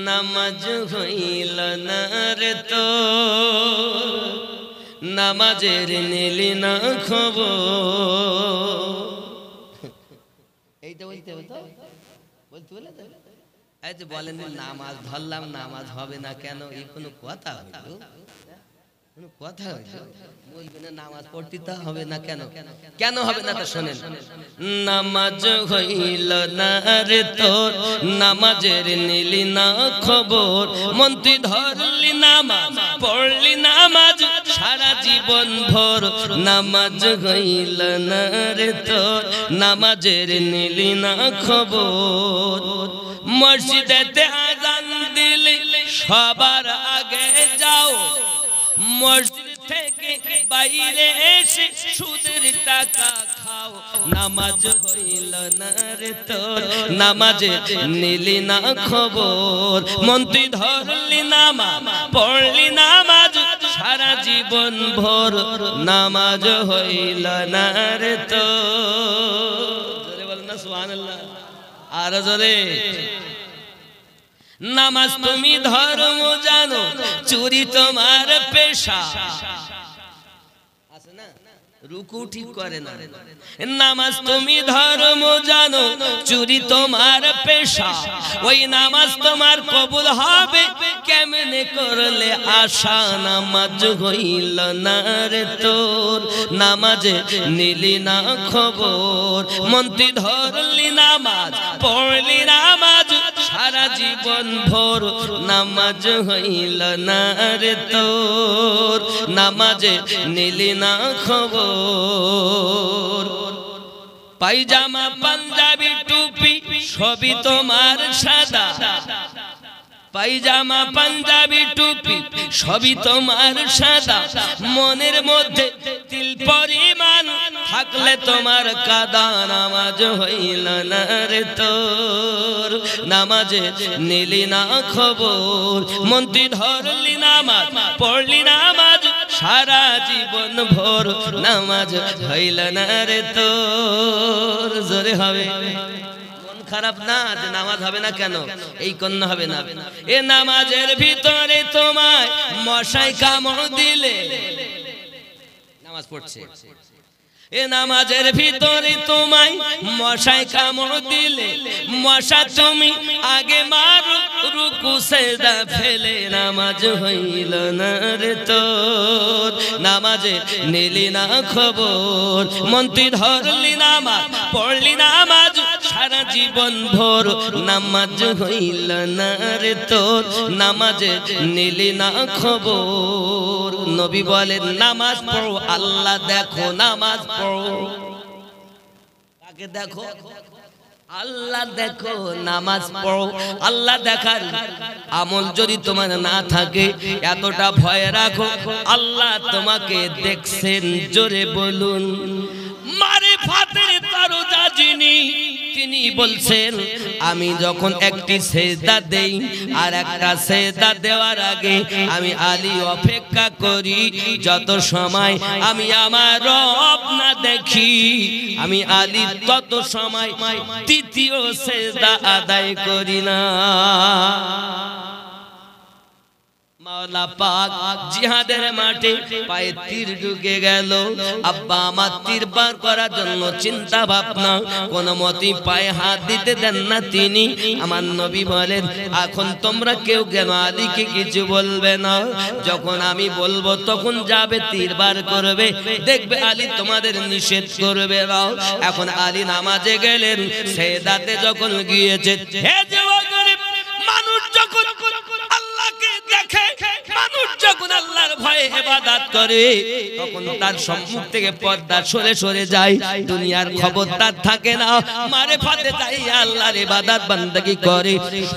নামাজ হইল না রে তো নামাজের নিলি না খবর এইটা বলতে হবে তো বলতে বলে তো এই যে বলেন নামাজ ধরলাম নামাজ হবে না কেন এই কোনো কথা হইলো কোনো কথা হইলো বলবেন নামাজ পড়তে তো হবে না কেন কেন হবে না তা শুনেন নামাজ হইল না রে তোর নামাজের নিলি না খবর মন তুই ধরলি নামাজ পড়লি নামাজ সারা জীবন ভর নামাজ হইল না রে তোর নামাজের নিলি না খবর মসজিদেতে আযান দিলে সবার আগে যাও মসজিদ থেকে বাইরে এসে সুদের টাকা খাও নামাজ হইল না রে তোর নামাজে নিলি না খবর মন তুই ধরলি নামাজ পড়লি নামাজ সারা জীবন ভর নামাজ হইল না রে তোর জোরে বল না সুবহানাল্লাহ আর জোরে নামাজ তুমি ধর্ম জানো চুরি তোমার পেশা আছে না রুকু ঠিক করে না নামাজ তুমি ধর্ম জানো চুরি তোমার পেশা ওই নামাজ তোমার কবুল হবে কেমনে করলে আশা নামাজ হইল না রে তোর নামাজে নিলি না খবর মন তুই ধরলি নামাজ পড়লি নামাজ সারা জীবন ভোর নামাজ হইল না রে তোর নামাজে নিলি না খবর পায়জামা পাঞ্জাবি টুপি সবই তোমার সাদা পায়জামা পাঞ্জাবি টুপি সবই তোমার সাদা মনের মধ্যে তিল পরিমাণ থাকলে তোমার কাদা নামাজ হইল না রে তোর নামাজে নিলি না খবর মন তুই ধরলি নামাজ পড়লি নামাজ সারা জীবন ভোর নামাজ হইল না রে তোর জোরে হবে খারাপ না যে নামাজ হবে না কেন এই কন্যা হবে না এ নামাজের ভিতরে তোমায় মশাই কামড় দিলে নামাজ পড়ছে এ নামাজের ভিতরে তোমায় মশাই কামড় দিলে মশা তুমি আগে মারো রুকু সেজদা ফেলে নামাজ হইল না রে তোর নামাজে নিলি না খবর মন তুই ধরলি নামাজ পড়লি নামাজ সারা জীবন ভোর নামাজ হইল না রে তোর নামাজে নিলি না খবর নবী বলেন নামাজ পড়ো আল্লাহ দেখো নামাজ পড়ো কাকে দেখো আল্লাহ দেখো নামাজ পড়ো আল্লাহ দেখার আমল যদি তোমার না থাকে এতটা ভয় রাখো আল্লাহ তোমাকে দেখছেন জোরে বলুন মারিফাতের দরজা যিনি তিনি বলছেন আমি যখন একটি সেজদা দেই আর একটা সেজদা দেওয়ার আগে আমি আলী অপেক্ষা করি যত সময় আমি আমার রব না দেখি আমি আলী তত সময় তৃতীয় সেজদা আদায় করি না মাওলা পাক জিহাদের মাঠে পায়ে তীর ঢুকে গেল। আব্বা আমার তীর বার করার জন্য চিন্তা ভাবনা, কোনো মতেই পায়ে হাত দিতে দেন না তিনি। আমার নবী বলেন, এখন তোমরা কেউ কেন আলীকে কিছু বলবে না, যখন আমি বলবো তখন যাবে তীর বার করবে, দেখবে আলী তোমাদের নিষেধ করবে না। এখন আলী নামাজে গেলেন, সেজদাতে যখন গিয়েছে, হে যুবক মানুষ যখন আল্লাহকে দেখে, মানুষ যখন আল্লাহর ভয়ে ইবাদত করে, তখন তার সম্মুখ থেকে পর্দা সরে সরে যায়, দুনিয়ার খবর তার থাকে না, মারিফাতে যাই আল্লাহর ইবাদত বান্দাগি করে,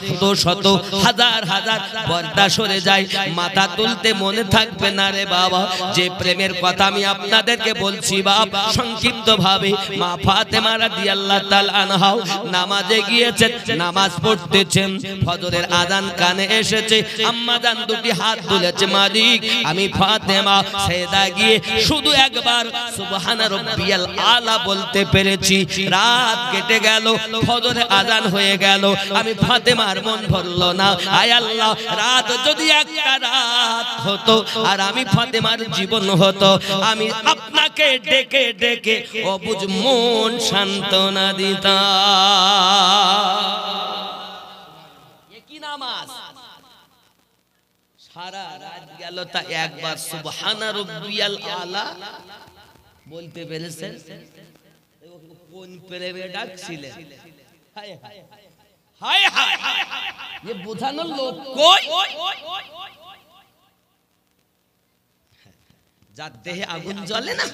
শত শত হাজার হাজার পর্দা সরে যায়, মাথা তুলতে মনে থাকবে না রে বাবা। যে প্রেমের কথা আমি আপনাদেরকে বলছি বাপ সংক্ষিপ্ত ভাবে, মা ফাতেমা রাদিয়াল্লাহু তাআলা আনহা নামাজে গিয়েছেন, নামাজ পড়তেছেন, ফজরের আযান কানে এসেছে, আম্মা জান দুটি হাত তুলেছে, মালিক আমি ফাতেমা সেজদা গিয়ে শুধু একবার সুবহানা রাব্বিয়াল আলা বলতে পেরেছি, রাত কেটে গেল, ফজরের আযান হয়ে গেল, আমি ফাতেমার মন ভরলো না। আয় আল্লাহ, রাত যদি একটা রাত হতো আর আমি ফাতেমার জীবন হতো, আমি আপনাকে ডেকে ডেকে অবুঝ মন সান্ত্বনা দিতাম। কি নামাজ সারা রাত গেল, তা একবার সুবহানা রাব্বিয়াল আলা বলতে পেরেছেন? কোন প্রেমে ডাকছিলেন? হায় হায় হায় হায় হায়, ये বোঝানোর লোক কই? যার দেহে আগুন জ্বলে না,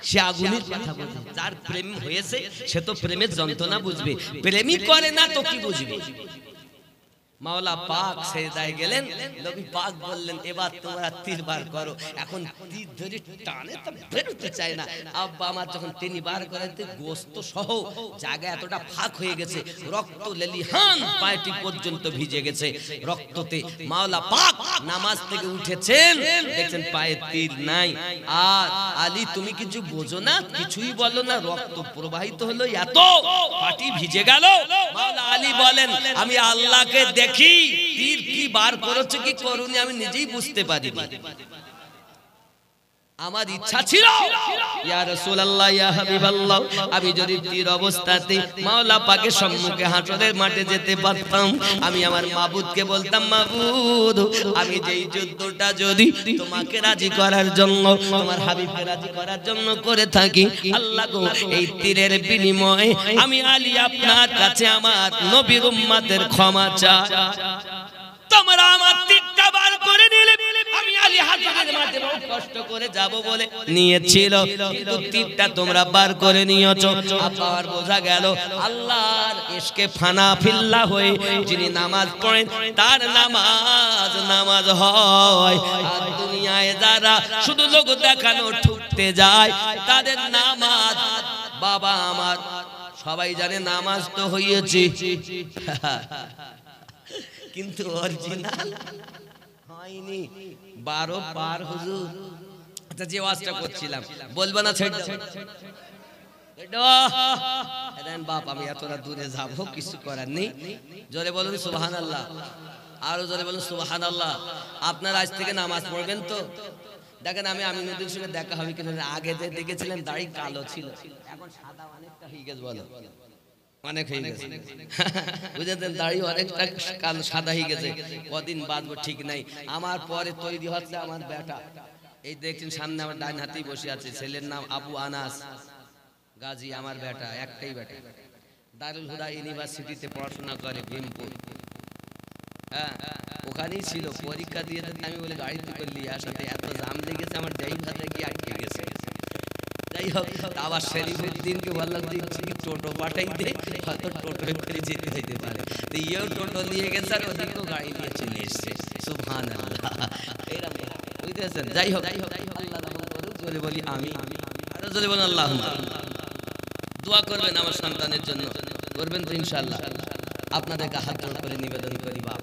সে আগুনের কথা বলে। যার প্রেম হয়েছে সে তো প্রেমের যন্ত্রণা বুঝবে, প্রেমই করে না তো কি বুঝবে? মাওলা পাক সেজদায় গেলেন, নবী পাক বললেন, এবার তোমরা তীর বার করো। এখন তীর ধরে টানে তো বেরোতে চায় না। আব্বা আমার যখন তিনি বার করাতে গোস্ত সহ জায়গা এতটা ফাঁক হয়ে গেছে, রক্ত লেলিহান পায়টি পর্যন্ত ভিজে গেছে রক্ততে। মাওলা পাক নামাজ থেকে উঠেছেন, দেখছেন পায়ে তীর নাই। আর আলী তুমি কিছু বোঝো না, কিছুই বলো না, রক্ত প্রবাহিত হলো, এত পাটি ভিজে গেল। মাওলা আলী বলেন, আমি আল্লাহকে দেখি তীর কি বার করেছে কি করুনি আমি নিজেই বুঝতে পারিনি। আমার ইচ্ছা ছিল ইয়া রাসূলুল্লাহ ইয়া হাবিবাল্লাহ, আমি যদি তীর অবস্থাতে মাওলা পাকের সম্মুখে হাসরের মাঠে যেতে পারতাম, আমি আমার মাবুদকে বলতাম, মাবুদ আমি যেই যুদ্ধটা যদি তোমাকে রাজি করার জন্য, তোমার হাবিবকে রাজি করার জন্য করে থাকি, আল্লাহ গো এই তীরের বিনিময়ে আমি আলী আপনার কাছে আমার নবীর উম্মতের ক্ষমা চাই। তোমরা আমার তীরটা বার করে নিলে আমি আলী হাসরের মাঠে বহু কষ্ট করে যাব বলে নিয়েছিল, কিন্তু তীরটা তোমরা বার করে নিয়েছো। আবার বোঝা গেল আল্লাহর ইশকে ফানা ফিল্লাহ হয়ে যিনি নামাজ পড়েন তার নামাজ নামাজ হয়। আর দুনিয়ায় যারা শুধু লোক দেখানো ঠুকতে যায় তাদের নামাজ, বাবা আমার সবাই জানে নামাজ তো হয়েছে, কিন্তু অরিজিনাল হয়নি। 12 পার হুজুর। আচ্ছা যে ওয়াজটা করছিলাম বলবো না, ছেড়ে দাও বাপ, আমি এতটা দূরে যাব কিছু করার নেই। জোরে বলুন সুবহানাল্লাহ, আরো জোরে বলুন সুবহানাল্লাহ। আপনারা আজ থেকে নামাজ পড়বেন তো? দেখেন আমি আমিনুদ্দিন সঙ্গে দেখা হবে কিনা, আগে যে দেখেছিলেন দাড়ি কালো ছিল, এখন সাদা অনেকটা হয়ে গেছে, বলো অনেক হয়ে গেছে, বুঝেছেন? দাড়ি অনেকটা কালো সাদা হয়ে গেছে, কদিন বাঁচবো ঠিক নাই। আমার পরে তৈরি হচ্ছে আমার বেটা, এই দেখছেন সামনে আমার ডান হাতেই বসে আছে, ছেলের নাম আবু আনাস গাজী, আমার বেটা, একটাই বেটা, দারুল হুদা ইউনিভার্সিটিতে পড়াশোনা করে ভীমপুর। হ্যাঁ ওখানেই ছিল, পরীক্ষা দিয়ে আমি বলে গাড়িতে করলি আসাতে এত জাম লেগেছে, আমার ড্রাইভারে গিয়ে আটকে গেছে। যাই হোক, আবার শরীফুদ্দিনকে বললাম দিচ্ছি টোটো পাঠাই দে, হয়তো টোটো করে যেতে হইতে পারে। তো ইয়েও টোটো নিয়ে গেছে আর ওদিকেও গাড়ি নিয়ে চলে এসছে। সুবহানাল্লাহ, এইরকম বুঝতেছেন? যাই হোক, আল্লাহ রহম করুক, জোরে বলি আমি, আরো জোরে বলুন আল্লাহুম্মা। দোয়া করবেন আমার সন্তানের জন্য, করবেন তো ইনশাআল্লাহ। আপনাদেরকে হাত জোড় করে নিবেদন করি, বাপ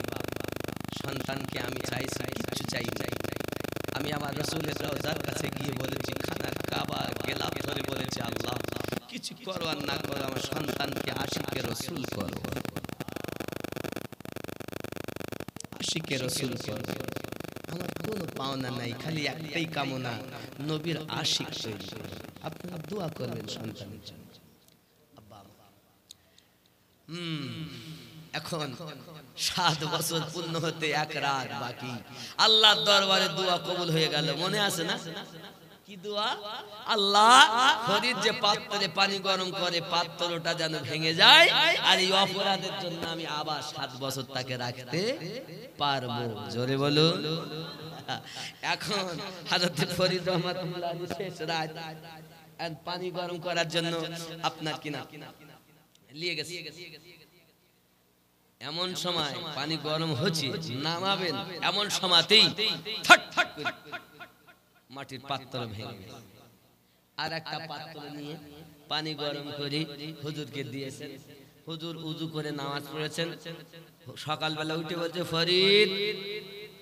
সন্তানকে আমি চাইছি, কিচ্ছু চাই চাই। আমি আমার রাসূলের রওজার কাছে গিয়ে বলেছি, খানার কাবা গেলাম ধরে বলেছি, আল্লাহ কিছু করো আর না করো আমার সন্তানকে আশিকে রাসূল করো, আশিকে রাসূল করো। আমার কোনো পাওনা নাই, খালি একটাই কামনা, নবীর আশিক তৈরি করো। আপনারা দোয়া করবেন সন্তানের জন্য। এখন 7 বছর পূর্ণ হতে 1 রাত বাকি, আল্লাহর দরবারে দোয়া কবুল হয়ে গেল। মনে আছে না কি দোয়া? আল্লাহ, ফরিদ যে পাত্রে পানি গরম করে পাত্রটা যেন ভেঙে যায়, আর এই অপরাধের জন্য আমি আবার 7 বছর তাকে রাখতে পারবো। জোরে বলুন। এখন হযরত ফরিদ রহমাতুল্লাহ আলাইহি শেষ রাত পানি গরম করার জন্য আপনার কিনা নিয়ে গেছে। এমন সময় পানি গরম হচ্ছে, নামাবেন এমন সময়তেই ফট ফট করে মাটির পাত্র ভেঙে গেছে। আর একটা পাত্র নিয়ে পানি গরম করে হুজুরকে দিয়েছেন। হুজুর উযু করে নামাজ পড়েছেন। সকালবেলা উঠে বলছে, ফরিদ।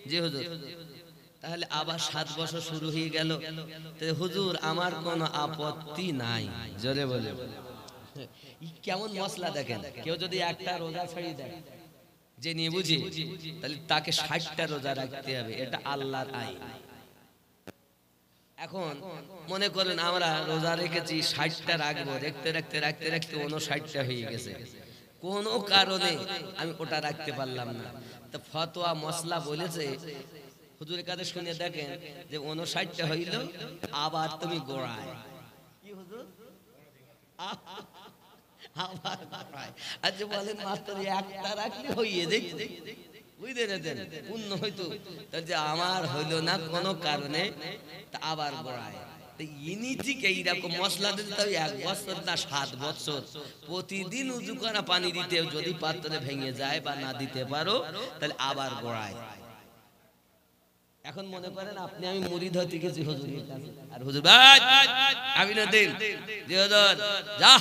জি হুজুর। তাহলে আবার 7 বছর শুরু হয়ে গেল। হুজুর, আমার কোনো আপত্তি নাই। জোরে বলে কেমন মশলা দেখেন, কেউ যদি একটা রোজা ছাড়িয়ে দেয় যে নিয়ে বুঝি, তাহলে তাকে 60টা রোজা রাখতে হবে, এটা আল্লাহর আইন। এখন মনে করেন আমরা রোজা রেখেছি 60টা রাখবো, রাখতে রাখতে রাখতে রাখতে 59টা হয়ে গেছে, কোনো কারণে আমি ওটা রাখতে পারলাম না। তো ফতোয়া মশলা বলেছে, হুজুরের কাছে শুনে দেখেন যে 59টা হইল, আবার তুমি গোড়ায়। কি হুজুর? আবার গোড়ায়। আচ্ছা বলেন, মাত্র একটা রাখলে হইয়ে দেখ, বুঝতে পেরেছেন, পূর্ণ হইতো। যে আমার হইল না কোনো কারণে, তা আবার গোড়ায়। ইনি ঠিক এইরকম মশলা দিতে হবে 1 বছর না 7 বছর প্রতিদিন উযু করা পানি দিতে, যদি পাত্রে ভেঙে যায় বা না দিতে পারো, তাহলে আবার গোড়ায়। এখন মনে করেন আপনি আমি মুরিদ হতে গেছি হুজুরের কাছে, আর হুজুর ভাই আমি না দিন যে হুজুর যা,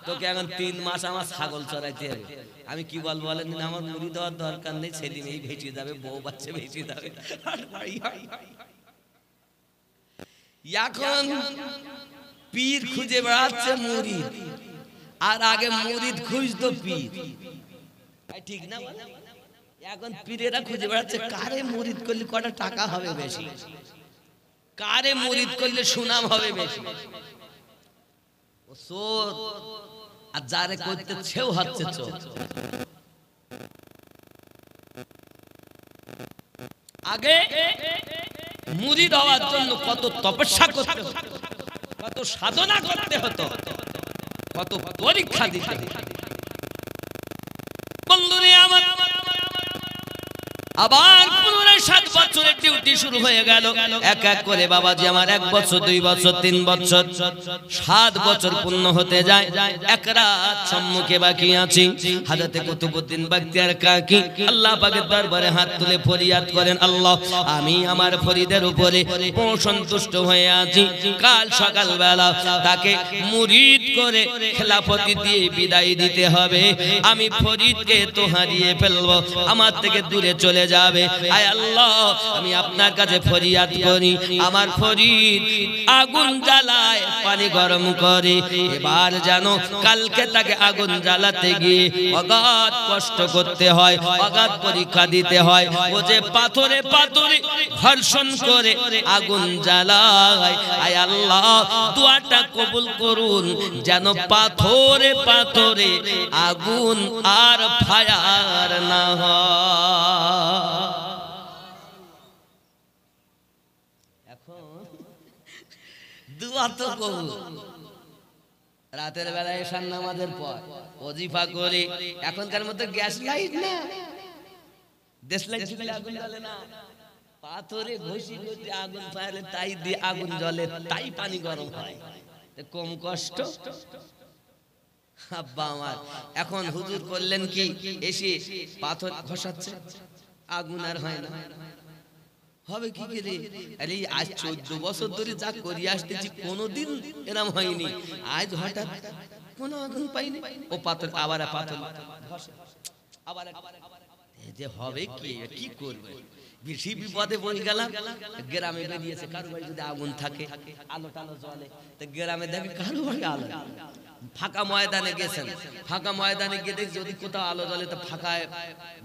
তোকে এখন 3 মাস আমার ছাগল চড়াইতে হবে। আমি কি বলবো বলেন, আমার মুরিদ হওয়ার দরকার নেই, সেদিন এই ভেসে যাবে, বউ বাচ্চা ভেসে যাবে। এখন পীর খুঁজে বেড়াচ্ছে মুরিদ, আর আগে মুরিদ খুঁজতো পীর, ঠিক না? এখন পীরেরা খুঁজে বেড়াচ্ছে কারে মুরিদ করলে কটা টাকা হবে বেশি, কারে মুরিদ করলে সুনাম হবে বেশি। চোর আর যারে করতে সেও হচ্ছে চোর। আগে মুরিদ হওয়ার জন্য কত তপস্যা করতে হতো, কত সাধনা করতে হতো, কত পরীক্ষা দিতে হতো। বন্ধুরে আমার, আবার পুনরায় 7 বছরের ডিউটি শুরু হয়ে গেল। এক এক করে বাবাজি আমার 1 বছর 2 বছর 3 বছর 7 বছর পূর্ণ হতে যায়। 1 রাত সম্মুখে বাকি আছে। হযরত কুতুবউদ্দিন বখতিয়ার কাকি আল্লাহ পাকের দরবারে হাত তুলে ফরিয়াদ করেন, আল্লাহ আমি আমার ফরিদের উপরে বড় সন্তুষ্ট হয়ে আছি। কাল সকালবেলা তাকে মুরিদ করে খেলাফতি দিয়ে বিদায় দিতে হবে। আমি ফরিদকে তো হারিয়ে ফেলবো, আমার থেকে দূরে চলে যাবে। আয় আল্লাহ, আমি আপনার কাছে ফরিয়াদ করি, আমার ফরিদ আগুন জ্বালায় পানি গরম করে, এবার জানো কালকে তাকে আগুন জ্বালাতে গিয়ে অগাধ কষ্ট করতে হয়, অগাধ পরীক্ষা দিতে হয়। ও যে পাথরে পাথরে ঘর্ষণ করে আগুন জ্বালায়। আয় আল্লাহ, দোয়াটা কবুল করুন, যেন পাথরে পাথরে আগুন আর ফায়ার না হয়। দুয়া তো কবুল। রাতের বেলায় এশার নামাজের পর ওজিফা করে, এখনকার মতো গ্যাস লাইট না, দেশ লাইট আগুন জ্বলে না, পাথরে ঘষি ঘষি আগুন ফায়ালে, তাই দিয়ে আগুন জ্বলে, তাই পানি গরম হয়, কম কষ্ট। আব্বা আমার এখন হুজুর করলেন কি, এসে পাথর ঘষাচ্ছে, আগুন আর হয় না। হবে কি করে? আরে আজ 14 বছর ধরে যা করি আসতেছি, কোনোদিন এরকম হয়নি, আজ হঠাৎ কোনো আগুন পাইনি। ও পাথর আবার পাথর ঘষে, আবার এই যে হবে কি করবে, বেশি বিপদে পড়ে গেলাম। গ্রামে বেরিয়েছে, কারো বাড়ি যদি আগুন থাকে, আলো টালো জ্বলে, তো গ্রামে দেখে কারো বাড়ি আলো। ফাঁকা ময়দানে গেছেন, ফাঁকা ময়দানে গিয়ে দেখ যদি কোথাও আলো জ্বলে, তো ফাঁকা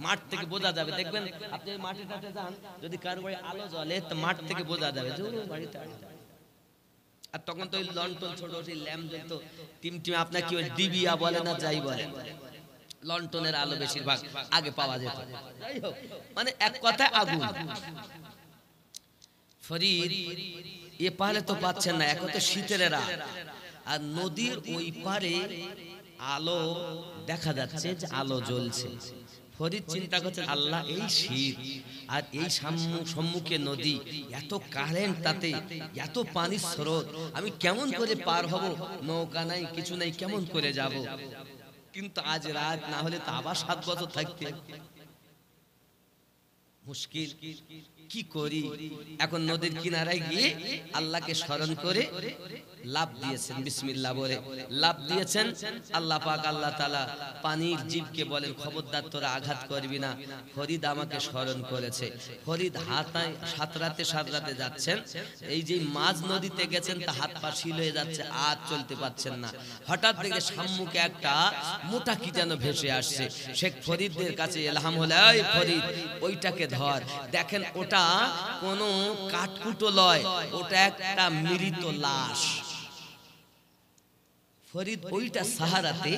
মাঠ থেকে বোঝা যাবে। দেখবেন আপনি মাঠে টাটে যান, যদি কারো বাড়ি আলো জ্বলে, তো মাঠ থেকে বোঝা যাবে যে বাড়িতে। আর তখন তো ওই লন্ঠন ছোট সেই ল্যাম্প জ্বলতো, টিমটিমে, আপনার কি ওই ডিবিয়া বলে না যাই বলে, লন্ঠনের আলো বেশিরভাগ আগে পাওয়া যেত। যাই হোক, মানে এক কথায় আগুন। ফরিদ এ পারে তো পাচ্ছেন না, এখন তো শীতের রাত, আর নদীর ওই পারে আলো দেখা যাচ্ছে যে আলো জ্বলছে। ফরিদ চিন্তা করছেন, আল্লাহ এই শীত আর এই সম্মুখে নদী, এত কারেন্ট, তাতে এত পানির স্রোত, আমি কেমন করে পার হব? নৌকা নাই, কিছু নাই, কেমন করে যাব? কিন্তু আজ রাত না হলে তো আবার 7 বছর থাকতে মুশকিল, কি করি? এখন নদীর কিনারায় গিয়ে আল্লাহকে স্মরণ করে লাফ দিয়েছেন, বিসমিল্লাহ বলে লাফ দিয়েছেন। আল্লাহ পাক, আল্লাহ তাআলা পানির জীবকে বলেন, খবরদার তোরা আঘাত করবি না। ফরিদ আমাকে স্মরণ করেছে। ফরিদ হাতায় সাঁতরাতে যাচ্ছেন, এই যে মাঝ নদীতে গেছেন, তা হাত পা শিল হয়ে যাচ্ছে, আর চলতে পারছেন না। হঠাৎ দেখে সম্মুখে একটা মোটা কি যেন ভেসে আসছে। শেখ ফরিদের কাছে এলহাম হলো, এই ফরিদ ওইটাকে ধর। দেখেন ওটা কোনো কাঠকুটো লয়, ওটা একটা মৃত লাশ। ফরিদ ওইটা সাহারাতে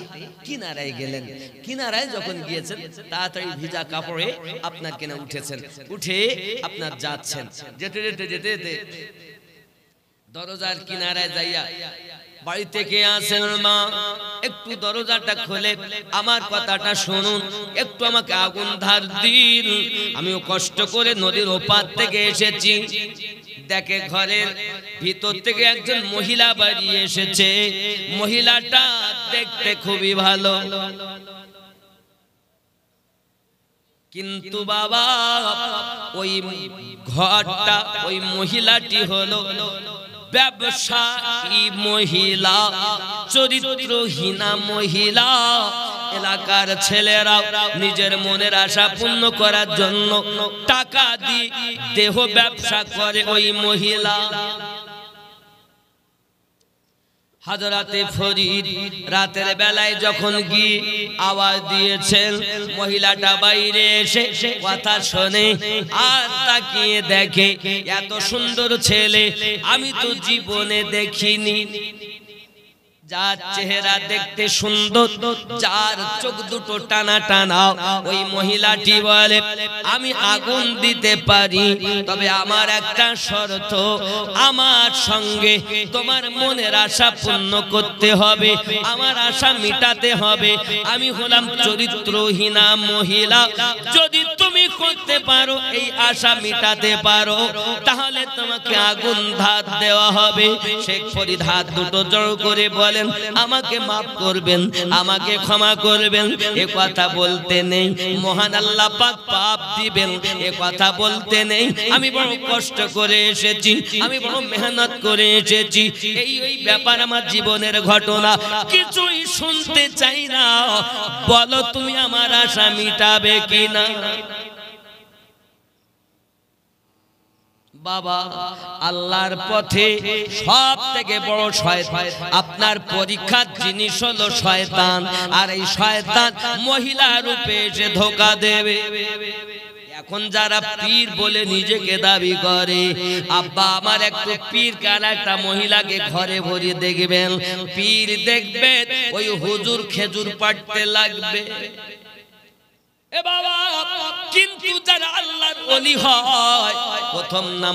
কিনারায় গেলেন। কিনারায় যখন গিয়েছেন, তাড়াতাড়ি ভিজা কাপড়ে আপনার কেনা উঠেছেন, উঠে আপনার যাচ্ছেন। যেতে যেতে যেতে যেতে দরজার কিনারায় যাইয়া, বাড়ি থেকে আসেন মা, একটু দরজাটা খুলে আমার কথাটা শুনুন, একটু আমাকে আগুন ধার দিন, আমিও কষ্ট করে নদীর ওপার থেকে এসেছি। দেখে ঘরের ভিতর থেকে একজন মহিলা বাড়ি এসেছে। মহিলাটা দেখতে খুবই ভালো, কিন্তু বাবা ওই ঘরটা, ওই মহিলাটি হলো ব্যবসায়ী মহিলা, চরিত্রহীনা মহিলা। এলাকার ছেলেরা নিজের মনের আশা পূর্ণ করার জন্য টাকা দিয়ে দেহ ব্যবসা করে ওই মহিলা। হযরতে ফরিদ রাতের বেলায় যখন গিয়ে আওয়াজ দিয়েছেন, মহিলাটা বাইরে এসে কথা শুনে আর তাকিয়ে দেখে, এত সুন্দর ছেলে আমি তো জীবনে দেখিনি। যার চেহারা দেখতে সুন্দর, যার চোখ দুটো টানা টানা, ওই মহিলাটি বলে, আমি আগুন দিতে পারি, তবে আমার একটা শর্ত, আমার সঙ্গে তোমার মনের আশা পূর্ণ করতে হবে, আমার আশা মিটাতে হবে। আমি হলাম চরিত্রহীনা মহিলা, যদি তুমি করতে পারো, এই আশা মিটাতে পারো, তাহলে তোমাকে আগুন ধার দেওয়া হবে। শেখ ফরিদ হাত দুটো জড়ো করে বলে, আমাকে মাফ করবেন, আমাকে ক্ষমা করবেন, এ কথা বলতে নেই, মহান আল্লাহ পাক পাপ দিবেন, এ কথা বলতে নেই। আমি বড় কষ্ট করে এসেছি, আমি বড় মেহনত করে এসেছি, এই ব্যাপার আমার জীবনের ঘটনা, কিছুই শুনতে চাই না, বলো তুমি আমার আশা মিটাবে কিনা। বাবা, আল্লাহর পথে সব থেকে বড় শয়তান, আপনার পরীক্ষার জিনিস হলো শয়তান, আর এই শয়তান মহিলা রূপে এসে ধোঁকা দেবে। এখন যারা পীর বলে নিজেকে দাবি করে, আব্বা আমার একটু পীর কার, একটা মহিলাকে ঘরে ভরে দেখবেন, পীর দেখবেন ওই হুজুর খেজুর পাড়তে লাগবে। এ বাবা, কিন্তু যারা আল্লাহর ওলি হয়, প্রথম নাম